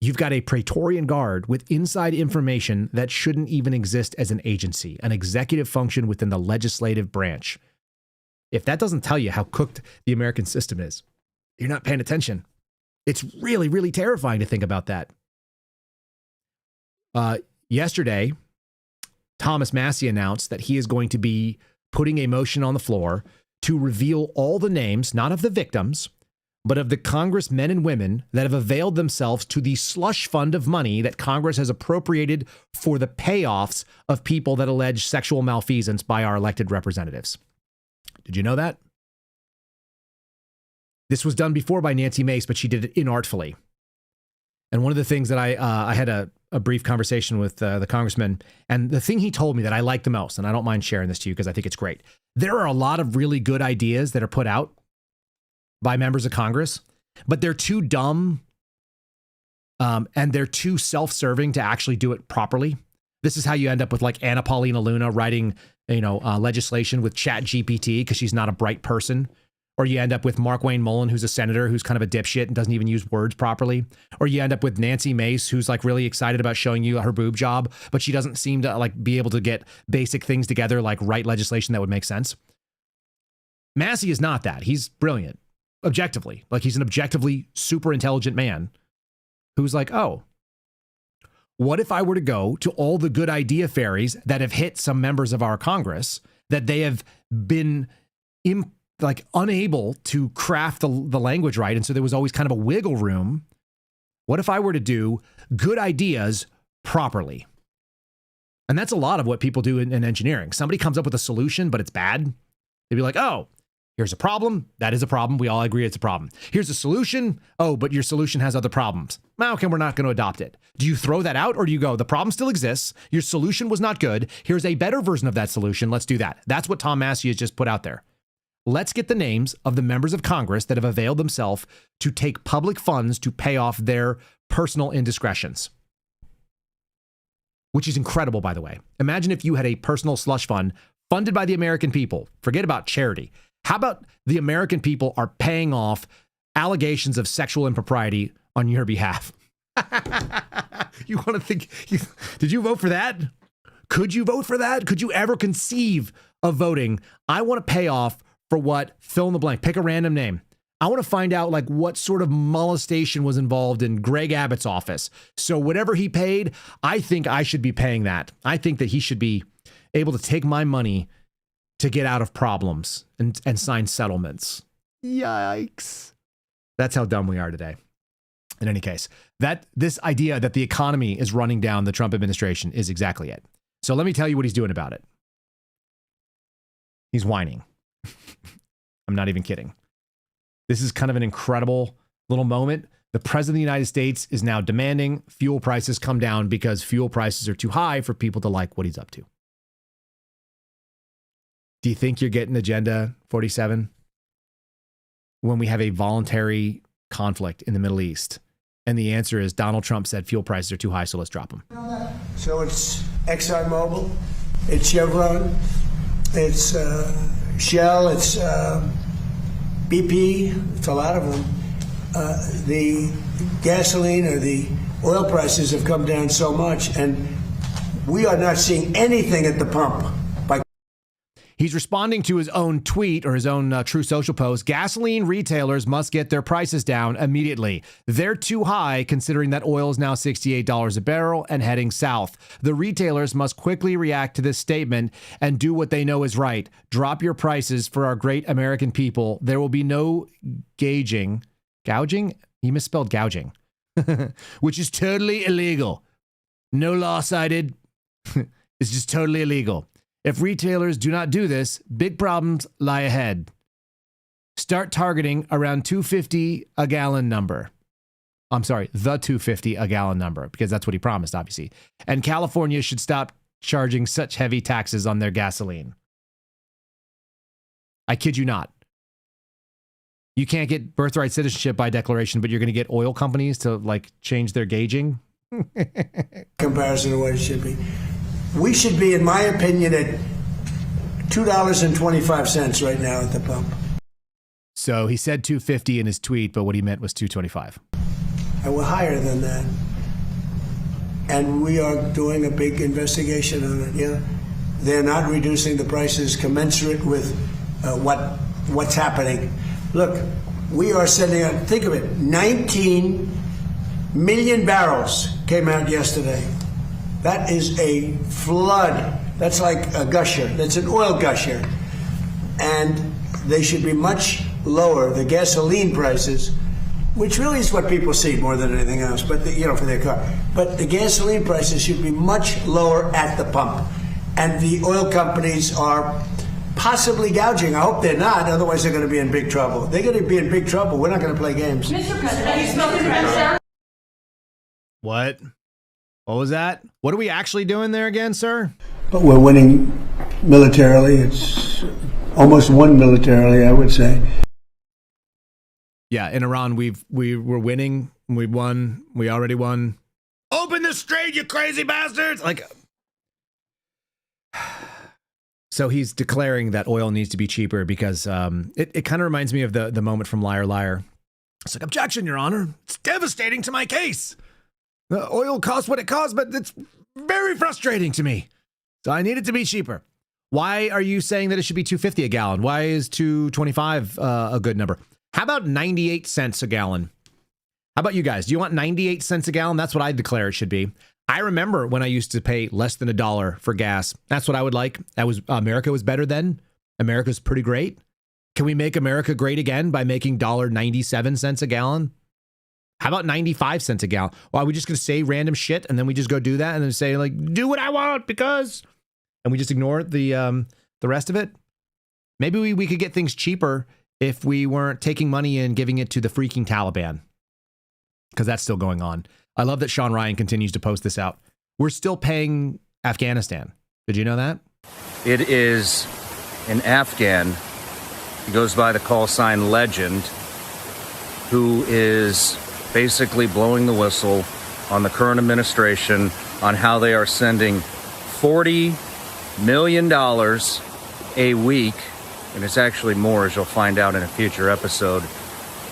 You've got a Praetorian Guard with inside information that shouldn't even exist as an agency, an executive function within the legislative branch. If that doesn't tell you how cooked the American system is, you're not paying attention. It's really, really terrifying to think about that. Yesterday, Thomas Massie announced that he is going to be putting a motion on the floor to reveal all the names, not of the victims, but of the congressmen and women that have availed themselves to the slush fund of money that Congress has appropriated for the payoffs of people that allege sexual malfeasance by our elected representatives. Did you know that? This was done before by Nancy Mace, but she did it inartfully. And one of the things that I had a brief conversation with the congressman, and the thing he told me that I like the most, and I don't mind sharing this to you because I think it's great. There are a lot of really good ideas that are put out by members of Congress, but they're too dumb and they're too self-serving to actually do it properly. This is how you end up with like Anna Paulina Luna writing, legislation with Chat GPT because she's not a bright person. Or you end up with Mark-Wayne Mullen, who's a senator who's kind of a dipshit and doesn't even use words properly. Or you end up with Nancy Mace, who's like really excited about showing you her boob job, but she doesn't seem to like be able to get basic things together, like write legislation that would make sense. Massie is not that. He's brilliant. Objectively, like he's an objectively super intelligent man who's like, oh, what if I were to go to all the good idea fairies that have hit some members of our Congress that they have been unable to craft the language right. And so there was always kind of a wiggle room. What if I were to do good ideas properly? And that's a lot of what people do in engineering. Somebody comes up with a solution, but it's bad. They'd be like, oh, here's a problem. That is a problem. We all agree it's a problem. Here's a solution. Oh, but your solution has other problems. Well, okay, we're not going to adopt it. Do you throw that out or do you go, the problem still exists. Your solution was not good. Here's a better version of that solution. Let's do that. That's what Tom Massie has just put out there. Let's get the names of the members of Congress that have availed themselves to take public funds to pay off their personal indiscretions. Which is incredible, by the way. Imagine if you had a personal slush fund funded by the American people. Forget about charity. How about the American people are paying off allegations of sexual impropriety on your behalf? You want to think, did you vote for that? Could you vote for that? Could you ever conceive of voting? I want to pay off for what? Fill in the blank. Pick a random name. I want to find out like what sort of molestation was involved in Greg Abbott's office. So whatever he paid, I think I should be paying that. I think that he should be able to take my money to get out of problems and sign settlements. Yikes. That's how dumb we are today. In any case, this idea that the economy is running down the Trump administration is exactly it. So let me tell you what he's doing about it. He's whining. I'm not even kidding. This is kind of an incredible little moment. The president of the United States is now demanding fuel prices come down because fuel prices are too high for people to like what he's up to. Do you think you're getting Agenda 47? When we have a voluntary conflict in the Middle East. And the answer is Donald Trump said fuel prices are too high, so let's drop them. So it's ExxonMobil, it's Chevron, it's Shell, it's BP, it's a lot of them. The gasoline or the oil prices have come down so much, and we are not seeing anything at the pump. He's responding to his own tweet or his own True Social post. Gasoline retailers must get their prices down immediately. They're too high considering that oil is now $68 a barrel and heading south. The retailers must quickly react to this statement and do what they know is right. Drop your prices for our great American people. There will be no gouging? He misspelled gouging, which is totally illegal. No law cited. It's just totally illegal. If retailers do not do this, big problems lie ahead. Start targeting around $2.50 a gallon number. I'm sorry, the $2.50 a gallon number, because that's what he promised, obviously. And California should stop charging such heavy taxes on their gasoline. I kid you not. You can't get birthright citizenship by declaration, but you're going to get oil companies to like change their gauging. Comparison to what it should be. We should be, in my opinion, at $2.25 right now at the pump. So he said $2.50 in his tweet, but what he meant was $2.25. And we're higher than that. And we are doing a big investigation on it. Yeah, they're not reducing the prices commensurate with what's happening. Look, we are sending out, think of it, 19 million barrels came out yesterday. That is a flood. That's like a gusher. That's an oil gusher. And they should be much lower, the gasoline prices, which really is what people see more than anything else, but for their car. But the gasoline prices should be much lower at the pump. And the oil companies are possibly gouging. I hope they're not, otherwise they're going to be in big trouble. They're going to be in big trouble. We're not going to play games. Mr. President, you spoke to What? What was that? What are we actually doing there again, sir? But we're winning militarily. It's almost won militarily, I would say. Yeah, in Iran, we were winning. We won. We already won. Open the strait, you crazy bastards! Like, so he's declaring that oil needs to be cheaper because it kind of reminds me of the moment from Liar Liar. It's like, objection, Your Honor. It's devastating to my case. The oil costs what it costs, but it's very frustrating to me. So I need it to be cheaper. Why are you saying that it should be $2.50 a gallon? Why is $2.25 a good number? How about 98 cents a gallon? How about you guys? Do you want 98 cents a gallon? That's what I declare it should be. I remember when I used to pay less than $1 for gas. That's what I would like. America was better then. America's pretty great. Can we make America great again by making $1.97 a gallon? How about 95 cents a gallon? Well, are we just going to say random shit and then we just go do that and then say like, do what I want because, and we just ignore the rest of it? Maybe we could get things cheaper if we weren't taking money and giving it to the freaking Taliban, because that's still going on. I love that Sean Ryan continues to post this out. We're still paying Afghanistan. Did you know that? It is an Afghan He goes by the call sign Legend, who is basically blowing the whistle on the current administration on how they are sending $40 million a week, and it's actually more, as you'll find out in a future episode,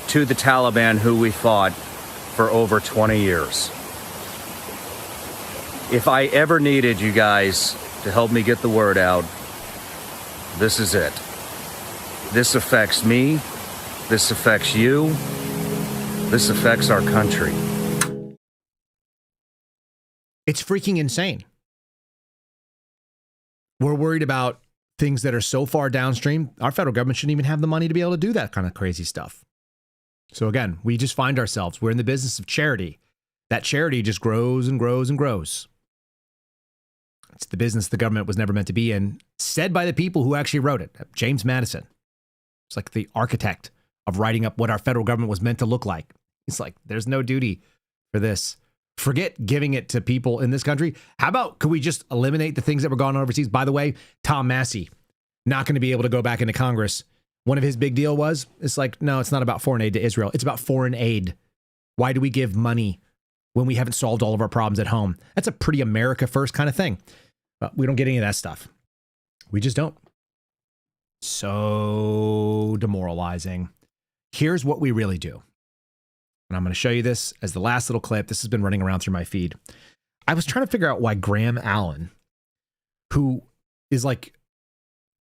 to the Taliban, who we fought for over 20 years. If I ever needed you guys to help me get the word out, this is it. This affects me. This affects you. This affects our country. It's freaking insane. We're worried about things that are so far downstream. Our federal government shouldn't even have the money to be able to do that kind of crazy stuff. So again, we just find ourselves, we're in the business of charity. That charity just grows and grows and grows. It's the business the government was never meant to be in, said by the people who actually wrote it. James Madison. It's like the architect of writing up what our federal government was meant to look like. It's like, there's no duty for this. Forget giving it to people in this country. How about, could we just eliminate the things that were going on overseas? By the way, Tom Massey, not going to be able to go back into Congress. One of his big deal was, it's like, no, it's not about foreign aid to Israel. It's about foreign aid. Why do we give money when we haven't solved all of our problems at home? That's a pretty America first kind of thing. But we don't get any of that stuff. We just don't. So demoralizing. Here's what we really do. And I'm going to show you this as the last little clip. This has been running around through my feed. I was trying to figure out why Graham Allen, who is like,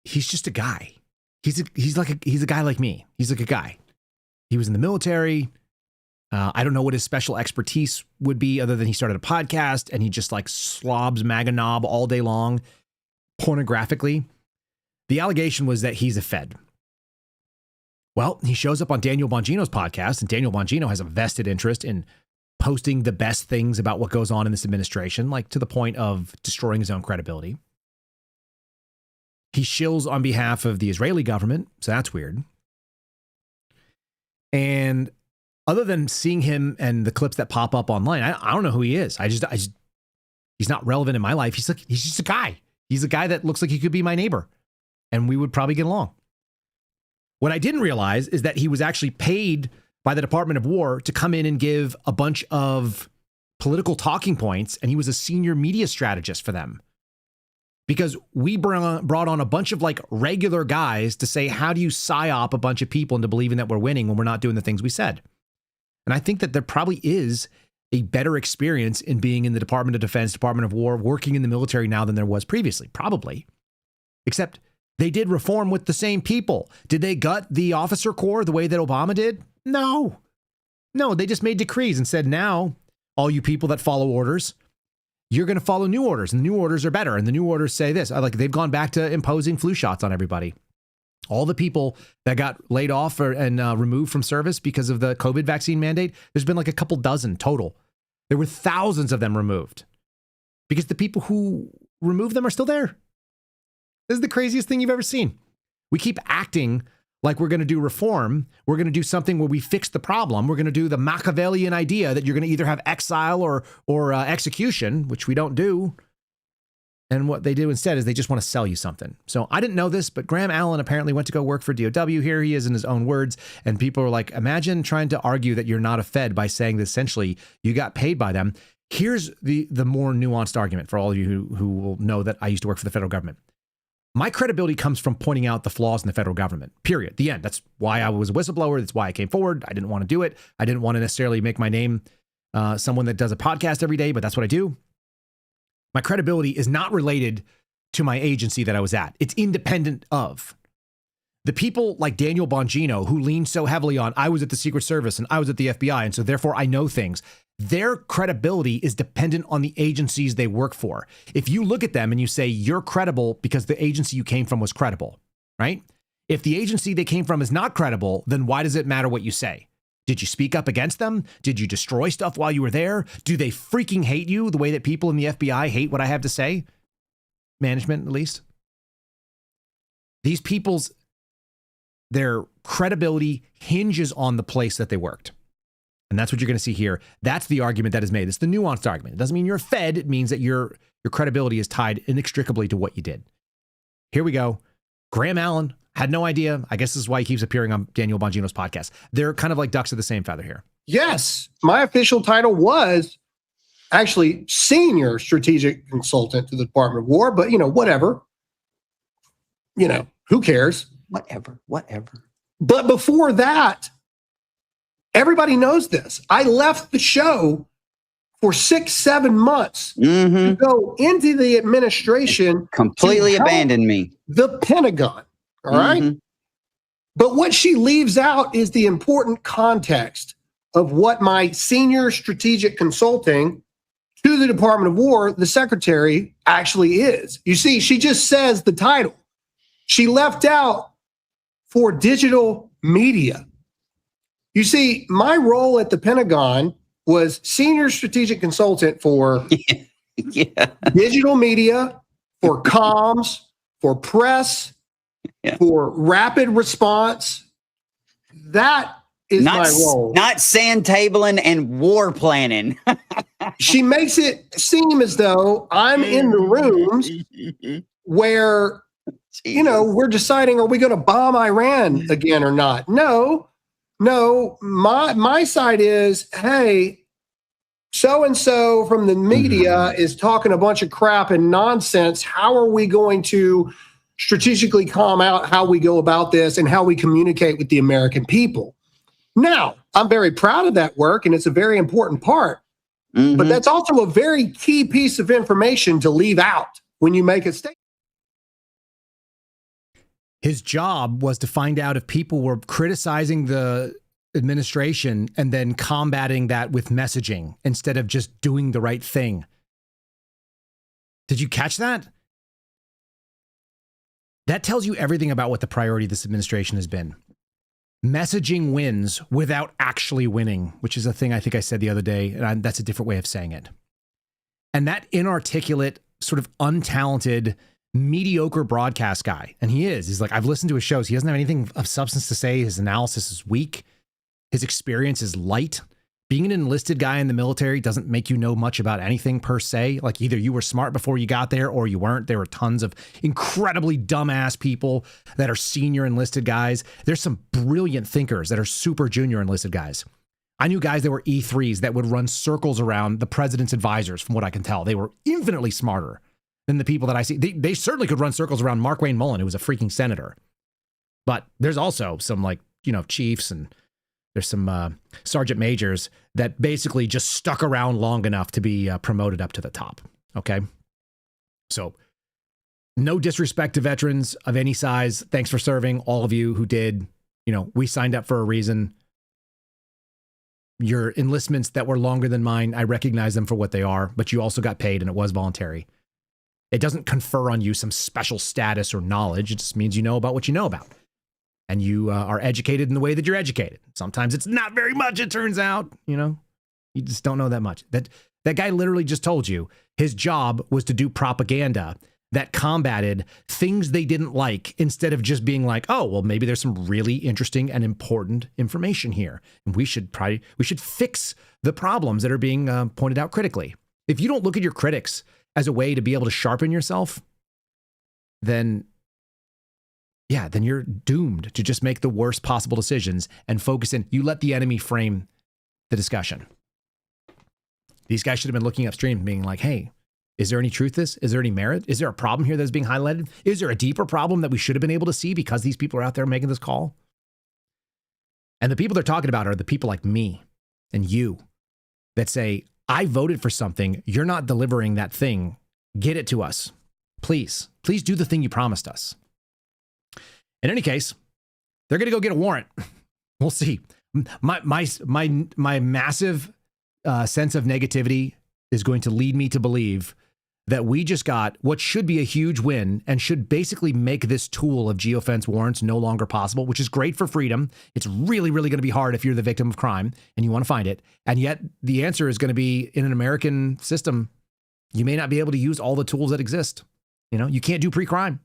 he's just a guy. He's a guy like me. He's like a guy. He was in the military. I don't know what his special expertise would be other than he started a podcast and he just like slobs MAGA knob all day long pornographically. The allegation was that he's a Fed. Well, he shows up on Daniel Bongino's podcast, and Daniel Bongino has a vested interest in posting the best things about what goes on in this administration, like to the point of destroying his own credibility. He shills on behalf of the Israeli government, so that's weird. And other than seeing him and the clips that pop up online, I don't know who he is. I just he's not relevant in my life. He's just a guy. He's a guy that looks like he could be my neighbor, and we would probably get along. What I didn't realize is that he was actually paid by the Department of War to come in and give a bunch of political talking points, and he was a senior media strategist for them. Because we brought on a bunch of like regular guys to say, how do you psyop a bunch of people into believing that we're winning when we're not doing the things we said? And I think that there probably is a better experience in being in the Department of Defense, Department of War, working in the military now than there was previously, probably. Except they did reform with the same people. Did they gut the officer corps the way that Obama did? No. No, they just made decrees and said, now, all you people that follow orders, you're going to follow new orders, and the new orders are better. And the new orders say this, like they've gone back to imposing flu shots on everybody. All the people that got laid off and removed from service because of the COVID vaccine mandate, there's been like a couple dozen total. There were thousands of them removed because the people who removed them are still there. This is the craziest thing you've ever seen. We keep acting like we're going to do reform. We're going to do something where we fix the problem. We're going to do the Machiavellian idea that you're going to either have exile or execution, which we don't do. And what they do instead is they just want to sell you something. So I didn't know this, but Graham Allen apparently went to go work for DOW. Here he is in his own words. And people are like, imagine trying to argue that you're not a Fed by saying that essentially you got paid by them. Here's the more nuanced argument for all of you who will know that I used to work for the federal government. My credibility comes from pointing out the flaws in the federal government, period. The end. That's why I was a whistleblower. That's why I came forward. I didn't want to do it. I didn't want to necessarily make my name someone that does a podcast every day, but that's what I do. My credibility is not related to my agency that I was at. It's independent of. The people like Daniel Bongino, who lean so heavily on, I was at the Secret Service and I was at the FBI, and so therefore I know things. Their credibility is dependent on the agencies they work for. If you look at them and you say you're credible because the agency you came from was credible, right? If the agency they came from is not credible, then why does it matter what you say? Did you speak up against them? Did you destroy stuff while you were there? Do they freaking hate you the way that people in the FBI hate what I have to say? Management, at least. These people's, their credibility hinges on the place that they worked. And that's what you're going to see here. That's the argument that is made. It's the nuanced argument. It doesn't mean you're a Fed. It means that your credibility is tied inextricably to what you did. Here we go. Graham Allen Had no idea. I guess this is why he keeps appearing on Daniel Bongino's podcast. They're kind of like ducks of the same feather here. Yes, my official title was actually senior strategic consultant to the Department of War, but whatever. Who cares? Whatever. But before that, everybody knows this. I left the show for 6-7 months to go into the administration. Completely abandoned me. The Pentagon. All right. But what she leaves out is the important context of what my senior strategic consulting to the Department of War, the secretary, actually is. You see, she just says the title. She left out for digital media. You see, my role at the Pentagon was senior strategic consultant for digital media, for comms, for press, for rapid response. That is my role. Not sand tabling and war planning. She makes it seem as though I'm in the rooms where, we're deciding, are we going to bomb Iran again or not? No, my side is, hey, so-and-so from the media is talking a bunch of crap and nonsense. How are we going to strategically calm out how we go about this and how we communicate with the American people? Now, I'm very proud of that work, and it's a very important part. But that's also a very key piece of information to leave out when you make a statement. His job was to find out if people were criticizing the administration and then combating that with messaging instead of just doing the right thing. Did you catch that? That tells you everything about what the priority of this administration has been. Messaging wins without actually winning, which is a thing I think I said the other day, and that's a different way of saying it. And that inarticulate, sort of untalented, mediocre broadcast guy, and he's like, I've listened to his shows. He doesn't have anything of substance to say. His analysis is weak. His experience is light. Being an enlisted guy in the military doesn't make you know much about anything per se. Like either you were smart before you got there or you weren't. There were tons of incredibly dumbass people that are senior enlisted guys. There's some brilliant thinkers that are super junior enlisted guys. I knew guys that were E3s that would run circles around the president's advisors, from what I can tell. They were infinitely smarter than the people that I see. They certainly could run circles around Mark Wayne Mullen, who was a freaking senator. But there's also some chiefs, and there's some sergeant majors that basically just stuck around long enough to be promoted up to the top. Okay. So no disrespect to veterans of any size. Thanks for serving, all of you who did. We signed up for a reason. Your enlistments that were longer than mine, I recognize them for what they are, but you also got paid and it was voluntary. It doesn't confer on you some special status or knowledge. It just means you know about what you know about. And you are educated in the way that you're educated. Sometimes it's not very much, it turns out. You just don't know that much. That guy literally just told you his job was to do propaganda that combated things they didn't like, instead of just being like, oh, well, maybe there's some really interesting and important information here, and we should fix the problems that are being pointed out critically. If you don't look at your critics as a way to be able to sharpen yourself, then you're doomed to just make the worst possible decisions and focus in. You let the enemy frame the discussion. These guys should have been looking upstream, being like, hey, is there any truth to this? Is there any merit? Is there a problem here that's being highlighted? Is there a deeper problem that we should have been able to see because these people are out there making this call? And the people they're talking about are the people like me and you that say, I voted for something. You're not delivering that thing. Get it to us. Please do the thing you promised us. In any case, they're going to go get a warrant. We'll see. My massive sense of negativity is going to lead me to believe that we just got what should be a huge win and should basically make this tool of geofence warrants no longer possible, which is great for freedom. It's really, really going to be hard if you're the victim of crime and you want to find it. And yet the answer is going to be, in an American system, you may not be able to use all the tools that exist. You can't do pre-crime.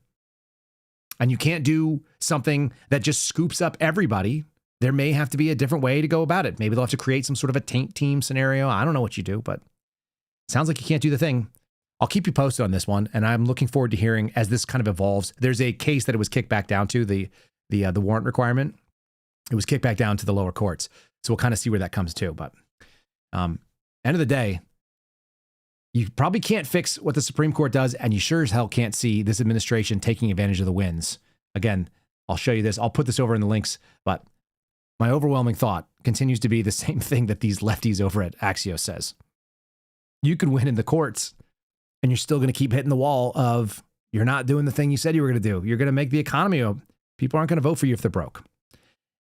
And you can't do something that just scoops up everybody. There may have to be a different way to go about it. Maybe they'll have to create some sort of a taint team scenario. I don't know what you do, but it sounds like you can't do the thing I'll keep you posted on this one, and I'm looking forward to hearing as this kind of evolves. There's a case that it was kicked back down to, the warrant requirement. It was kicked back down to the lower courts. So we'll kind of see where that comes to. But end of the day, you probably can't fix what the Supreme Court does, and you sure as hell can't see this administration taking advantage of the wins. Again, I'll show you this. I'll put this over in the links, but my overwhelming thought continues to be the same thing that these lefties over at Axios says. You could win in the courts, and you're still going to keep hitting the wall of you're not doing the thing you said you were going to do. You're going to make the economy. People aren't going to vote for you if they're broke.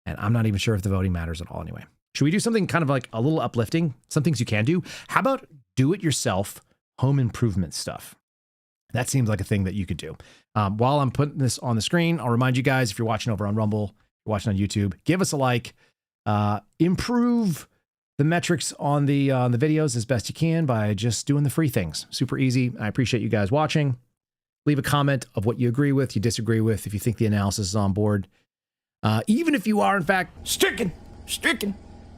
And I'm not even sure if the voting matters at all anyway. Should we do something kind of like a little uplifting? Some things you can do. How about do-it-yourself home improvement stuff? That seems like a thing that you could do. While I'm putting this on the screen, I'll remind you guys, if you're watching over on Rumble, you're watching on YouTube, give us a like. Improve the metrics on the videos as best you can by just doing the free things. Super easy. I appreciate you guys watching. Leave a comment of what you agree with, you disagree with, if you think the analysis is on board. Even if you are, in fact, stricken.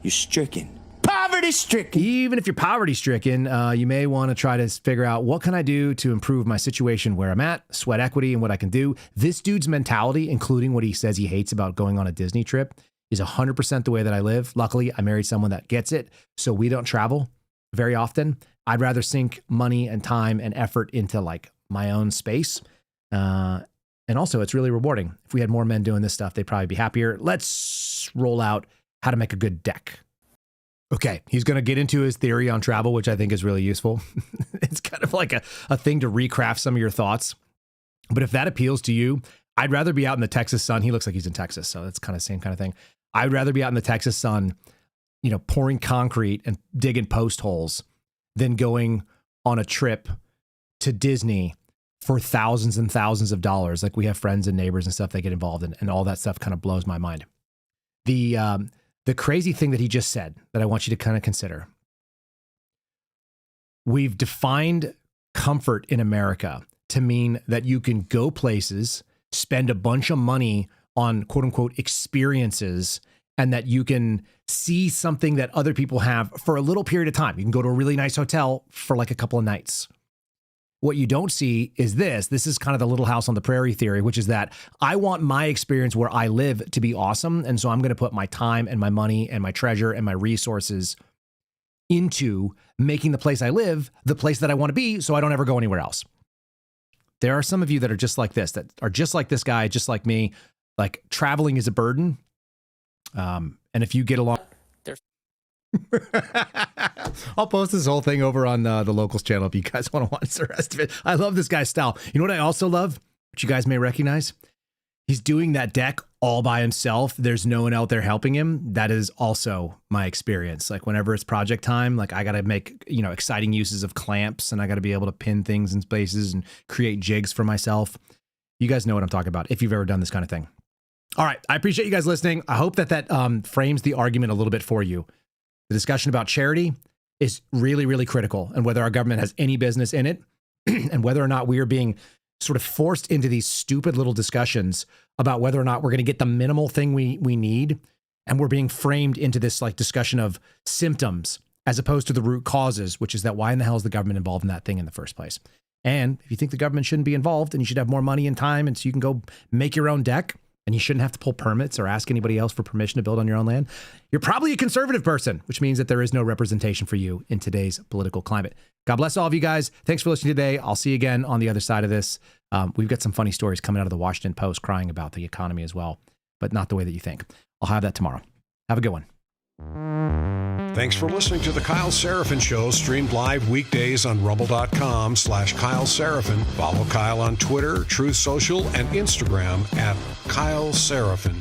You're stricken. Poverty-stricken. Even if you're poverty-stricken, you may want to try to figure out, what can I do to improve my situation where I'm at, sweat equity, and what I can do. This dude's mentality, including what he says he hates about going on a Disney trip, is 100% the way that I live. Luckily, I married someone that gets it, so we don't travel very often. I'd rather sink money and time and effort into like my own space. And also, it's really rewarding. If we had more men doing this stuff, they'd probably be happier. Let's roll out how to make a good deck. Okay, he's going to get into his theory on travel, which I think is really useful. It's kind of like a thing to recraft some of your thoughts. But if that appeals to you, I'd rather be out in the Texas sun. He looks like he's in Texas, so that's kind of the same kind of thing. I'd rather be out in the Texas sun, pouring concrete and digging post holes than going on a trip to Disney for thousands and thousands of dollars. Like, we have friends and neighbors and stuff that get involved in, and all that stuff kind of blows my mind. The crazy thing that he just said that I want you to kind of consider. We've defined comfort in America to mean that you can go places, spend a bunch of money on quote unquote experiences, and that you can see something that other people have for a little period of time. You can go to a really nice hotel for like a couple of nights. What you don't see is this. This is kind of the Little House on the Prairie theory, which is that I want my experience where I live to be awesome. And so I'm going to put my time and my money and my treasure and my resources into making the place I live the place that I want to be, so I don't ever go anywhere else. There are some of you that are just like this, that are just like this guy, just like me. Like, traveling is a burden. And if you get along... I'll post this whole thing over on the Locals channel if you guys want to watch the rest of it. I love this guy's style. You know what I also love, which you guys may recognize? He's doing that deck all by himself. There's no one out there helping him. That is also my experience. Like, whenever it's project time, like, I got to make, exciting uses of clamps, and I got to be able to pin things in places and create jigs for myself. You guys know what I'm talking about if you've ever done this kind of thing. All right. I appreciate you guys listening. I hope that frames the argument a little bit for you. The discussion about charity is really, really critical, and whether our government has any business in it, and whether or not we are being sort of forced into these stupid little discussions about whether or not we're going to get the minimal thing we need. And we're being framed into this like discussion of symptoms as opposed to the root causes, which is that why in the hell is the government involved in that thing in the first place? And if you think the government shouldn't be involved and you should have more money and time, and so you can go make your own deck, and you shouldn't have to pull permits or ask anybody else for permission to build on your own land, you're probably a conservative person, which means that there is no representation for you in today's political climate. God bless all of you guys. Thanks for listening today. I'll see you again on the other side of this. We've got some funny stories coming out of the Washington Post crying about the economy as well, but not the way that you think. I'll have that tomorrow. Have a good one. Thanks for listening to The Kyle Seraphin Show, streamed live weekdays on rumble.com/Kyle Seraphin. Follow Kyle on Twitter, Truth Social, and Instagram @Kyle Seraphin.